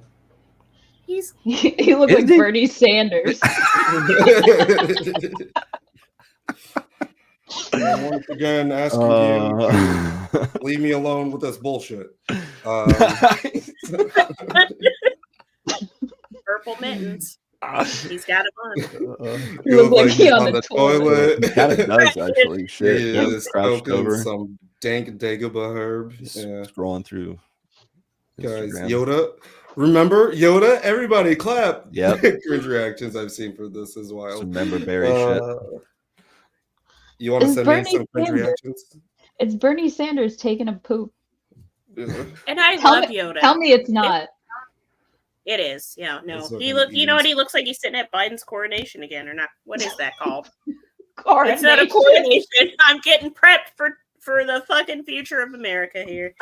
He looked Is like he? Bernie Sanders. Once again, asking you, leave me alone with this bullshit. Purple mittens. He's got him on. He looked like he on the toilet. He kind of does actually. Shit, He yeah, is crouched smoking over, some dank Dagobah herb. just Yeah. scrolling through. Guys, Instagram. Yoda. Remember Yoda? Everybody clap. Yep. Cringe reactions I've seen for this as wild. Some member berry shit. You want to It's send me Bernie some cringe Sanders. reactions? It's Bernie Sanders taking a poop. Yeah. And I Tell love me, Yoda. tell me it's not. It is. Yeah, no. That's what He he look. You know is. what? He looks like he's sitting at Biden's coronation again, or not? What is that called? Coronation. It's not a coronation. I'm getting prepped for the fucking future of America here.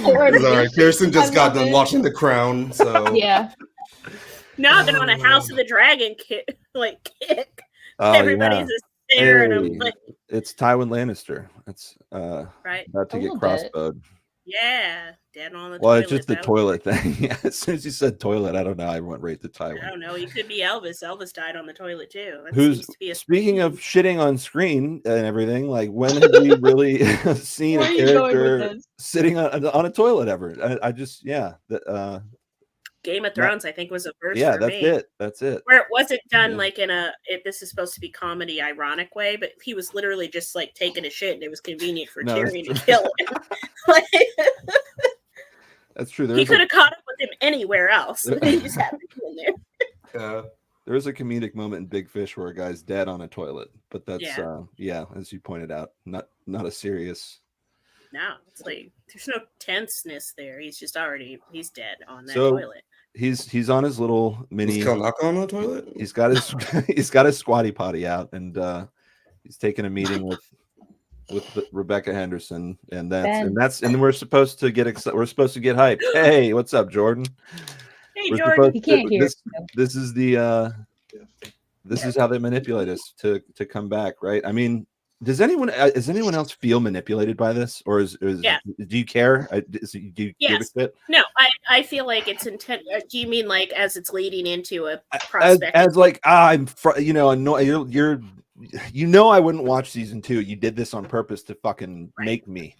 Sorry, Kirsten just I got love done it. watching The Crown, so Yeah. Now they're on a House of the Dragon kick. Oh, Everybody's yeah. just staring at him. Hey, Like, it's Tywin Lannister. It's right? about to A get little bit. crossbowed. Yeah, dead on the Well, toilet. it's just the though. toilet thing. Yeah, as soon as you said toilet, I don't know. I went right to I Tywin. don't know. He could be Elvis. Elvis died on the toilet too. That Who's seems to be a speaking of shitting on screen and everything? Like, when have we really seen Where a are you going with character this? sitting on a toilet ever? I just Game of Thrones. I think was a first. yeah, for that's me. it. That's it. Where it wasn't done Yeah. like in this is supposed to be comedy ironic way, but he was literally just like taking a shit and it was convenient for No, Tyrion to kill him. Like, That's true. he could have caught up with him anywhere else. But he just happened to be in there. There is a comedic moment in Big Fish where a guy's dead on a toilet, but that's Yeah. as you pointed out, not a serious. No, it's like there's no tenseness there. He's just he's dead on that So, toilet. He's on his little mini. is Kalnaka on the toilet? He's got his he's got his squatty potty out, and he's taking a meeting with with Rebecca Henderson, and Ben. and we're supposed to get hyped. Hey, what's up, Jordan? Hey, We're Jordan. He can't hear. This is how they manipulate us to come back, right? I mean, does anyone else feel manipulated by this, or do you care? Do you give a shit? No, I feel like it's intent. Do you mean like as it's leading into a prospect? As like I'm, you're I wouldn't watch season 2. You did this on purpose to fucking make me.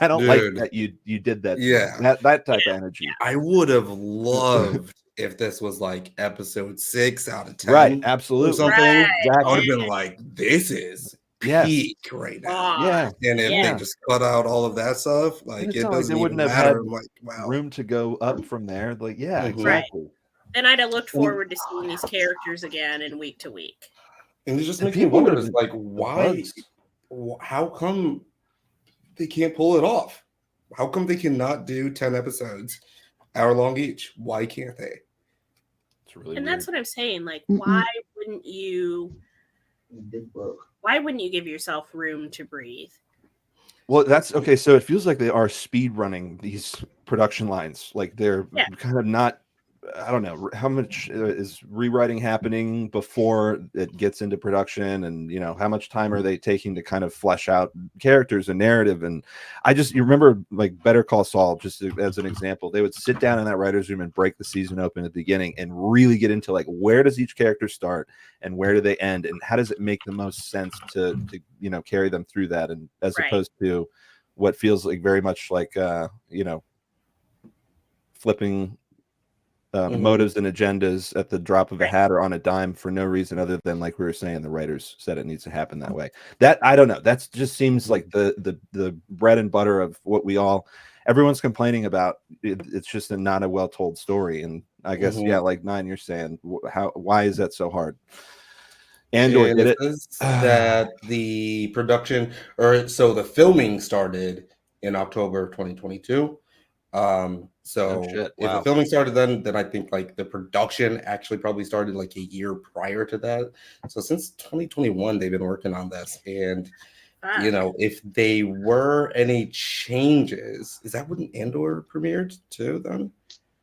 I don't like that you did that. Yeah, that type of energy. I would have loved if this was like episode 6 out of 10, right? Absolutely, or something. Right. Exactly. I would have been like, this is peak right now. Yeah, and if they just cut out all of that stuff, like it doesn't even matter. I'm like, wow, room to go up from there. Like, yeah, exactly. Right. Then I'd have looked forward to seeing these characters again in week to week. And it just makes me wonder, like, why? How come they can't pull it off? How come they cannot do 10 episodes, hour-long each? Why can't they? It's really and weird. That's what I'm saying. Like, why wouldn't you give yourself room to breathe? Well, that's okay. So it feels like they are speed running these production lines. Like they're kind of not. I don't know how much is rewriting happening before it gets into production, and how much time are they taking to kind of flesh out characters and narrative. And you remember like Better Call Saul, just as an example, they would sit down in that writer's room and break the season open at the beginning and really get into like, where does each character start and where do they end, and how does it make the most sense to carry them through that, and as opposed to what feels like very much like flipping motives and agendas at the drop of a hat or on a dime for no reason other than, like we were saying, the writers said it needs to happen that way. That I don't know. That just seems like the bread and butter of what everyone's complaining about. It's just not a well told story. And I guess like Nine, you're saying, why is that so hard? Andor did it. That the production the filming started in October 2022. If the filming started then I think like the production actually probably started like a year prior to that. So since 2021 they've been working on this, and if they were any changes, is that when Andor premiered too then?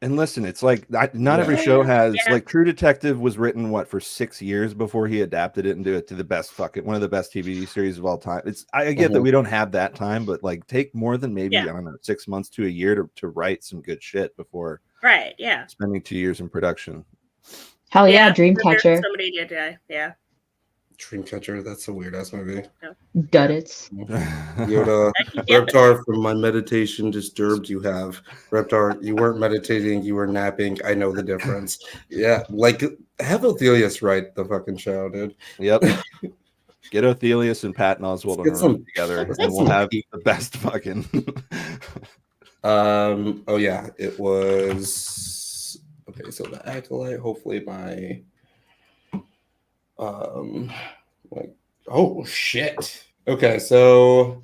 And listen, it's like not every show has like True Detective was written for 6 years before he adapted it and do it to the best one of the best TV series of all time. I get that we don't have that time, but like take more than maybe I don't know 6 months to a year to write some good shit before spending 2 years in production. Hell yeah, Dreamcatcher. Somebody did die. Yeah. Dreamcatcher, that's a weird ass movie. Duddits. Yoda, Reptar, from my meditation disturbed you have. Reptar, you weren't meditating, you were napping. I know the difference. Yeah, like have Othelius write the fucking show, dude. Yep. Get Othelius and Patton Oswalt together, and we'll have the best fucking. Oh yeah, it was okay. So the Acolyte, hopefully by. Like, oh shit. Okay, so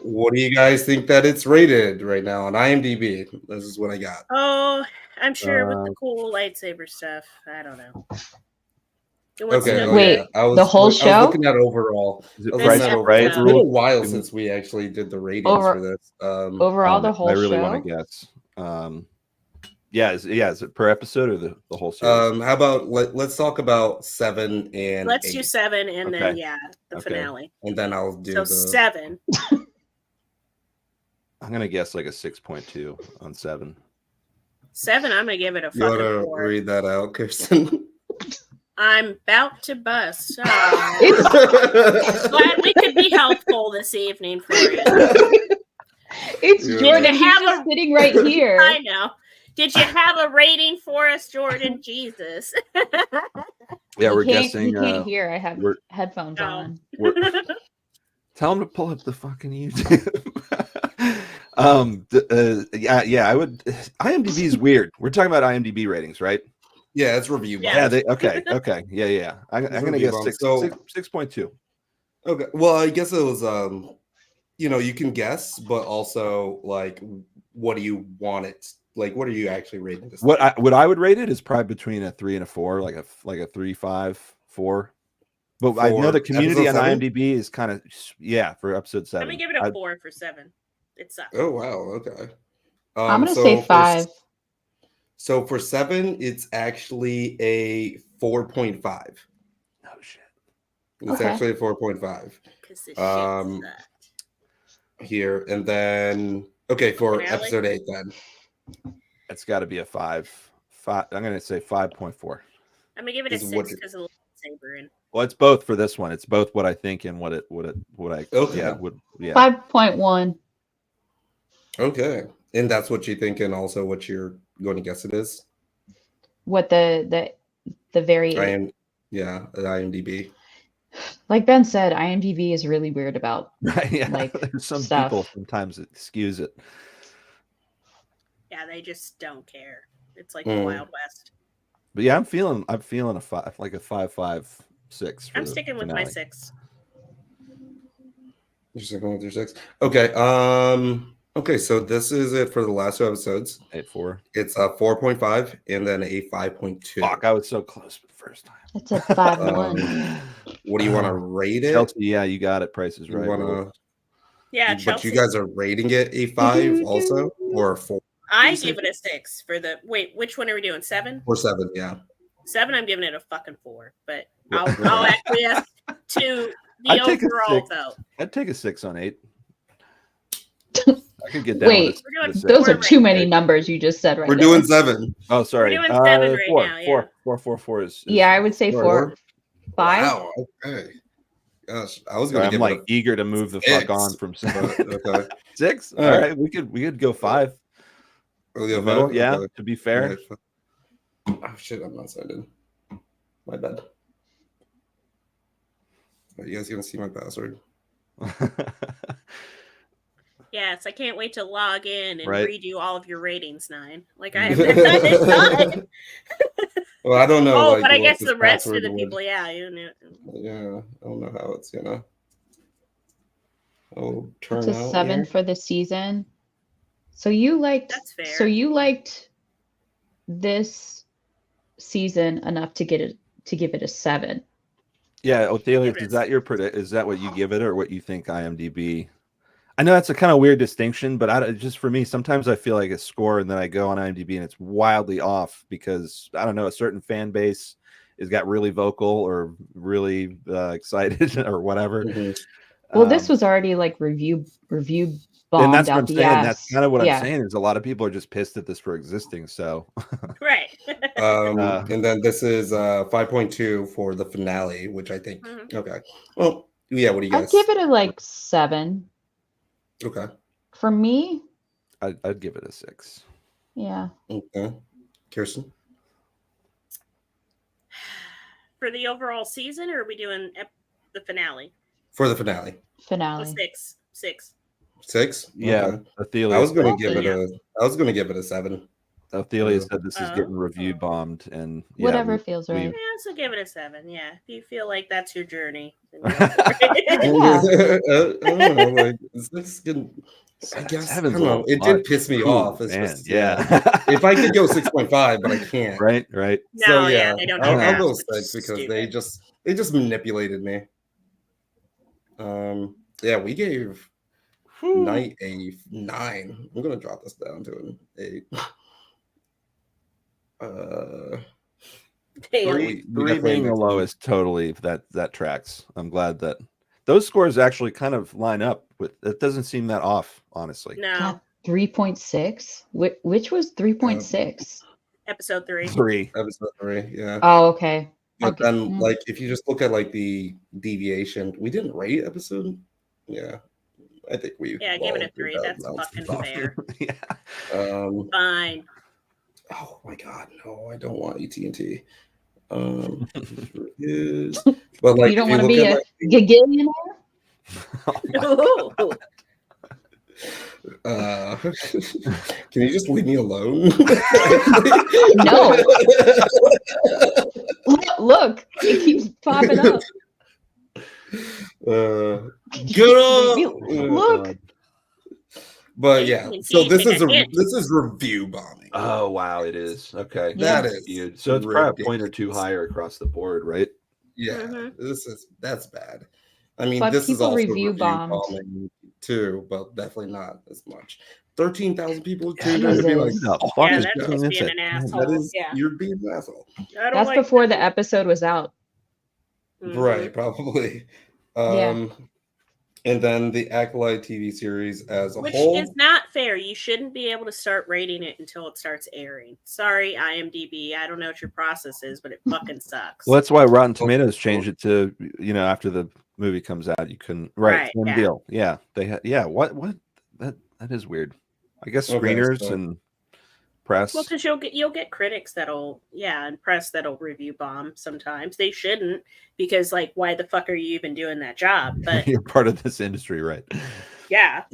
what do you guys think that it's rated right now on IMDb? This is what I got. Oh, I'm sure with the cool lightsaber stuff. I don't know. Wait, the whole show? I was looking at overall. It's been a while since we actually did the ratings for this. Overall, the whole show? I really want to guess. Is it per episode or the whole series? How about let's talk about 7 and let's 8. do 7 and then the finale. And then I'll do 7. I'm gonna guess like a 6.2 on 7. 7, I'm gonna give it a fucking 4. You wanna read that out, Kirsten? I'm about to bust. Glad we could be helpful this evening for you. It's Jordan. He's sitting right here. I know. Did you have a rating for us, Jordan? Jesus. Yeah, we're guessing. You can't hear. I have headphones on. Tell him to pull up the fucking YouTube. I would. IMDb is weird. We're talking about IMDb ratings, right? Yeah, it's review. Yeah. Okay. Yeah. I'm gonna guess 6.2. Okay. Well, I guess it was. You can guess, but also like, what do you want it? Like, what are you actually rating this? What I would rate it is probably between a 3 and a 4, like a 3, 5, 4. But I know the For community on episode 7? IMDb is kind of for episode 7. Let me give it a 4 for 7. It sucks. Oh wow, okay. I'm gonna So say 5. So for 7, it's actually a 4.5. Oh shit. It's Okay. actually a 4.5. Because the shit sucked. Here and then for Finale? episode 8 then. It's got to be a 5. I'm gonna say 5.4. I'm gonna give it a Is what 6 because of the lightsaber in. Well, it's both for this one. It's both what I think and what I Okay. would 5.1. Okay. And that's what you think, and also what you're going to guess it is? What the very The IMDb. like Ben said, IMDb is really weird about yeah. like There's some stuff. people sometimes it skews it. Yeah, they just don't care. It's like the Wild West. But yeah, I'm feeling a 5, like a 5.56. I'm sticking with my 6. You're sticking with your 6. Okay. Okay, so this is it for the last 2 episodes. 8.4. It's a 4.5 and then a 5.2. Fuck, I was so close the first time. It's a 5.1. What do you want to rate it? Chelsea, yeah, you got it. Price is You right. wanna, Yeah, but Chelsea. you guys are rating it a 5 also, or a 4 I give it a 6 for the. Wait, which one are we doing? 7? or 7? Yeah. 7. I'm giving it a fucking 4, but I'll acquiesce to the I'd take a overall 6. vote. I'd take a 6 on 8. I could get down. Wait, with a those 6. are too many numbers you just said right We're there. doing 7. Oh, sorry. We're doing 7 right 4, now, yeah. 4 is Yeah, I would say 4. 5. Wow. Okay. Gosh, I was going to I'm give like it eager to move the 6. fuck on from 7. Okay. 6. All All right, we could go 5. Oh, yeah, Middle, 5? yeah, Okay. to be fair. Oh shit, I'm not signed in. My bad. Are you guys gonna see my password? Yes, I can't wait to log in and Right. read you all of your ratings, 9. Like I have done it. Well, I don't know. Oh, like, but I what guess this the rest of password the would- people, yeah, you know. Yeah, I don't know how it's gonna. Oh, turn It's a out 7 here. for the season. So you liked That's fair. So you liked this season enough to give it a 7. Yeah, Othelia, Give it a is that your is that what you give it or what you think IMDb? I know that's a kind of weird distinction, but just for me, sometimes I feel like a score and then I go on IMDb and it's wildly off because I don't know, a certain fan base has got really vocal or really excited or whatever. Mhm. Well, this was already like review bombed and that's what out I'm the saying. ass. That's kind of what Yeah. I'm saying is a lot of people are just pissed at this for existing. So Right. And then this is 5.2 for the finale, which I think. Mhm. Okay. Well, yeah. What do you I'd guys? give it a like 7. Okay. For me, I'd give it a 6. yeah. Okay. Kirsten. For the overall season, or are we doing the finale? For the finale. Oh, Finale. 6. 6. 6. Yeah, Okay. Othelia. I was gonna Okay. give it a. I was gonna give it a 7. Othelia said this is Oh. getting review bombed, and yeah, Whatever feels right. Yeah, so give it a 7. Yeah, if you feel like that's your journey. then Yeah. I don't know, like, is this getting? I guess I Seven's don't a know. little It did much. piss me Ooh, off. It's man, just, yeah. If I could go 6.5, but I can't. right. No, So yeah, they don't do I'll that, go which 6 is because stupid. they just manipulated me. Yeah, we gave Night a 9. I'm gonna drop this down to an 8. Damn. Three definitely being the mixed lowest, totally. That tracks. I'm glad that those scores actually kind of line up with. It doesn't seem that off, honestly. No, God, 3.6. Which was 3.6? episode 3. 3. Episode 3, yeah. Oh, okay. But Okay. then, like, if you just look at like the deviation, we didn't rate episode. Yeah, I think we. Yeah, give it a all 3. did That's that. fucking fair. Yeah. Fine. Oh my god, no! I don't want AT&T. Reviews. But like, You don't if want to look be at, a like, gigillionaire? can you just leave me alone? No. Look, it keeps popping up. Get up! Look. But yeah, so this is review bombing. Oh wow, it is okay. Yeah. That is Huge. So it's probably a point or ridiculous. two higher across the board, right? Yeah, that's bad. I mean, But this is people also review review bombed. bombing too, but definitely not as much. 13,000 people Yeah, tuned in to be like, Jesus. the oh, fuck Yeah, is that's doing just this being at an 10? asshole. that is, Yeah. you're being an asshole. I don't That's like before that. the episode was out. Right, probably. Yeah. And then the Acolyte TV series as a Which whole. is not fair. You shouldn't be able to start rating it until it starts airing. Sorry, IMDb. I don't know what your process is, but it fucking sucks. Well, that's why Rotten Tomatoes changed it to, after the movie comes out, you couldn't. Right, same deal. Yeah, What? That is weird. I guess screeners and press. Well, because you'll get critics and press that'll review bomb sometimes. They shouldn't, because like, why the fuck are you even doing that job? But you're part of this industry, right? Yeah.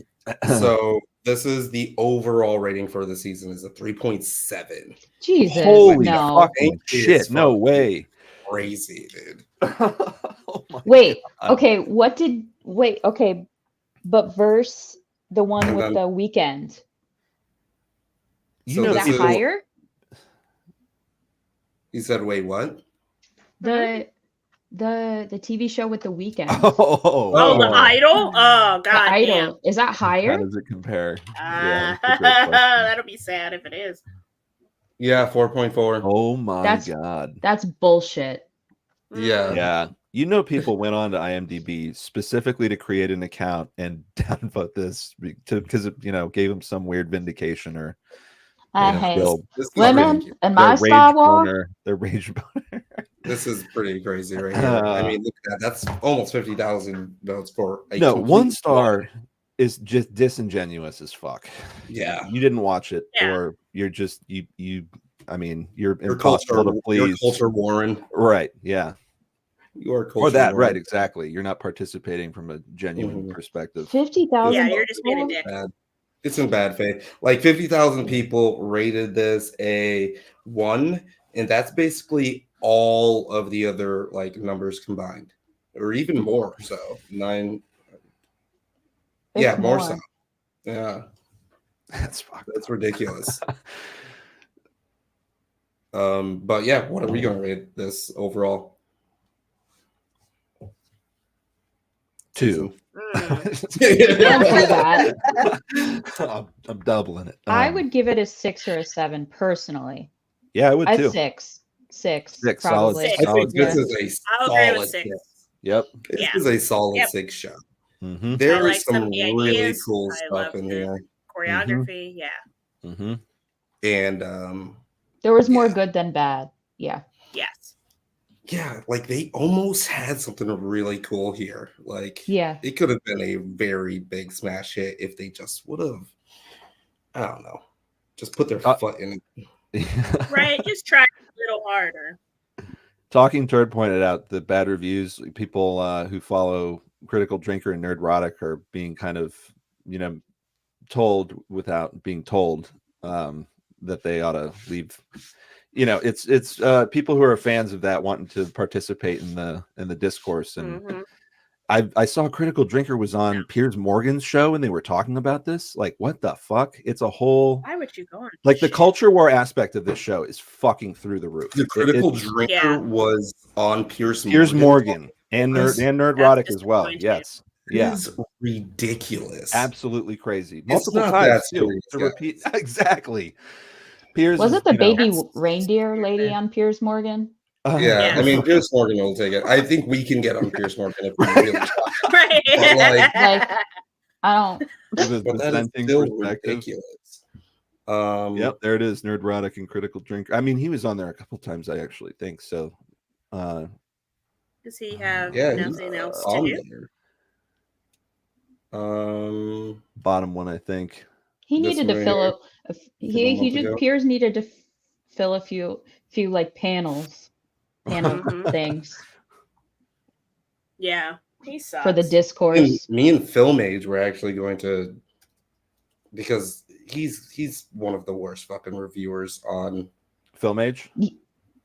So this is the overall rating for the season is a 3.7. Jesus. Holy no. fucking shit! No way. Crazy, dude. Oh my Wait. God. Okay. Okay. But verse the one And with then- the weekend. You So know Is this that is- higher? He said, "Wait, what?" The TV show with the weekend. Oh, the Idol. Oh The God, Idol. Is that How higher? does it compare? damn. that's a great question. That'll be sad if it is. Yeah, 4.4. Oh my That's- God. That's bullshit. Yeah. Yeah. People went on to IMDb specifically to create an account and downvote this because it, gave them some weird vindication or I hate This is women pretty- in my their Star rage Wars. boner. Their rage boner. This is pretty crazy right here. I mean, look at that. That's almost 50,000 votes for a No, complete 1 star is just disingenuous as fuck. Yeah. You didn't watch it, Yeah. or you're just you're You're impossible to please. culture Warren. Right, yeah. You are culture Or that, Warren. right, exactly. You're not participating from a genuine perspective. 50,000. Yeah, you're just being a dick. Bad. It's in bad faith. Like 50,000 people rated this a 1, and that's basically all of the other like numbers combined, or even more. So 9. It's Yeah, more more. so. Yeah, That's fucked. that's ridiculous. But yeah, what are we going to rate this overall? 2. Mm. I'm doubling it. I would give it a 6 or a 7 personally. Yeah, I would I'd too. 6. 6. 6, Probably. Six. I think solid. this is a I'll agree solid with 6. 6. Yep. This Yeah. is a solid Yep. 6 show. Mm-hmm. There I is like some some of the really ideas. cool I stuff love in the here, choreography. Yeah. Mm-hmm. and There was more Yeah. good than bad. Yeah. Yes. yeah, like they almost had something really cool here. Like, Yeah. it could have been a very big smash hit if they just would have, I don't know, just put their foot in it. Right. Just try a little harder. Talking Turd pointed out the bad reviews. People who follow Critical Drinker and Nerdrotic are being kind of, told without being told that they ought to leave. It's people who are fans of that wanting to participate in the discourse. And Mhm. I saw Critical Drinker was on Piers Morgan's show and they were talking about this. Like, what the fuck? It's a whole Why would you go on? like the shit? culture war aspect of this show is fucking through the roof. The Critical It's Drinker Yeah. was on Piers Morgan and Yes. Nerdrotic as well. disappointing. Yes. Yeah. is ridiculous. Absolutely crazy. It's Multiple not times that too, serious, to guys. repeat. Exactly. Piers Was is, it the baby That's- reindeer lady on Piers Morgan? Yeah, Yeah. I mean, Piers Morgan will take it. I think we can get on Piers Morgan if we really try. Right. But, Like, I don't. the But that is dissenting still perspective. ridiculous. Yep, there it is. Nerdrotic and Critical Drinker. I mean, he was on there a couple times. I actually think so. Does he have Yeah, he's nothing else to on do? there. Bottom one, I think. He This needed to one fill right a. He month just ago. Piers needed to fill a few like panel Mhm. things Yeah. He sucks. for the And discourse. me and Filmage were actually going to, because he's one of the worst fucking reviewers on Film Age.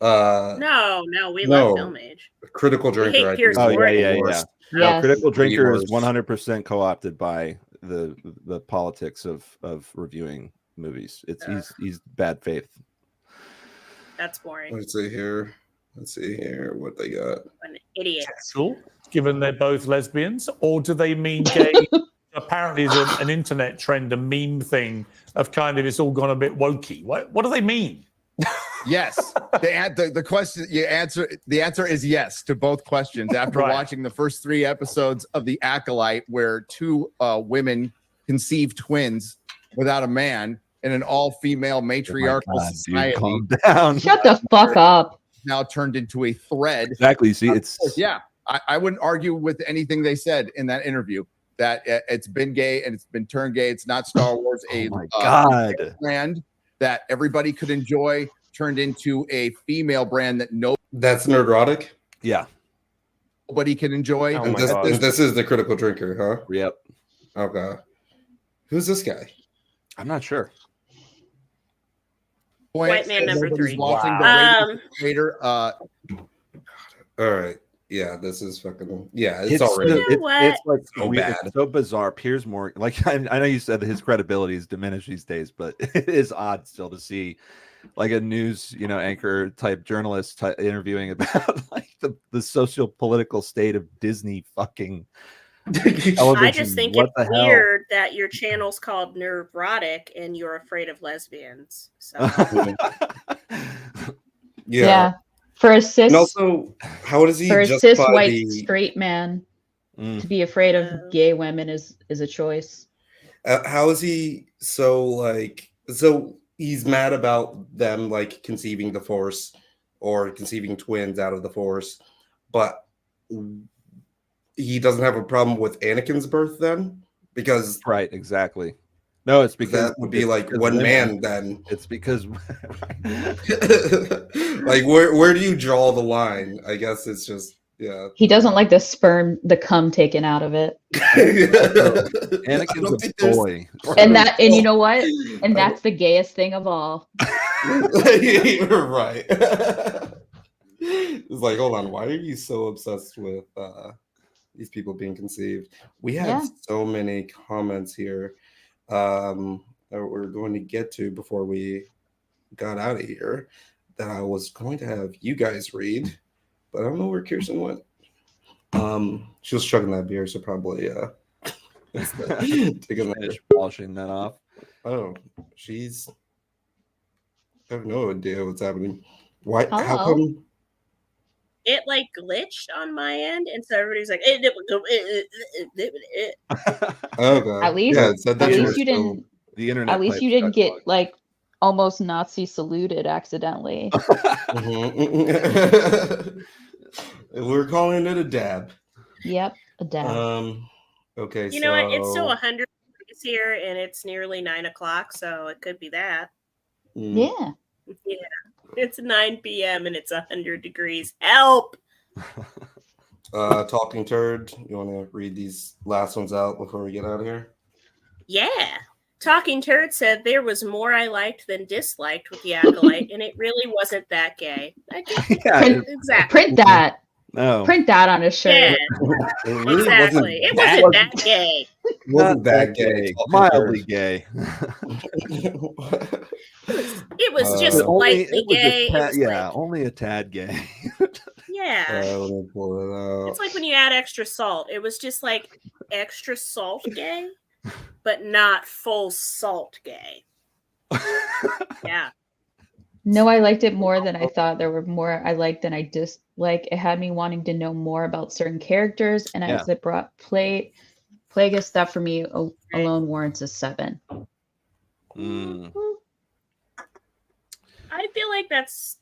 No, we No. love Film Age. Critical We Drinker. hate I Piers think, is one of the Morgan. worst. No, Yes. Critical Drinker is Reviewers. 100% co-opted by the politics of reviewing movies. He's bad faith. That's boring. Let's see here what they got. An Idiot. Given they're both lesbians, or do they mean gay? Apparently, there's an internet trend, a meme thing of kind of it's all gone a bit wokey. What do they mean? Yes. The question the answer is yes to both questions after watching the first 3 episodes of The Acolyte, where 2 women conceived twins without a man in an all-female matriarchal society. Dude, calm down. Shut the fuck up. Now turned into a thread. Exactly. See, it's I wouldn't argue with anything they said in that interview. That it's been gay and it's been turned gay. It's not Star Wars, brand that everybody could enjoy, turned into a female brand that that's nerdrotic. Yeah, nobody can enjoy. And this is the critical drinker, huh? Yep. Okay. Who's this guy? I'm not sure. White man number 3. Watching all right. Yeah, this is fucking it's already it's like so weird, bad. it's so bizarre. Piers Morgan, like I know you said that his credibility is diminished these days, but it is odd still to see like a news anchor type journalist interviewing about like the socio-political state of Disney fucking television. I just think it's weird that your channel's called Nerdrotic and you're afraid of lesbians. So yeah. For a cis, and also, how does he for a cis white straight man to be afraid of gay women is a choice? How is he so he's mad about them like conceiving the Force or conceiving twins out of the Force, but he doesn't have a problem with Anakin's birth then? Because exactly. No, it's because that would be like one man then. It's because like where do you draw the line? I guess it's just He doesn't like the cum taken out of it. Anakin's a boy. And you know what? And that's the gayest thing of all. Right. It's like, hold on, why are you so obsessed with these people being conceived? We have so many comments here that we're going to get to before we got out of here that I was going to have you guys read, but I don't know where Kirsten went. She was chugging that beer, so probably taking polishing that off. Oh, I have no idea what's happening. Why? Hello. How come? it like glitched on my end, and so everybody's like, Okay. At least, you didn't. The internet. At least you didn't get like almost Nazi saluted accidentally. We're calling it a dab. Yep, a dab. Okay. You know what? It's still 100 degrees here, and it's nearly 9 o'clock, so it could be that. Yeah. Yeah. It's 9 p.m. and it's 100 degrees. Help! Talking Turd, you want to read these last ones out before we get out of here? Yeah. Talking Turd said there was more I liked than disliked with the Acolyte, and it really wasn't that gay. Exactly. Print that. No. Print that on a shirt. Yeah. It really Exactly. It wasn't that gay. It wasn't that gay. Mildly gay. It was just lightly gay. Only a tad gay. Yeah. Let me pull it out. It's like when you add extra salt. It was just like extra salt gay, but not full salt gay. Yeah. No, I liked it more than I thought. There were more I liked than I disliked. It had me wanting to know more about certain characters, and as it brought PLAGUEIS stuff for me alone warrants a 7. I feel like that's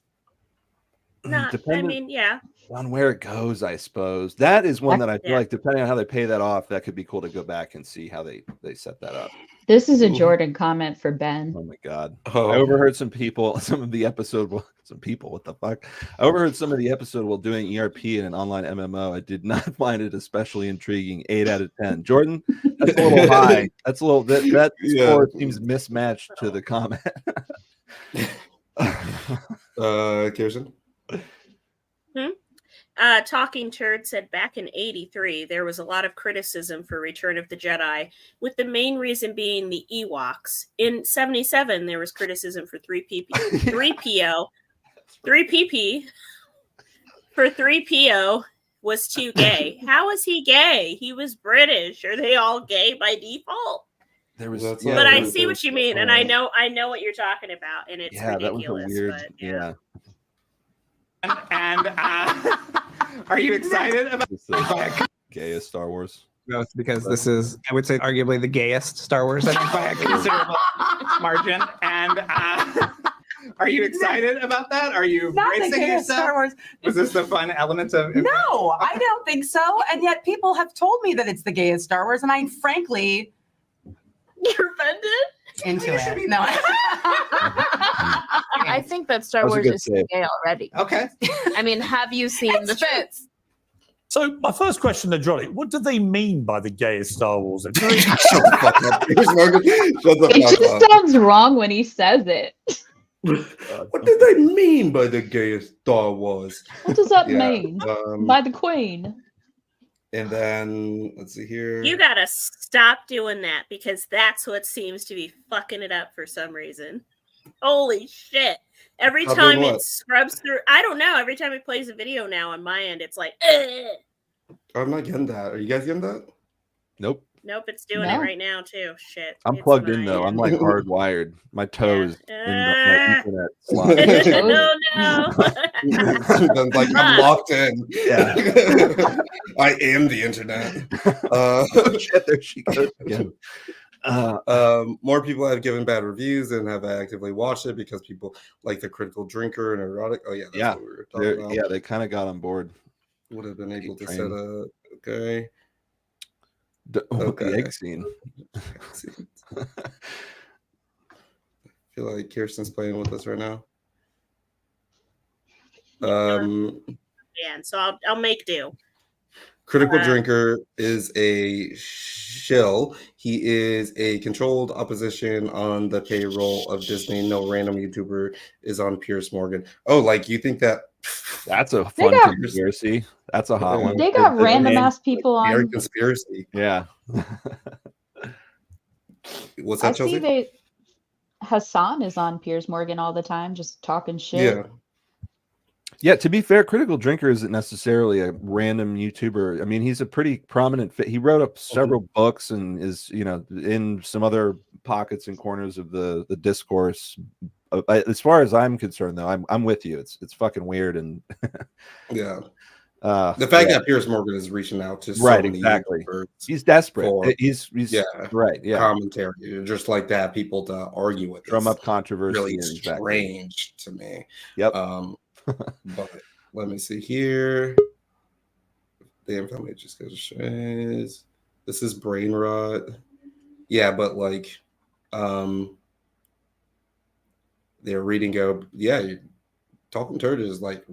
not. I mean, yeah. On where it goes, I suppose. That is one that I feel like, depending on how they pay that off, that could be cool to go back and see how they set that up. This is a Jordan comment for Ben. Oh my God. I overheard some of the episode. What the fuck? I overheard some of the episode while doing ERP in an online MMO. I did not find it especially intriguing. 8 out of 10. Jordan, that's a little high. That's a little, that score seems mismatched to the comment. Kirsten? Talking Turd said back in 83, there was a lot of criticism for Return of the Jedi, with the main reason being the Ewoks. In 77, there was criticism for 3PO. For 3PO was too gay. How is he gay? He was British. Are they all gay by default? There was, But I see what you mean, and I know what you're talking about, and it's ridiculous. That was a weird, but, And are you excited about gayest Star Wars? No, it's because this is, I would say, arguably the gayest Star Wars, I think, by a considerable margin. And are you excited about that? Are you bracing yourself? Star Wars. Was this the fun element of? No, I don't think so. And yet people have told me that it's the gayest Star Wars, and I frankly, you're offended. Into it. No. I think that Star Wars is gay already. Okay. I mean, have you seen the fits? So my first question to Jolly, what do they mean by the gayest Star Wars? Shut the fuck up. It just sounds wrong when he says it. What do they mean by the gayest Star Wars? What does that mean? By the Queen. And then let's see here. You gotta stop doing that because that's what seems to be fucking it up for some reason. Holy shit. Every time it scrubs through, I don't know. Every time it plays a video now on my end, it's like, I'm not getting that. Are you guys getting that? Nope. Nope, it's doing it right now too. Shit. I'm plugged in though. I'm like hardwired. My toes in my Ethernet slot. No. Like I'm locked in. Yeah. I am the internet. Shit, there she goes again. More people have given bad reviews and have actively watched it because people like the critical drinker and erotic. Oh yeah, that's what we were talking about. Yeah, they kind of got on board. Would have been able to set a okay. The egg scene. I feel like Kirsten's playing with us right now. Yeah, and so I'll make do. Critical Drinker is a shill. He is a controlled opposition on the payroll of Disney. No random YouTuber is on Piers Morgan. Oh, like you think that? That's a fun conspiracy. That's a hot one. They got random ass people on. Conspiracy. Yeah. What's that, Chelsea? See Hassan is on Piers Morgan all the time, just talking shit. Yeah. Yeah, to be fair, Critical Drinker isn't necessarily a random YouTuber. I mean, he's a pretty prominent he wrote up several books and is, in some other pockets and corners of the discourse. As far as I'm concerned, though, I'm with you. It's fucking weird and yeah. The fact that Piers Morgan is reaching out to so many exactly. He's desperate. He's right. Yeah. Commentary, just like that, people to argue with. Drum up controversy. Really strange to me. Yep. But let me see here. Damn, family just goes this is brain rot. Yeah, but like, they're reading Talking Turd is like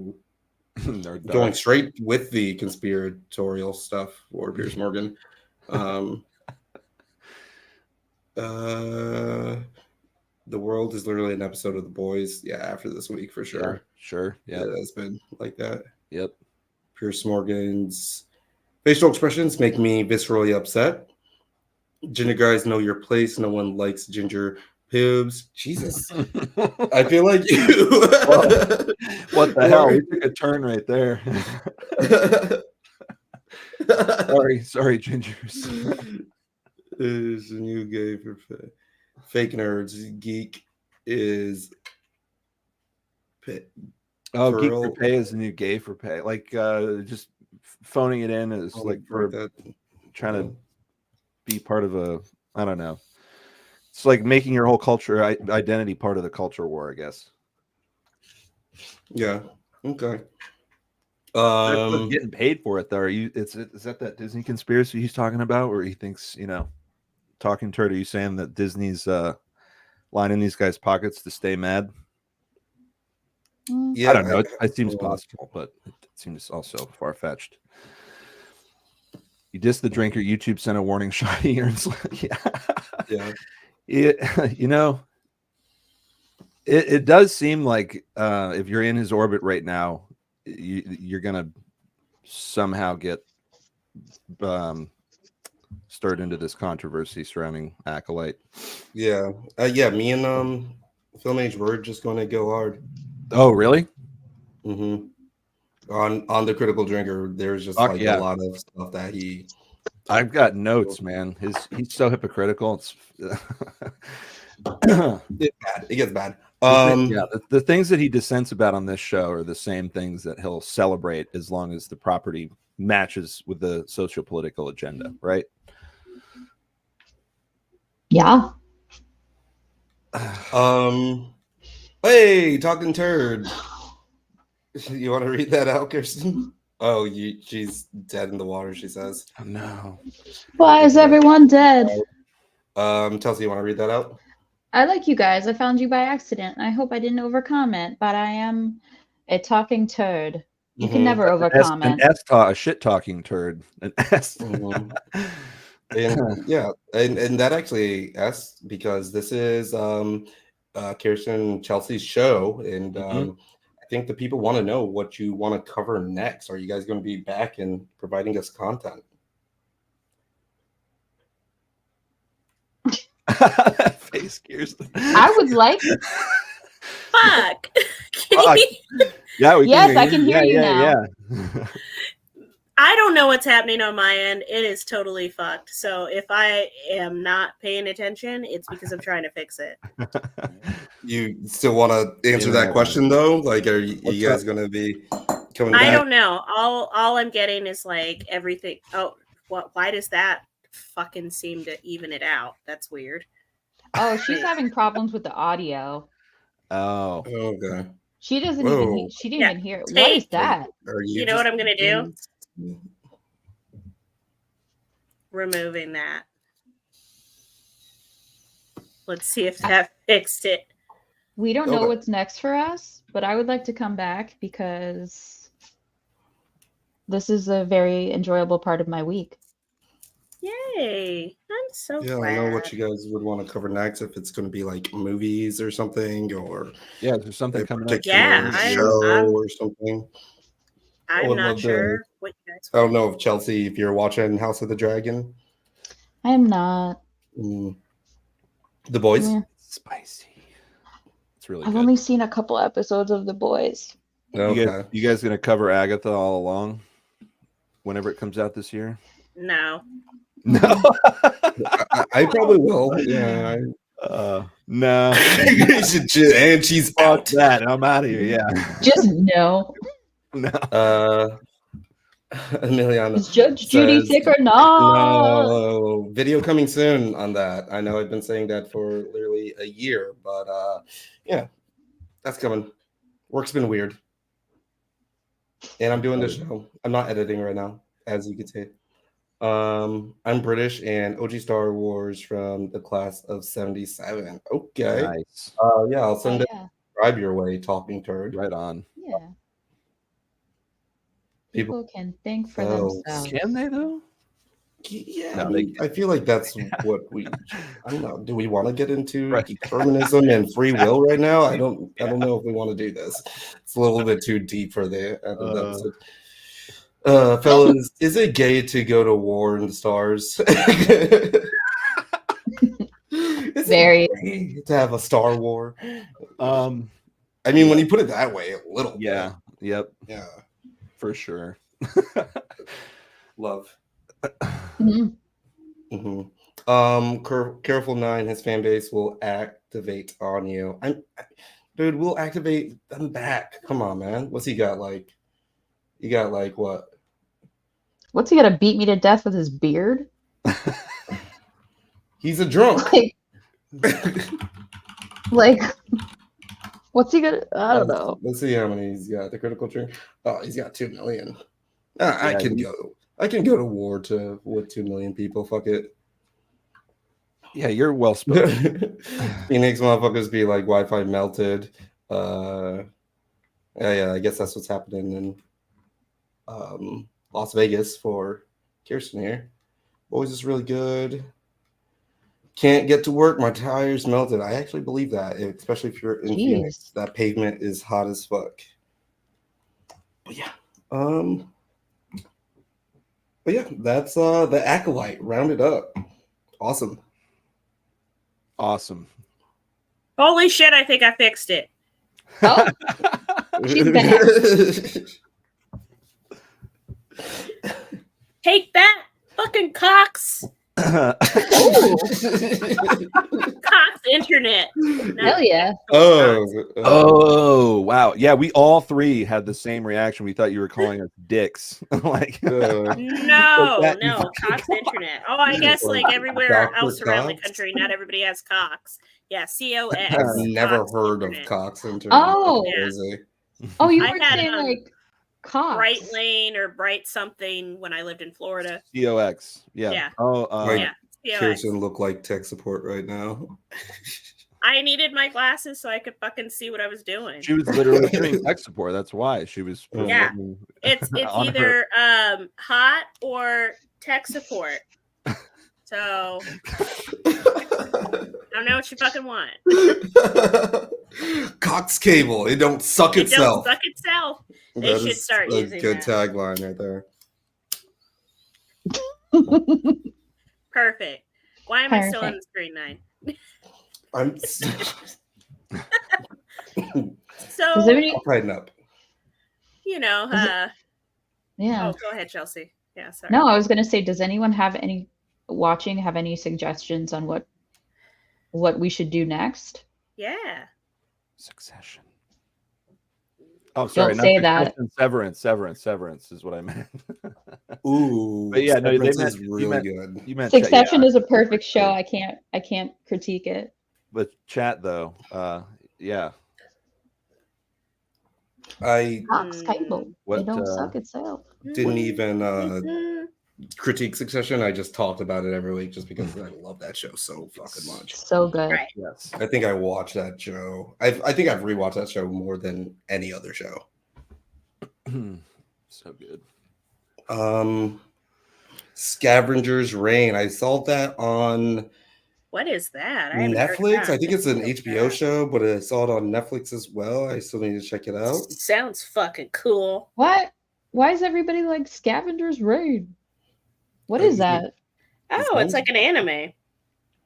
going straight with the conspiratorial stuff for Piers Morgan. The world is literally an episode of The Boys. Yeah, after this week for sure. Sure. Yeah, it's been like that. Yep. Piers Morgan's facial expressions make me viscerally upset. Ginger guys know your place. No one likes ginger pubes. Jesus. I feel like you. What the hell? We took a turn right there. sorry, gingers. Is a new gay for fake nerds. Geek is Geek for pay is the new gay for pay. Like just phoning it in is like for trying to be part of I don't know. It's like making your whole culture identity part of the culture war, I guess. Yeah. Okay. Getting paid for it though. Is that Disney conspiracy he's talking about, where he thinks, Talking Turd, are you saying that Disney's lining these guys' pockets to stay mad? Yeah, I don't know. It seems possible, but it seems also far-fetched. You dissed the drinker. YouTube sent a warning shot here. Yeah. It does seem like if you're in his orbit right now, you're gonna somehow get stirred into this controversy surrounding ACOLYTE. Yeah. Me and Film Age, we're just going to go hard. Oh, really? Mm-hmm. on the Critical Drinker, there's just like a lot of stuff that he. I've got notes, man. He's so hypocritical. It's it's bad. It gets bad. The things that he dissents about on this show are the same things that he'll celebrate as long as the property matches with the socio-political agenda, right? Yeah. Hey, talking turd. You want to read that out, Kirsten? Oh, she's dead in the water, she says. Oh, no. Why is everyone dead? Chelsea, you want to read that out? I like you guys. I found you by accident. I hope I didn't overcomment, but I am a talking turd. You can never overcomment. A shit-talking turd. An S. And, yeah, and that actually S, because this is Kirsten and Chelsea's show, and I think the people want to know what you want to cover next. Are you guys going to be back and providing us content? That face, Kirsten. I would like. Fuck. Yeah, yes, I can hear you now. Yeah. I don't know what's happening on my end. It is totally fucked. So if I am not paying attention, it's because I'm trying to fix it. You still want to answer that question though? Like, are you guys going to be coming back? I don't know. All I'm getting is like everything. Oh, why does that fucking seem to even it out? That's weird. Oh, she's having problems with the audio. Oh, okay. She doesn't even. She didn't even hear it. What is that? You know what I'm gonna do? Removing that. Let's see if that fixed it. We don't know what's next for us, but I would like to come back because this is a very enjoyable part of my week. Yay! I'm so glad. I don't know what you guys would want to cover next. If it's going to be like movies or something, or there's something coming up. Show or something. I'm not sure what you guys. I don't know if Chelsea, if you're watching House of the Dragon. I am not. The Boys. Yeah. Spicy. It's really. I've only seen a couple episodes of The Boys. Okay. You guys gonna cover Agatha all along? Whenever it comes out this year. No. No. I probably will. Yeah. No. And she's out. That I'm out of here. Yeah. Just no. No. Emiliano. Is Judge Judy sick or not? No. Video coming soon on that. I know I've been saying that for literally a year, but yeah, that's coming. Work's been weird. And I'm doing this show. I'm not editing right now, as you can see. I'm British and OG Star Wars from the class of 77. Okay. Nice. Yeah, I'll send it. Subscribe your way, talking turd. Right on. Yeah. People can think for themselves. Can they though? Yeah, no, I feel like that's what we. I don't know. Do we want to get into determinism and free will right now? I don't know if we want to do this. It's a little bit too deep for the episode. Fellas, is it gay to go to war in the stars? Very gay to have a Star War. I mean, when you put it that way, a little. Yeah. Bit. Yep. Yeah. For sure. Love. Mm-hmm. Careful 9, his fan base will activate on you. Dude, we'll activate them back. Come on, man. What's he got like? You got like what? What's he gonna beat me to death with his beard? He's a drunk. Like what's he gonna? I don't know. Let's see how many he's got. The critical drink. Oh, he's got 2 million. I can go. I can go to war with 2 million people. Fuck it. Yeah, you're well spoken. Phoenix motherfuckers be like Wi-Fi melted. Yeah, I guess that's what's happening in Las Vegas for Kirsten here. Boys is really good. Can't get to work. My tires melted. I actually believe that, especially if you're in Phoenix. That pavement is hot as fuck. But yeah. But yeah, that's the Acolyte rounded up. Awesome. Holy shit, I think I fixed it. Oh, she's back. Take that, fucking Cox. Cox internet. Hell yeah. Oh, wow. Yeah, we all three had the same reaction. We thought you were calling us dicks. Like, no, Cox internet. Oh, I guess like everywhere Dr. else around the Cox? country, not everybody has Cox. Yeah, COX. I've never Cox heard internet. of Cox internet. Oh. That's crazy. Oh, you I were had, saying like Cox. Bright Lane or Bright something when I lived in Florida. COX. Yeah. Yeah. Oh, Yeah. COX. Kirsten look like tech support right now. I needed my glasses so I could fucking see what I was doing. she was literally doing tech support. That's why she was. Yeah. performing It's on either hot or tech support. So I don't know what you fucking want. Cox cable. It don't suck It itself. don't suck itself. They That should is start a using good that. tagline right there. Perfect. Why am I still on the screen 9? I'm So I'll tighten up. you know, Yeah. oh, go ahead, Chelsea. Yeah, sorry. No, I was gonna say, does anyone have any suggestions on what we should do next? Yeah. Succession. Oh, sorry. Don't say that. Severance is what I meant. Ooh, But yeah, no, they Severance meant is really good. You meant Succession is a perfect show. I can't critique it. But chat though, yeah. I Cox cable. What, It don't suck itself. didn't even critique Succession. I just talked about it every week just because I love that show so fucking much. So good. Right. Yes. I think I watched that show. I think I've rewatched that show more than any other show. So good. Scavenger's Reign. I saw that on What is that? I haven't heard of Netflix. that. I think it's an HBO show, but I saw it on Netflix as well. I still need to check it out. Sounds fucking cool. What? Why is everybody like Scavenger's Raid? What is that? Oh, it's like an anime. It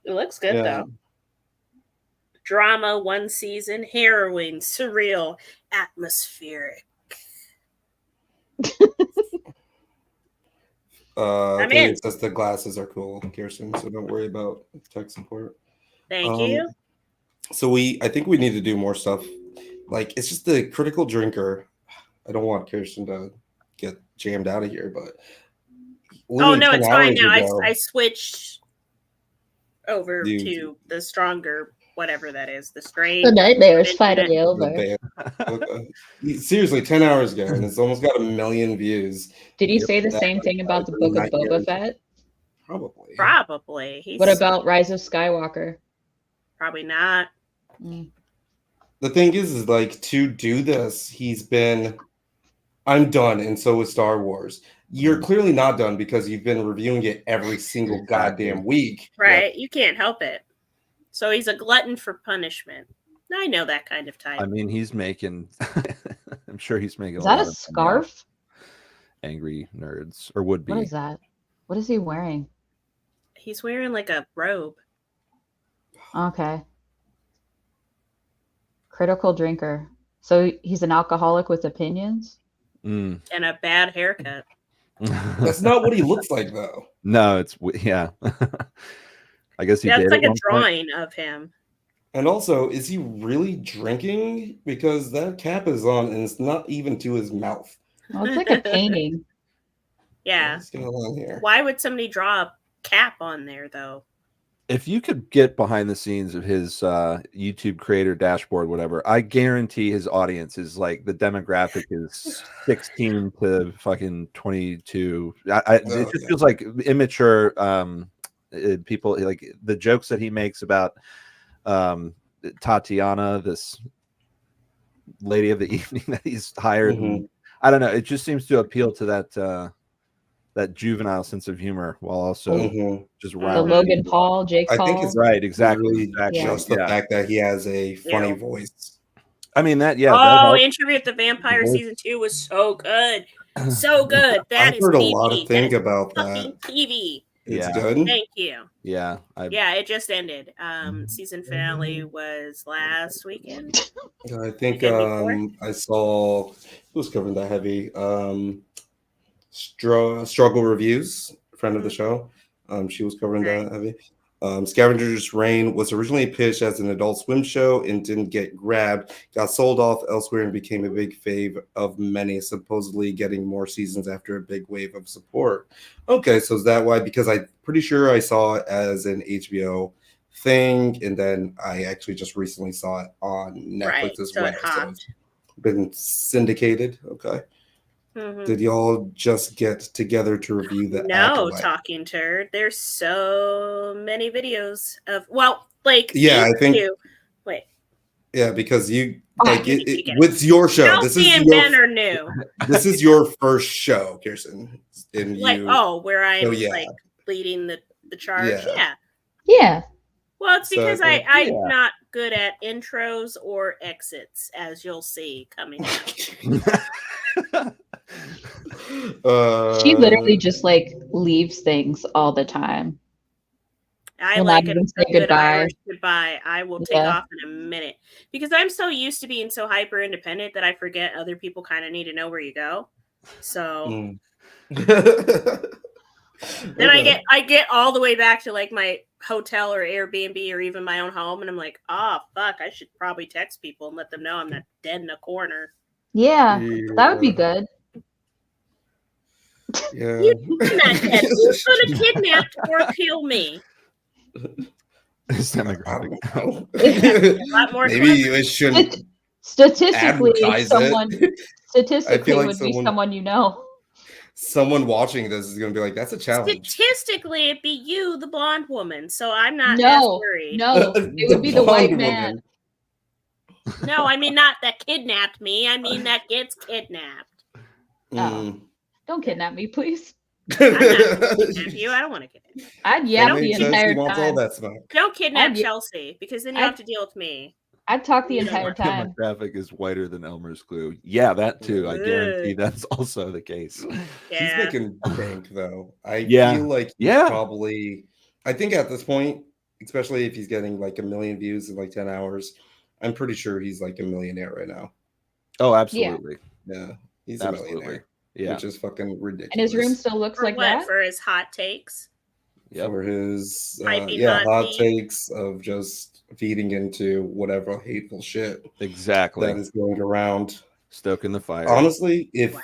looks good though. Drama, 1 season, harrowing, surreal, atmospheric. I I'm think in. it says the glasses are cool, Kirsten, so don't worry about tech support. Thank you. So I think we need to do more stuff. Like, it's just the critical drinker. I don't want Kirsten to get jammed out of here, but Oh no, it's fine now. ago- I switched over You- to the stronger, whatever that is, the strain. The nightmare is Internet. finally the over. band- Seriously, 10 hours ago, and it's almost got 1 million views. Did you say the That- same thing about the Book of Nightmare. Boba Fett? Probably. Probably. He's What about Rise of Skywalker? probably not. The thing is like, to do this, he's been, I'm done, and so is Star Wars. You're clearly not done because you've been reviewing it every single goddamn week. Right. You can't help it. So he's a glutton for punishment. I know that kind of type. I mean, he's making. I'm sure he's making. Is that lot a of scarf? Angry nerds, or would be. What is that? What is he wearing? He's wearing like a robe. Okay. Critical drinker. So he's an alcoholic with opinions? Mm. And a bad haircut. That's not what he looks like, though. No, it's yeah. I guess he That's did. like at a one point. drawing of him. And also, is he really drinking? Because that cap is on, and it's not even to his mouth. Well, it's like a painting. Yeah. What's going on here? Why would somebody draw a cap on there though? If you could get behind the scenes of his YouTube creator dashboard, whatever, I guarantee his audience is like the demographic is 16 to fucking 22. It just feels like immature people, like the jokes that he makes about Tatiana, this lady of the evening that he's hired. Mhm. I don't know. It just seems to appeal to that juvenile sense of humor while also just The round. Logan Paul, Jake I Paul. think it's Right, exactly. really exactly. just the fact that he has a funny voice. I mean that, yeah. Oh, that helps. Interview with the Vampire Voice. season 2 was so good. So good. That I've is heard a TV. lot of That things is about fucking that. TV. It's Yeah. good. Thank you. Yeah, Yeah, it just ended. Season finale was last weekend. I think Weekend before? I saw who was covering that heavy. Struggle Reviews, friend of the show. She was covering that heavy. Scavenger's Reign was originally pitched as an Adult Swim show and didn't get grabbed. Got sold off elsewhere and became a big fave of many, supposedly getting more seasons after a big wave of support. Okay, so is that why? Because I'm pretty sure I saw it as an HBO thing, and then I actually just recently saw it on Netflix as well. So it's been syndicated. Okay. Did y'all just get together to review the Acolyte? Talking turd. There's so many videos of I think wait. Yeah, because you with your show. Chelsea and Ben are new. This is your first show, Kirsten. And where I'm leading the charge. Yeah. Well, it's because I'm not good at intros or exits, as you'll see coming up. She literally just leaves things all the time. I like a good Irish goodbye. I will take off in a minute because I'm so used to being so hyper independent that I forget other people kind of need to know where you go. So then I get all the way back to my hotel or Airbnb or even my own home, and I'm like, fuck, I should probably text people and let them know I'm not dead in a corner. Yeah, that would be good. Yeah. You're not dead. Who's going to kidnap or kill me? This demographic. A lot more. Maybe it shouldn't. Statistically, someone would be someone you know. Someone watching this is going to be like, "That's a challenge." Statistically, it'd be you, the blonde woman. So I'm not as worried. No, it would be the white man. No, I mean not that kidnapped me. I mean that gets kidnapped. Don't kidnap me, please. I'm not kidnap you. I don't want to kidnap you. I'd yap the entire time. Don't kidnap Chelsea because then you have to deal with me. I'd talk the entire time. Demographic is whiter than Elmer's glue. Yeah, that too. I guarantee that's also the case. He's making bank though. I feel like probably. I think at this point, especially if he's getting 1 million views in 10 hours, I'm pretty sure he's a millionaire right now. Oh, absolutely. Yeah, he's a millionaire. Yeah, which is fucking ridiculous. And his room still looks like that for his hot takes. For his hot takes of just feeding into whatever hateful shit exactly that is going around, stoking the fire. Honestly, if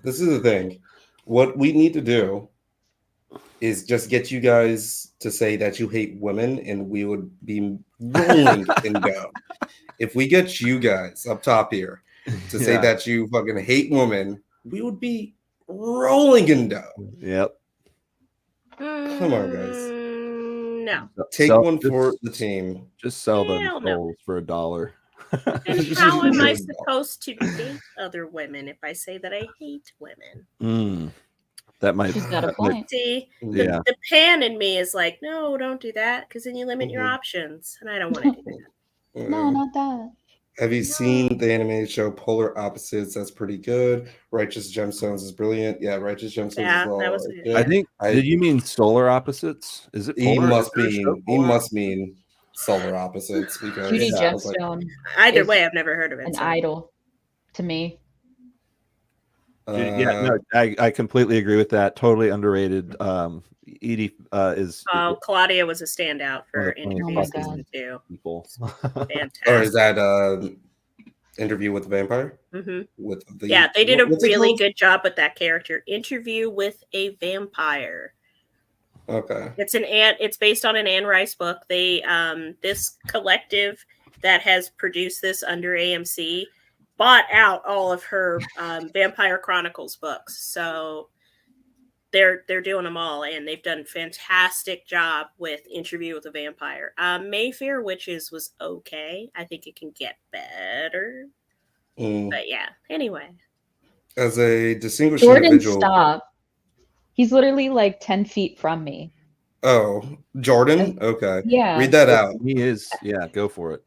this is the thing, what we need to do is just get you guys to say that you hate women, and we would be rolling in dough. If we get you guys up top here to say that you fucking hate women, we would be rolling in dough. Yep. Come on, guys. No. Take one for the team. Just sell them souls for $1. And how am I supposed to date other women if I say that I hate women? That might. She's got a point. See, the pan in me is like, no, don't do that because then you limit your options, and I don't want to do that. No, not that. Have you seen the animated show Polar Opposites? That's pretty good. Righteous Gemstones is brilliant. Yeah, Righteous Gemstones is all. That was I think. Did you mean Solar Opposites? Is it? He must mean Solar Opposites because Judy Gemstone. Either way, I've never heard of it. An idol to me. I completely agree with that. Totally underrated. Edie is. Claudia was a standout for interview season 2. People. Fantastic. Or is that Interview with the Vampire? Mm-hmm. They did a really good job with that character. Interview with a Vampire. Okay. It's based on an Anne Rice book. They this collective that has produced this under AMC bought out all of her Vampire Chronicles books. So they're doing them all, and they've done a fantastic job with Interview with a Vampire. Mayfair Witches was okay. I think it can get better. But yeah, anyway. As a distinguished Jordan, individual. Stop. He's literally 10 feet from me. Oh, Jordan? Okay. Yeah. Read that out. He is. Yeah, go for it.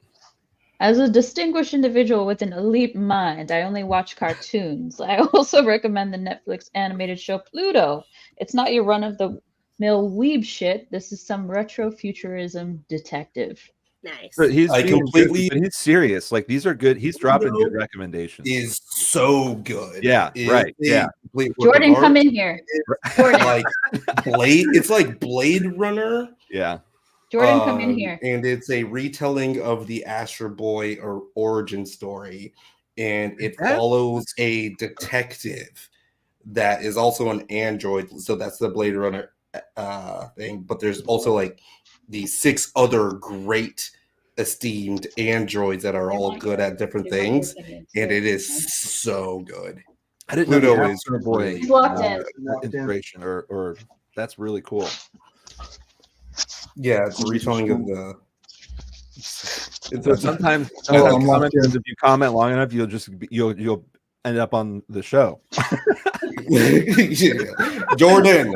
As a distinguished individual with an elite mind, I only watch cartoons. I also recommend the Netflix animated show Pluto. It's not your run-of-the-mill weeb shit. This is some retro-futurism detective. Nice. But he's serious. These are good. He's dropping good recommendations. Is so good. Yeah, right. Yeah. Jordan, come in here. Jordan. Like Blade, it's like Blade Runner. Yeah. Jordan, come in here. And it's a retelling of the Astro Boy or origin story, and it follows a detective that is also an android. So that's the Blade Runner thing. But there's also like the 6 other great esteemed androids that are all good at different things, and it is so good. I didn't know the Astro Boy inspiration, or that's really cool. Yeah, it's a retelling of the. So sometimes if you comment long enough, you'll end up on the show. Jordan.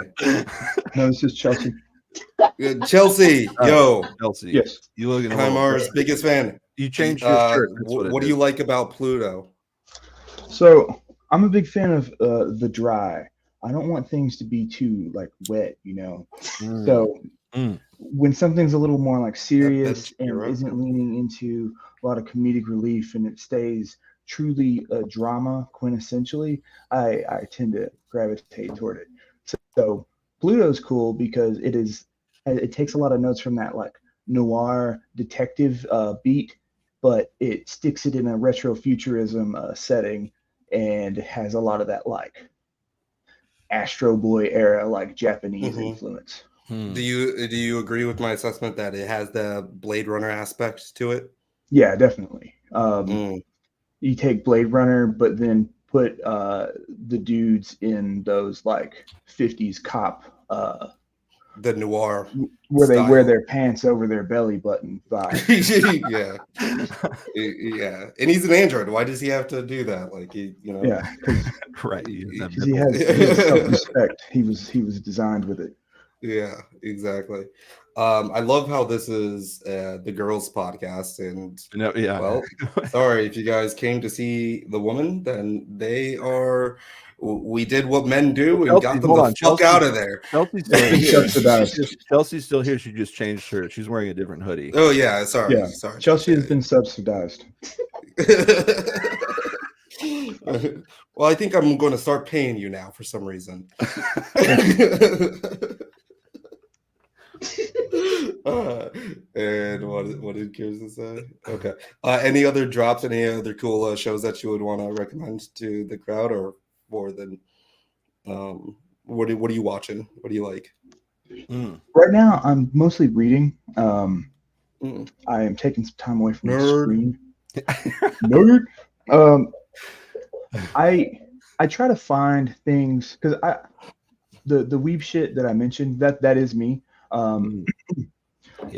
No, this is Chelsea. Chelsea, yo. Chelsea. Yes. You look at Kaimar's biggest fan. You changed your shirt. What do you like about Pluto? So I'm a big fan of the dry. I don't want things to be too like wet, you know. So when something's a little more like serious and isn't leaning into a lot of comedic relief and it stays truly a drama quintessentially, I tend to gravitate toward it. So Pluto's cool because it takes a lot of notes from that like noir detective beat, but it sticks it in a retrofuturism setting and has a lot of that like Astro Boy era like Japanese influence. Do you agree with my assessment that it has the Blade Runner aspect to it? Yeah, definitely. You take Blade Runner, but then put the dudes in those like 50s cop the noir where they wear their pants over their belly button vibe. yeah, and he's an android. Why does he have to do that? Like yeah, right. Because he has self-respect. He was designed with it. Yeah, exactly. I love how this is the girls' podcast, and well, sorry if you guys came to see the woman, then they are. We did what men do and got them the fuck out of there. Chelsea's still here. She just changed her. She's wearing a different hoodie. Oh yeah, sorry. Chelsea has been subsidized. Well, I think I'm going to start paying you now for some reason. And what did Kirsten say? Okay. Any other drops? Any other cool shows that you would want to recommend to the crowd, or more than what are you watching? What do you like? Right now, I'm mostly reading. I am taking some time away from the screen. Nerd. I try to find things because the weeb shit that I mentioned that is me.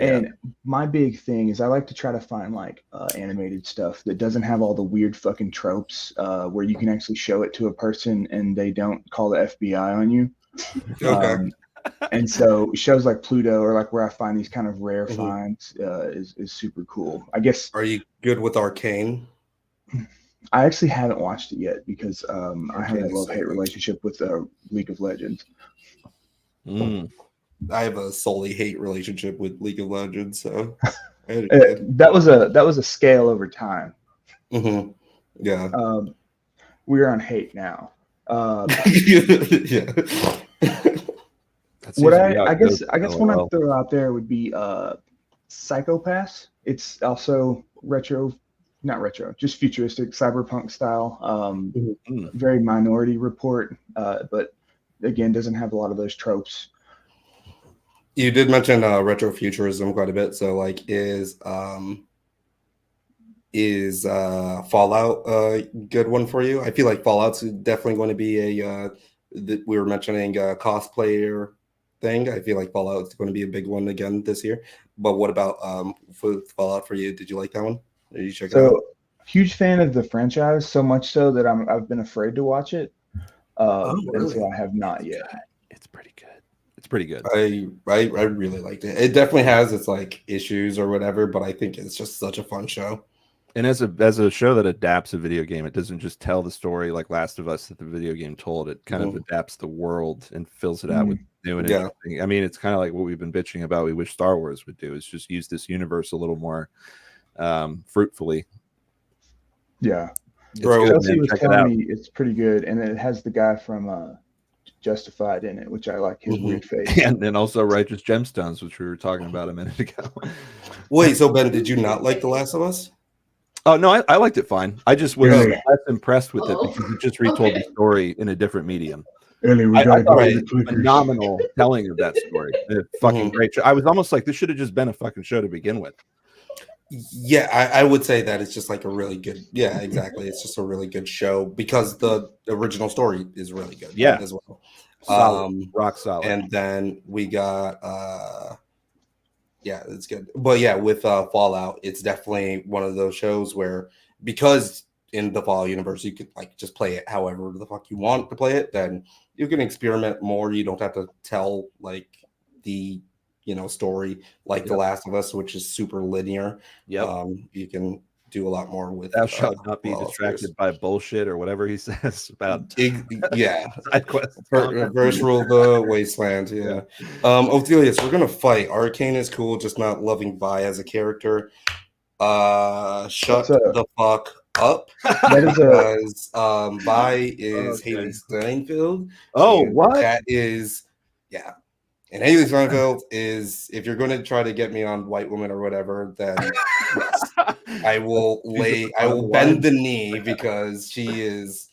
And my big thing is I like to try to find like animated stuff that doesn't have all the weird fucking tropes where you can actually show it to a person and they don't call the FBI on you. Okay. And so shows like Pluto, or like where I find these kind of rare finds is super cool. I guess. Are you good with Arcane? I actually haven't watched it yet because I have a love-hate relationship with League of Legends. I have a solely hate relationship with League of Legends, so that was a scale over time. Yeah. We're on hate now. Yeah. What I guess one I'd throw out there would be Psychopaths. It's also not retro, just futuristic cyberpunk style. Very Minority Report, but again doesn't have a lot of those tropes. You did mention retrofuturism quite a bit. So, like, is Fallout a good one for you? I feel like Fallout's definitely going to be we were mentioning a cosplayer thing. I feel like Fallout's going to be a big one again this year. But what about Fallout for you? Did you like that one? Did you check it out? Huge fan of the franchise, so much so that I've been afraid to watch it. Really? And so I have not yet. It's pretty good. It's pretty good. I really liked it. It definitely has its like issues or whatever, but I think it's just such a fun show. And as a show that adapts a video game, it doesn't just tell the story like Last of Us that the video game told. It kind of adapts the world and fills it out with new and interesting. I mean, it's kind of like what we've been bitching about. We wish Star Wars would do is just use this universe a little more fruitfully. Yeah. Bro, Chelsea man, was check it telling out. me it's pretty good, and it has the guy from Justified in it, which I like his weird face. And then also Righteous Gemstones, which we were talking about a minute ago. Wait, so Ben, did you not like The Last of Us? Oh no, I liked it fine. I just was Really? less impressed with it because it just retold the story in a different medium. Ellie, we I gotta thought go it to was the clickers. phenomenal telling of that story. A fucking great show. I was almost like, this should have just been a fucking show to begin with. Yeah, I would say that it's just like a really good. Yeah, exactly. It's just a really good show because the original story is really good. Yeah, as well. Solid, rock solid. And then we got yeah, it's good. But yeah, with Fallout, it's definitely one of those shows where, because in the Fallout universe you could like just play it however the fuck you want to play it, then you can experiment more. You don't have to tell like the story like The Last of Us, which is super linear. You can do a lot more with Thou shalt not be distracted by bullshit or whatever he says about yeah. side quests. First rule of the wasteland. Yeah. Othelius, we're gonna fight. Arcane is cool, just not loving Vi as a character. Shut the fuck up. Because Vi is Haley Steinfeld. Oh, and what? That is, yeah. And Haley Steinfeld is, if you're going to try to get me on white woman or whatever, then yes, I will bend the knee because she is,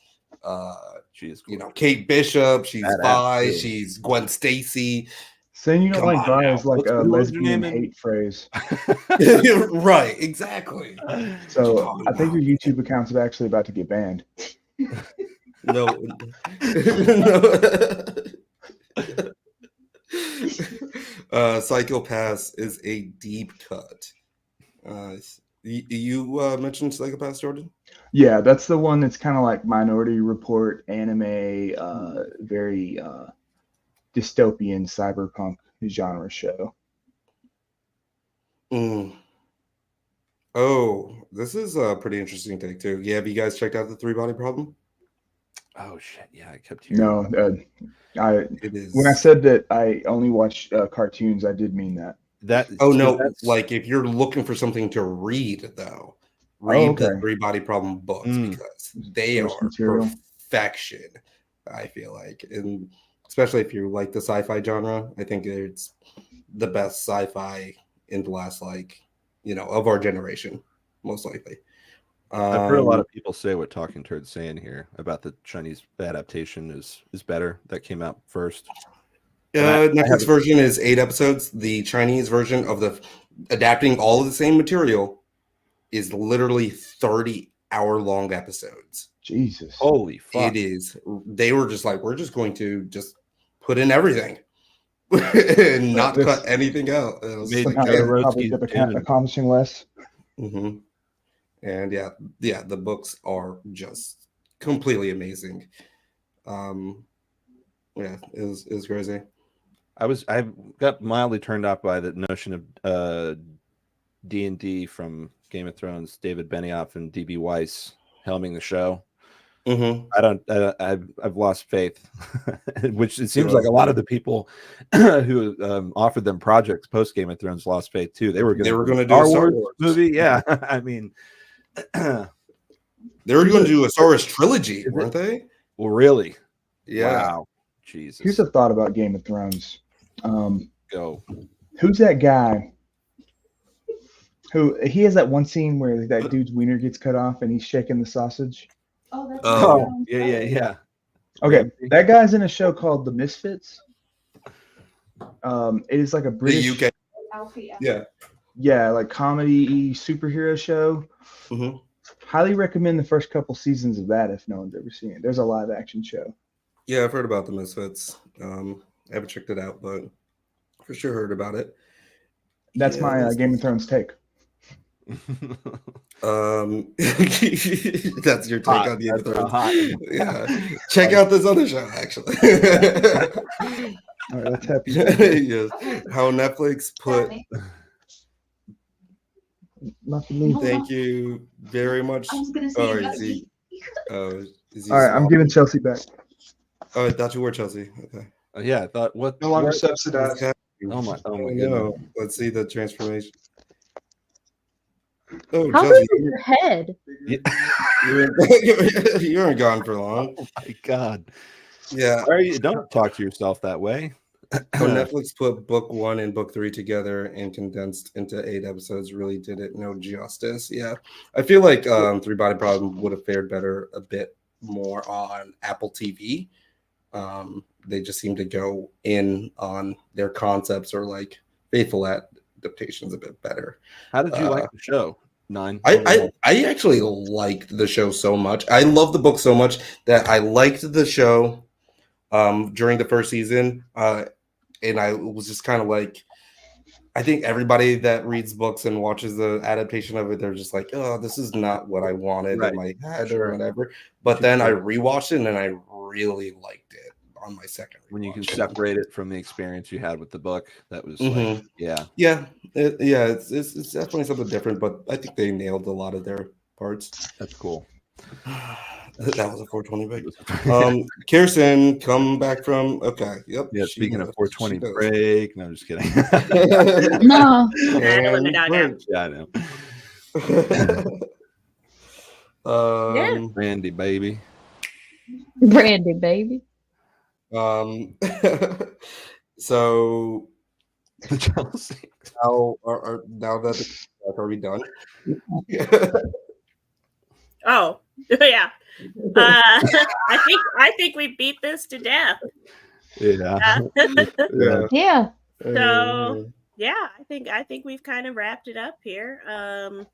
she's Kate Bishop, she's Badass, Vi, too. she's Gwen Stacy. Saying you don't Come like on Vi now. is like a lesbian hate phrase. Right, exactly. So I think your YouTube account's actually about to get banned. No. Psychopaths is a deep cut. You mentioned Psychopaths, Jordan? Yeah, that's the one that's kind of like Minority Report, anime, very dystopian cyberpunk genre show. Oh, this is a pretty interesting take too. Yeah, have you guys checked out the 3-Body Problem? Oh shit! Yeah, I kept hearing. No, It is. when I said that I only watch cartoons, I did mean that. Like if you're looking for something to read, though, read the 3-Body Problem books because they are perfection. I feel like, and especially if you like the sci-fi genre, I think it's the best sci-fi in the last of our generation, most likely. I've heard a lot of people say what Talking Turds saying here about the Chinese adaptation is better. That came out first. Netflix version is 8 episodes. The Chinese version of the adapting all of the same material is literally 30-hour-long episodes. Jesus. Holy fuck. It is. They were just like, we're just going to just put in everything and not cut anything out. It was accomplishing less. And yeah, the books are just completely amazing. Yeah, it was crazy. I got mildly turned off by the notion of D&D from Game of Thrones, David Benioff and DB Weiss helming the show. I've lost faith, which it seems like a lot of the people who offered them projects post Game of Thrones lost faith too. They were going to do a Star Wars movie. Yeah, I mean, they were going to do a Star Wars trilogy, weren't they? Well, really? Yeah. Wow. Jesus. Here's a thought about Game of Thrones. Go. Who's that guy? Who he has that one scene where that dude's wiener gets cut off and he's shaking the sausage. Yeah. Okay, that guy's in a show called The Misfits. It is like a British the UK. Yeah, like comedy superhero show. Highly recommend the first couple seasons of that if no one's ever seen it. There's a live action show. Yeah, I've heard about The Misfits. I haven't checked it out, but for sure heard about it. That's my Game of Thrones take. That's your take on Game of Thrones. Yeah, check out this other show actually. All right, let's happy. Yes. How Netflix put. Thank you very much. I was gonna say All right, I'm giving Chelsea back. Oh, I thought you were Chelsea. Okay. Yeah, I thought what? No longer subsidized. Oh my no. Let's see the transformation. Oh, How Chelsea. big is your head? Yeah. You weren't gone for long. Oh my God. Yeah. Don't talk to yourself that way. So Netflix put book 1 and book 3 together and condensed into 8 episodes. Really did it no justice. Yeah, I feel like Three Body Problem would have fared better a bit more on Apple TV. They just seem to go in on their concepts or like faithful adaptations a bit better. How did you like the show? 9. I actually liked the show so much. I love the book so much that I liked the show during the first season. And I was just kind of like, I think everybody that reads books and watches the adaptation of it, they're just like, oh, this is not what I wanted in my head or whatever. But then I rewatched it and I really liked it on my second. When you can separate it from the experience you had with the book, that was like, it's definitely something different. But I think they nailed a lot of their parts. That's cool. That was a 420 break. Kirsten, come back from yep. Yeah, speaking of 420 break, no, I'm just kidding. No. Yeah, I know. Brandy, baby. Brandy, baby. So Chelsea. Now that are we done? Oh, yeah. I think we beat this to death. Yeah. Yeah. So yeah, I think we've kind of wrapped it up here.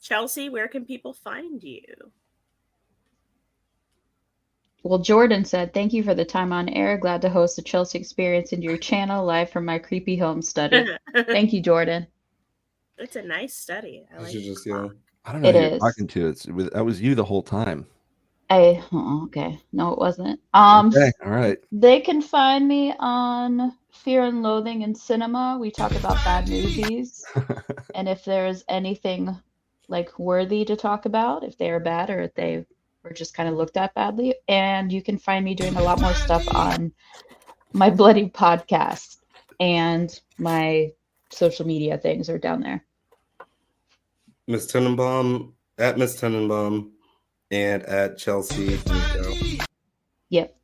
Chelsea, where can people find you? Well, Jordan said, thank you for the time on air. Glad to host the Chelsea Experience into your channel live from my creepy home study. Thank you, Jordan. It's a nice study. I like it. I don't know who you're talking to. That was you the whole time. Okay. No, it wasn't. Okay, all right. They can find me on Fear and Loathing in Cinema. We talk about bad movies. And if there's anything like worthy to talk about, if they are bad or if they were just kind of looked at badly. And you can find me doing a lot more stuff on my Bloody podcast, and my social media things are down there. Miss Tenenbaum at Miss Tenenbaum and at Chelsea. Yep.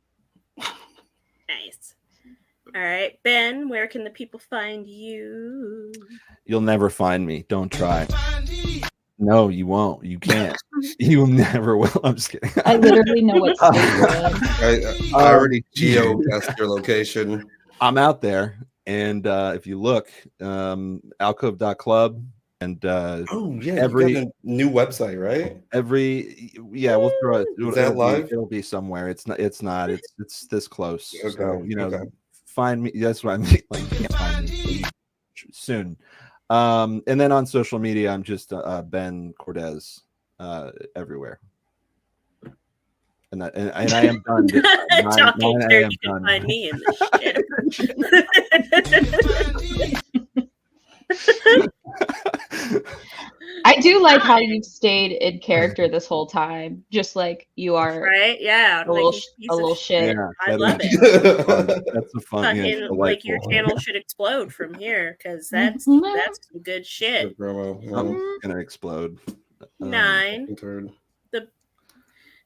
Nice. All right, Ben, where can the people find you? You'll never find me. Don't try. No, you won't. You can't. You never will. I'm just kidding. I literally know what state you're in. I already geo-guessed your location. I'm out there, and if you look, alcove.club. And you got a new website, right? We'll throw it. Is that live? It'll be somewhere. It's not. It's this close. Okay. So find me. That's what I mean. Like, you can't find me soon. And then on social media, I'm just Ben Cordes everywhere. And I am done. Talking you can find me in this shit. I do like how you've stayed in character this whole time, just like you are. Right? Yeah. A little shit. Yeah, I love it. That's a fun. Like your channel should explode from here, because that's some good shit. I'm gonna explode. 9.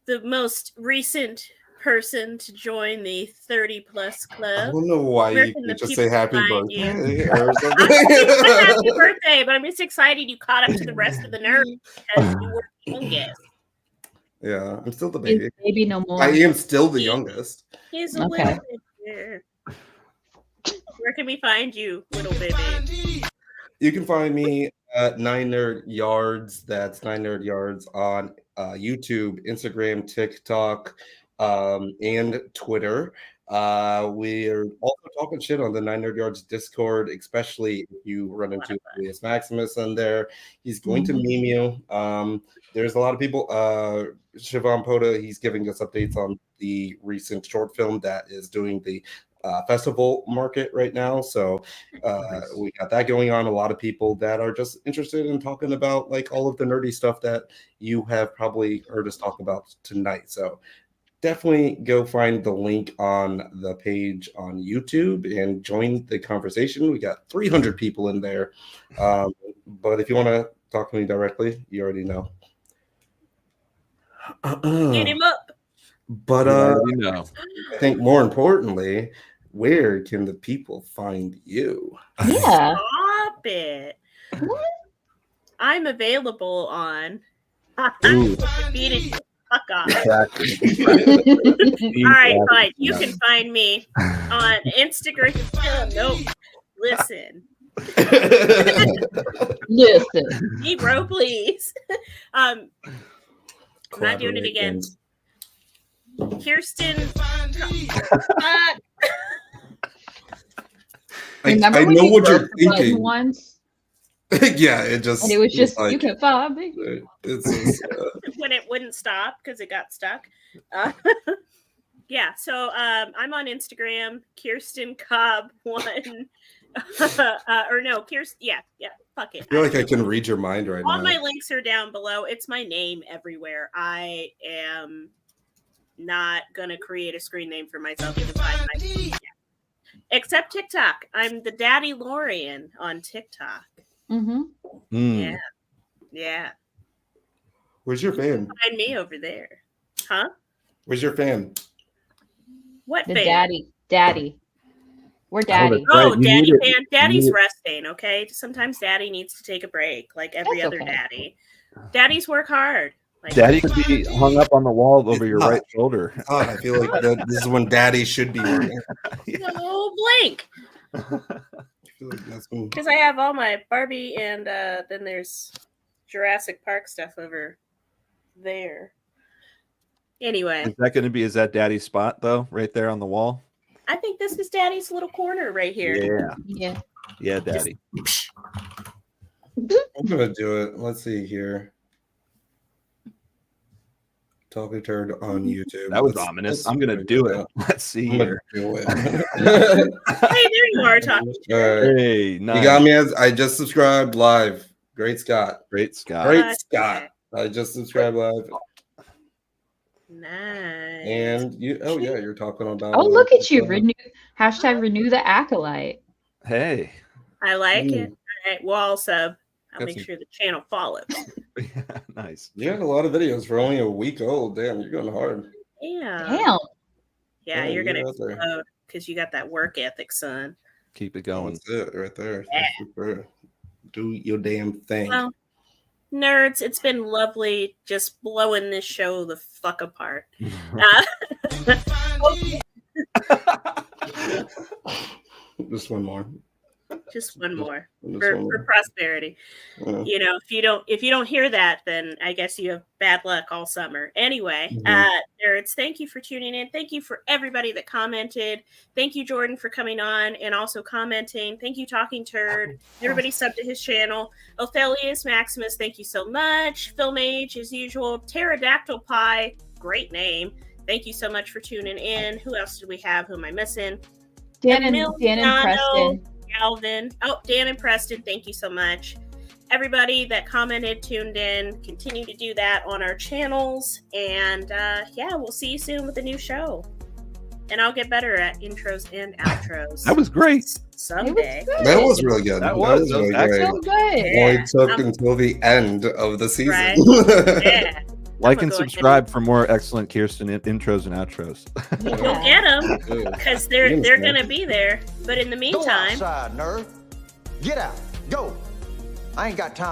The most recent person to join the 30+ club. I don't know why you could just say happy birthday or something. Happy birthday, but I'm just excited you caught up to the rest of the nerds because you were the youngest. Yeah, I'm still the baby. Maybe no more. I am still the youngest. He's a little bit here. Where can we find you, little baby? You can find me at 9NerdYards. That's 9NerdYards on YouTube, Instagram, TikTok, and Twitter. We are also talking shit on the 9NerdYards Discord, especially if you run into 𝑭𝑬𝑨𝑽 Maximus on there. He's going to meme you. There's a lot of people. Siobhan Poda, he's giving us updates on the recent short film that is doing the festival market right now. So we got that going on. A lot of people that are just interested in talking about like all of the nerdy stuff that you have probably heard us talk about tonight. So definitely go find the link on the page on YouTube and join the conversation. We got 300 people in there. But if you want to talk to me directly, you already know. Get him up. But you know. I think more importantly, where can the people find you? Yeah. Stop it. What? I'm available on. Ooh. Beat it. Fuck off. Exactly. All right, fine. You can find me on Instagram. Nope. Listen. Listen. Negro, please. I'm not doing it again. Kirsten. Remember I when know you what broke you're the button thinking. once? Yeah, it just. And it was just, like, you can find me. It's just, When it wouldn't stop because it got stuck. Yeah, so I'm on Instagram, Kirsten Cobb 1. Or no, Kirsten. Yeah, fuck it. I feel like I can read your mind right All now. my links are down below. It's my name everywhere. I am not gonna create a screen name for myself. You can find my except TikTok. I'm the Daddy Lorian on TikTok. Mm-hmm. Yeah. Where's your fan? Find me over there. Huh? Where's your fan? What The fan? daddy. We're daddy. Oh, You daddy need it. fan. You Daddy's need it. resting, okay? Sometimes daddy needs to take a break, like every That's other okay. daddy. Daddies work hard. Like, Daddy could be hung up on the wall over your not. right shoulder. I feel like this is when daddy should be working. no blink. I feel like that's when... Because I have all my Barbie and then there's Jurassic Park stuff over there. Anyway, Is that Daddy's spot though, right there on the wall? I think this is Daddy's little corner right here. Yeah. Yeah, Daddy. I'm gonna do it. Let's see here. Talking turd on YouTube. That was ominous. I'm gonna do it. Let's see I'm gonna here. do it. Hey, there you are, talking. All right. Hey, nice. You got me as I just subscribed live. Great Scott. Great Scott. Great Scott. I just subscribed live. Nice. And you, oh yeah, you're talking about. Oh, look at you. Renew the acolyte. Hey. I like it. All right, wall sub. I'll Got make some- sure the channel follows. Nice. You had a lot of videos for only a week old. Damn, you're going hard. Yeah. Damn. Yeah, Yeah, you're gonna you're out there. explode because you got that work ethic, son. Keep it going. That's it right there. Yeah. Super. Do your damn thing. Well, nerds, it's been lovely just blowing this show the fuck apart. Just one more. Just one more Just for, one more. for prosperity. Yeah. You know, if you don't hear that, then I guess you have bad luck all summer. Anyway, nerds, thank you for tuning in. Thank you for everybody that commented. Thank you, Jordan, for coming on and also commenting. Thank you, Talking Turd. Everybody sub to his channel. Ophelius Maximus, thank you so much. Film Age, as usual. Pterodactyl Pie, great name. Thank you so much for tuning in. Who else do we have? Who am I missing? Dan and Preston. Galvin. Oh, Dan and Preston, thank you so much. Everybody that commented, tuned in, continue to do that on our channels. And yeah, we'll see you soon with a new show. And I'll get better at intros and outros. That was great. Someday. That was really good. That was really So great. good. Only took until the end of the season. Right? Yeah. Like I'm and gonna go subscribe for more excellent Kirsten intros and outros. Go get them because they're gonna be there. But in the Go meantime, outside, nerd. Get out. Go. I ain't got time.